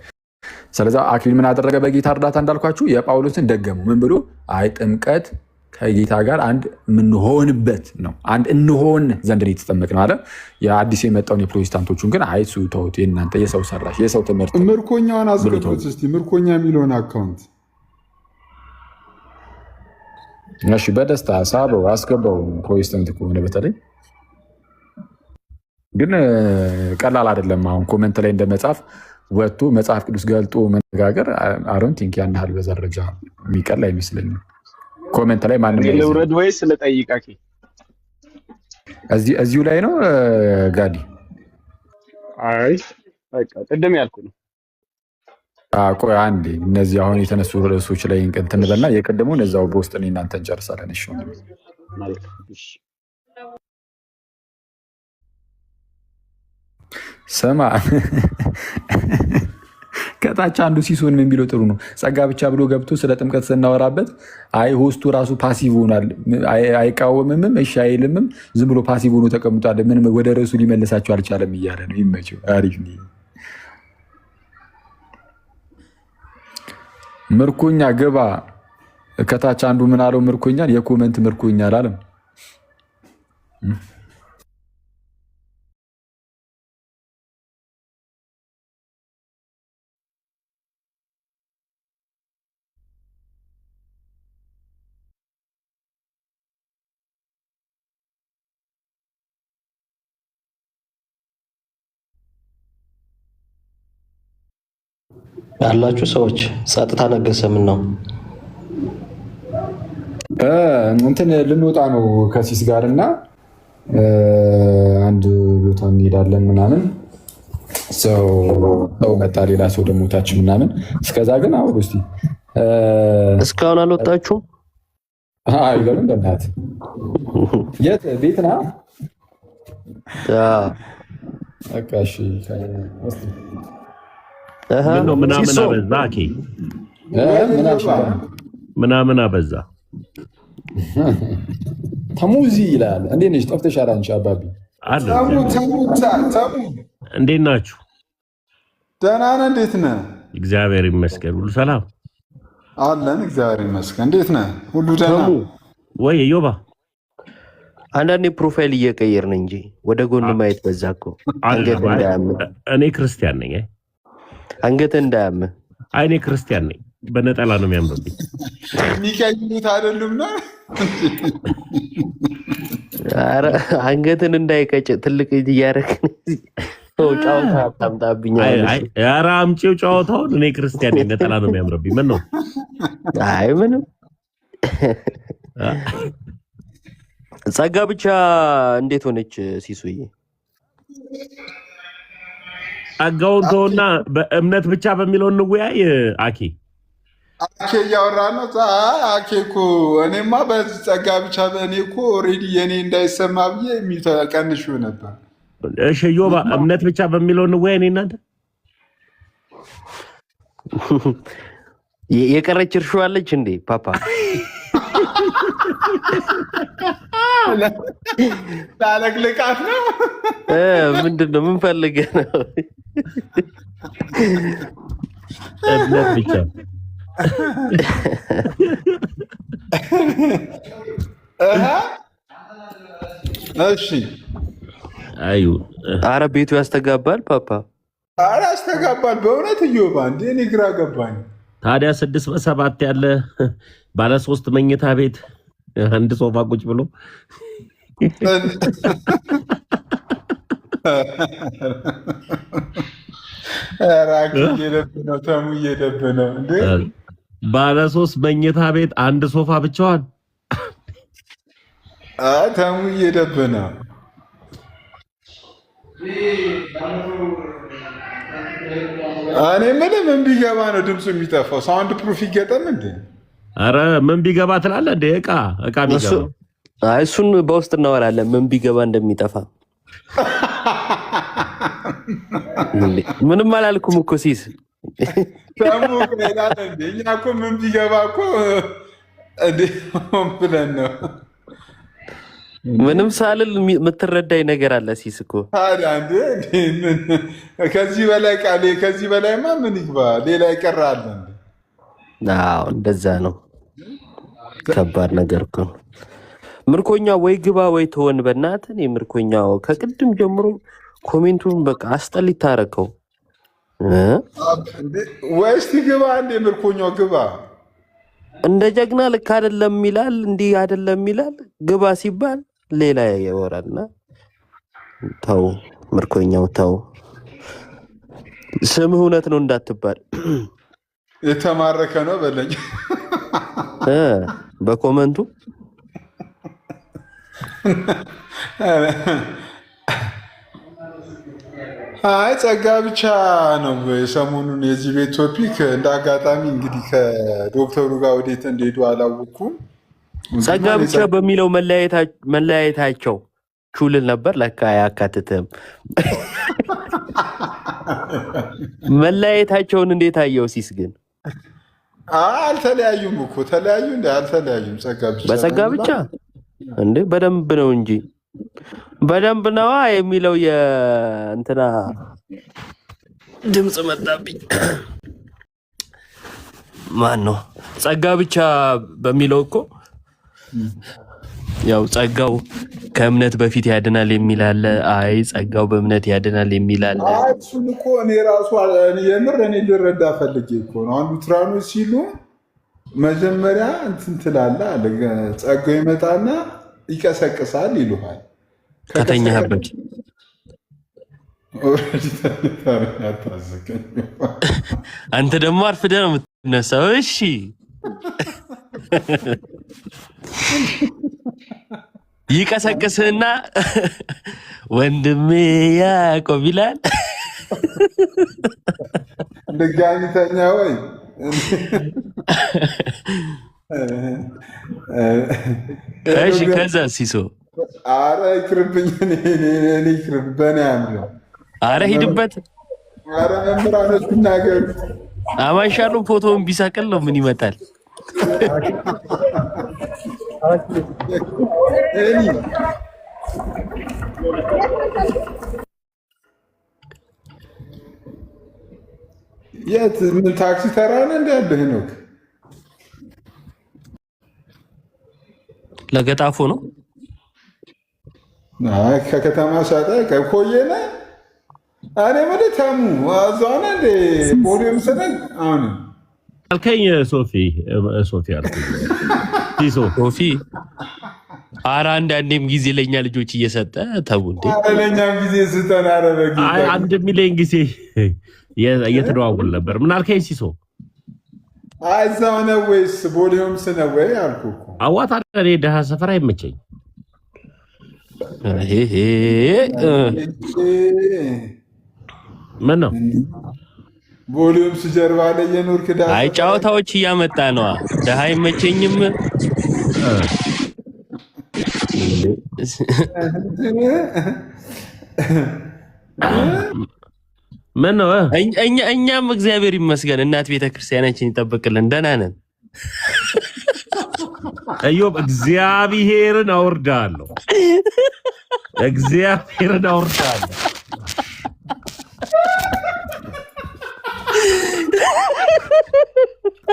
ስለዚህ አክሊል ምን አደረገ? በጌታ እርዳታ እንዳልኳችሁ የጳውሎስን ደገሙ። ምን ብሎ? አይ ጥምቀት ከጌታ ጋር አንድ የምንሆንበት ነው። አንድ እንሆን ዘንድ ነው የተጠመቅነው አለ። የአዲስ የመጣውን የፕሮቴስታንቶቹን ግን አይ እሱ ተውት፣ የእናንተ የሰው ሰራሽ የሰው ትምህርት። ምርኮኛውን አስገቡት እስኪ፣ ምርኮኛ የሚለውን አካውንት። እሺ በደስታ ሳበው አስገባው። ፕሮቴስታንት ከሆነ በተለይ ግን ቀላል አይደለም። አሁን ኮመንት ላይ እንደመጻፍ ወጥቶ መጽሐፍ ቅዱስ ገልጦ መነጋገር አሮን ቲንክ ያን ያህል በዛ ደረጃ የሚቀል አይመስለኝም። ኮሜንት ላይ ማንም ልውረድ ወይስ ልጠይቃኪ? እዚሁ ላይ ነው ጋዲ። አይ በቃ ቅድም ያልኩ ነው። ቆይ አንዴ እነዚህ አሁን የተነሱ ርዕሶች ላይ እንትን በልና የቀደሙን እዛው በውስጥ ነው እናንተ እንጨርሳለን። እሺ ስማ ከታች አንዱ ሲሶን ምን ቢለው ጥሩ ነው። ጸጋ ብቻ ብሎ ገብቶ ስለ ጥምቀት ስናወራበት አይ ሆስቱ ራሱ ፓሲቭ ሆኗል፣ አይቃወምምም፣ እሺ አይልምም፣ ዝም ብሎ ፓሲቭ ሆኖ ተቀምጧል፣ ምንም ወደ ርዕሱ ሊመልሳቸው አልቻለም እያለ ነው። ይመቸው። አሪፍ ነው። ምርኮኛ ግባ። ከታች አንዱ ምን አለው? ምርኮኛን የኮመንት ምርኮኛ አላለም። ያላችሁ ሰዎች ጸጥታ ነገሰ። ምን ነው እንትን ልንወጣ ነው ከሲስ ጋር እና አንድ ቦታ እንሄዳለን ምናምን። ሰው መጣ፣ ሌላ ሰው ደግሞ ታች ምናምን። እስከዛ ግን አሁን እስቲ እስካሁን አልወጣችሁም? አይ ለምን በእናትህ የት ቤት ና በቃ እሺ። ምናምን አበዛ አኬ ምናምን አበዛ ተሙዚ ይላል። እንዴት ነሽ? ጠፍተሻል አንቺ አባቢ። እንዴት ናችሁ? ደህና ነህ? እንዴት ነህ? እግዚአብሔር ይመስገን ሁሉ ሰላም አለን። እግዚአብሔር ይመስገን። እንዴት ነህ? ሁሉ ደህና ወይ? ዮባ አንዳንዴ ፕሮፋይል እየቀየርን እንጂ ወደ ጎን ማየት በዛ እኮ። አንገት እንዳያምህ። እኔ ክርስቲያን ነኝ። አንገት እንዳያምህ። አይ እኔ ክርስቲያን ነኝ። በነጠላ ነው የሚያምርብኝ። የሚቀይሩት አይደሉም ነው። ኧረ አንገትን እንዳይቀጭ ትልቅ እያደረግን ጨዋታ አታምጣብኛል። ኧረ አምጪው ጨዋታውን። እኔ ክርስቲያን ነኝ። ነጠላ ነው የሚያምርብኝ። ምን ነው? አይ ምንም። ጸጋ ብቻ እንዴት ሆነች ሲሱዬ? ጸጋውን ተውና በእምነት ብቻ በሚለው እንወያይ። አኬ እያወራ ነው። አኬ እኮ እኔማ በጸጋ ብቻ በእኔ እኮ ኦልሬዲ የኔ እንዳይሰማ ብዬ የሚቀንሹ ነበር። እሺ ዮባ እምነት ብቻ በሚለው እንወያይ። እኔ እናንተ የቀረች እርሾ አለች እንዴ ፓፓ? ላለቅልቃት ነው። ምንድን ነው? ምን ፈልገህ ነው? እምነት ብቻ እሺ። አዩ ኧረ ቤቱ ያስተጋባል ፓፓ። ኧረ ያስተጋባል በእውነት እዮባ። እንደ እኔ ግራ ገባኝ። ታዲያ 6 በ7 ያለ ባለ 3 መኝታ ቤት አንድ ሶፋ ቁጭ ብሎ ራክ እየደብነው ተሙ እየደብነው እንዴ! ባለ 3 መኝታ ቤት አንድ ሶፋ ብቻዋን። ተሙ እየደብነው። እኔ ምንም ምን ቢገባ ነው ድምፁ የሚጠፋው? ሳውንድ ፕሩፍ ይገጠም እንዴ? አረ ምን ቢገባ ትላለህ እንዴ? እቃ ቢገባ እሱን በውስጥ እናወራለን። ምን ቢገባ እንደሚጠፋ ምንም አላልኩም እኮ ሲስ ደግሞ ከሄዳለ እንዴ? እኛ እኮ ምን ቢገባ እኮ እንዴ ብለን ነው። ምንም ሳልል የምትረዳኝ ነገር አለ ሲስ እኮ። ታዲያ እንዴ ከዚህ በላይ ቃሌ ከዚህ በላይማ ምን ይግባ? ሌላ ይቀራል እንዴ? አዎ እንደዛ ነው። ከባድ ነገር እኮ ነው። ምርኮኛ ወይ ግባ ወይ ተወን። በእናትህ ምርኮኛው ከቅድም ጀምሮ ኮሜንቱን በቃ አስጠሊታ አደረከው። ወይ እስቲ ግባ እንዴ ምርኮኛው ግባ። እንደ ጀግና ልክ አይደለም ይላል፣ እንዲህ አይደለም ይላል። ግባ ሲባል ሌላ ያወራልና ተው ምርኮኛው ተው። ስምህ እውነት ነው እንዳትባል። የተማረከ ነው በለኝ በኮመንቱ። አይ ጸጋ ብቻ ነው ሰሞኑን የዚህ ቤት ቶፒክ። እንደ አጋጣሚ እንግዲህ ከዶክተሩ ጋር ወዴት እንደሄዱ አላወኩም። ጸጋ ብቻ በሚለው መለያየታቸው ቹልል ነበር። ለካ አያካትትም። መለያየታቸውን እንዴት አየው ሲስ? ግን አልተለያዩም እኮ ተለያዩ እንዴ? አልተለያዩም። ጸጋ ብቻ በጸጋ ብቻ እንዴ? በደንብ ነው እንጂ በደንብ ነዋ የሚለው የእንትና ድምፅ መጣብኝ። ማን ነው ጸጋ ብቻ በሚለው እኮ ያው ጸጋው ከእምነት በፊት ያድናል የሚል አለ። አይ ጸጋው በእምነት ያድናል የሚል አለ። እሱን እኮ እኔ ራሱ የምር እኔ ልረዳ ፈልጌ እኮ ነው። አንዱ ትራኖች ሲሉ መጀመሪያ እንትን ትላለህ አለ። ጸጋው ይመጣና ይቀሰቅሳል ይሉሃል ከተኛህበት። አንተ ደግሞ አርፍደህ ነው የምትነሳው። እሺ ይቀሰቅስህና ወንድሜ ያዕቆብ ይላል። ድጋሚ ተኛ ወይ? እሺ ከዛ ሲሶ አረ ይቅርብኝ፣ እኔ ይቅርብ በእኔ ያምረው። አረ ሂድበት። አረ መምህራኖች ብናገሩ አማንሻሉ ፎቶውን ቢሳቅል ነው ምን ይመጣል? የት ምን ታክሲ ተራ ነህ እንደ ያለህ ነው? ለገጣፎ ነው። ከከተማ ሳጣ ከኮየነ እኔ ወደ ታሙ አዛና እንደ ፖዲየም ሰደን አሁን አልከኝ ሶፊ አልከኝ ሶፊ። ኧረ አንዳንዴም ጊዜ ለእኛ ልጆች እየሰጠ ተው እንዴ። ለእኛም ጊዜ ስጠን። ኧረ በጌታ 1 ሚሊዮን ጊዜ እየተደዋወል ነበር። ምን አልከኝ ሲሶ? እዛው ነው ወይስ ፖዲየምስ ነው ወይ አልኩህ እኮ። አዋታ እኔ ደሃ ሰፈር አይመቸኝ። ምን ነው ቮሊዩምስ ጀርባ ላይ የኖርክ ዳ አይ ጫወታዎች እያመጣ ነው። ደሃ አይመቸኝም። ምን ነው እኛም እግዚአብሔር ይመስገን እናት ቤተክርስቲያናችን ይጠብቅልን፣ ደህና ነን። ኢዮብ እግዚአብሔርን አወርዳለሁ፣ እግዚአብሔርን አወርዳለሁ።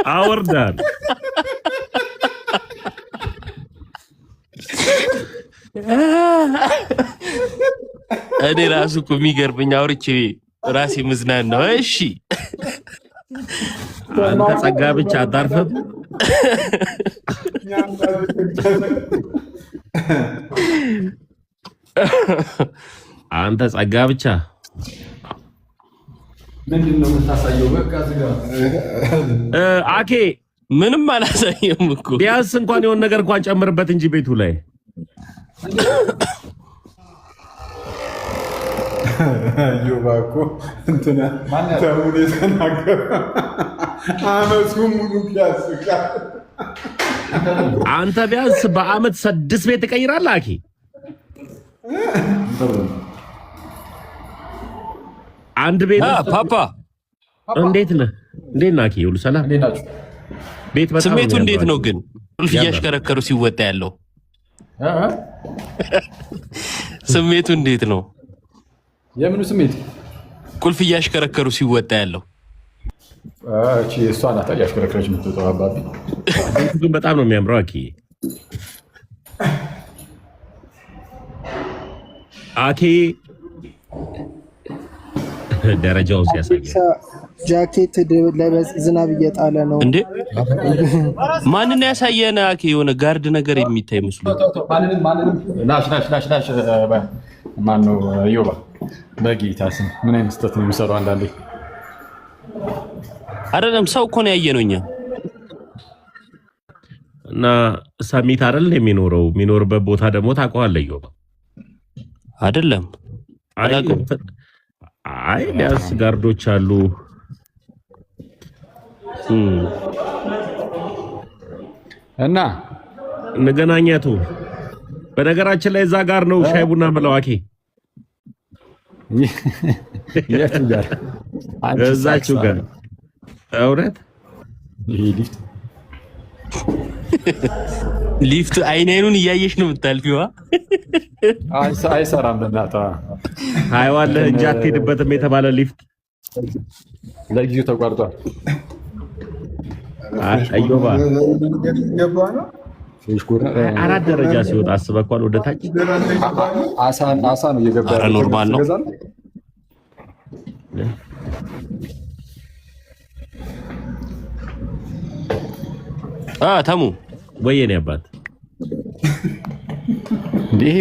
አወርዳለሁ። እኔ ራሱ እኮ የሚገርመኝ አውርቼ ራሴ ምዝናን ነው። እሺ አንተ ጸጋ ብቻ አታርፈም። አንተ ጸጋ ብቻ ምንድን ነው የምታሳየው? በቃ ዝጋ። አኬ ምንም አላሳየም እኮ። ቢያንስ እንኳን የሆነ ነገር እንኳን ጨምርበት እንጂ ቤቱ ላይ እዮባ እኮ እንትና ተሙን የተናገረ አመቱን ሙሉ ያስቃል። አንተ ቢያንስ በአመት 6 ቤት ትቀይራለህ። አኪ አንድ ቤት ፓፓ እንዴት ነህ? እንዴት ነህ? አኪ ሁሉ ሰላም? ቤት በጣም ስሜቱ እንዴት ነው ግን? ቁልፍ እያሽከረከሩ ሲወጣ ያለው ስሜቱ እንዴት ነው? የምኑ ስሜት? ቁልፍ እያሽከረከሩ ሲወጣ ያለው እቺ እሷ ናት እያሽከረከረች የምትወጣው። አባቢ ግን በጣም ነው የሚያምረው። አኪ ደረጃው ሲያሳይ ጃኬት ለበስ ዝናብ እየጣለ ነው እንዴ? ማንን ያሳየነ? አኪ የሆነ ጋርድ ነገር የሚታይ መስሎ ናሽ ማን ነው? እዮባ በጌታ ስም ምን አይነት ስህተት ነው የሚሰራው? አንዳንዴ አይደለም ሰው እኮ ነው ያየነው እኛ እና ሰሚት አይደል የሚኖርበት ቦታ ደግሞ ታውቀዋለህ እዮባ አይደለም? አይ ቢያንስ ጋርዶች አሉ። እና እንገናኛቱ በነገራችን ላይ እዛ ጋር ነው ሻይ ቡና ብለው አኪ የቱ ጋር? እዛችሁ ጋር እውነት ሊፍት አይኑን እያየሽ ነው የምታልፊዋ። አይሰራም። በእናትህ ታየዋለህ እንጂ አትሄድበትም የተባለ ሊፍት ለጊዜው ተቋርጧል። እዮባ ነው 4 ደረጃ ሲወጣ አስበኳል ወደ ታች አሳ ነው እየገባ ያለው። ኖርማል ነው። ተሙ ወየኔ አባት ይሄ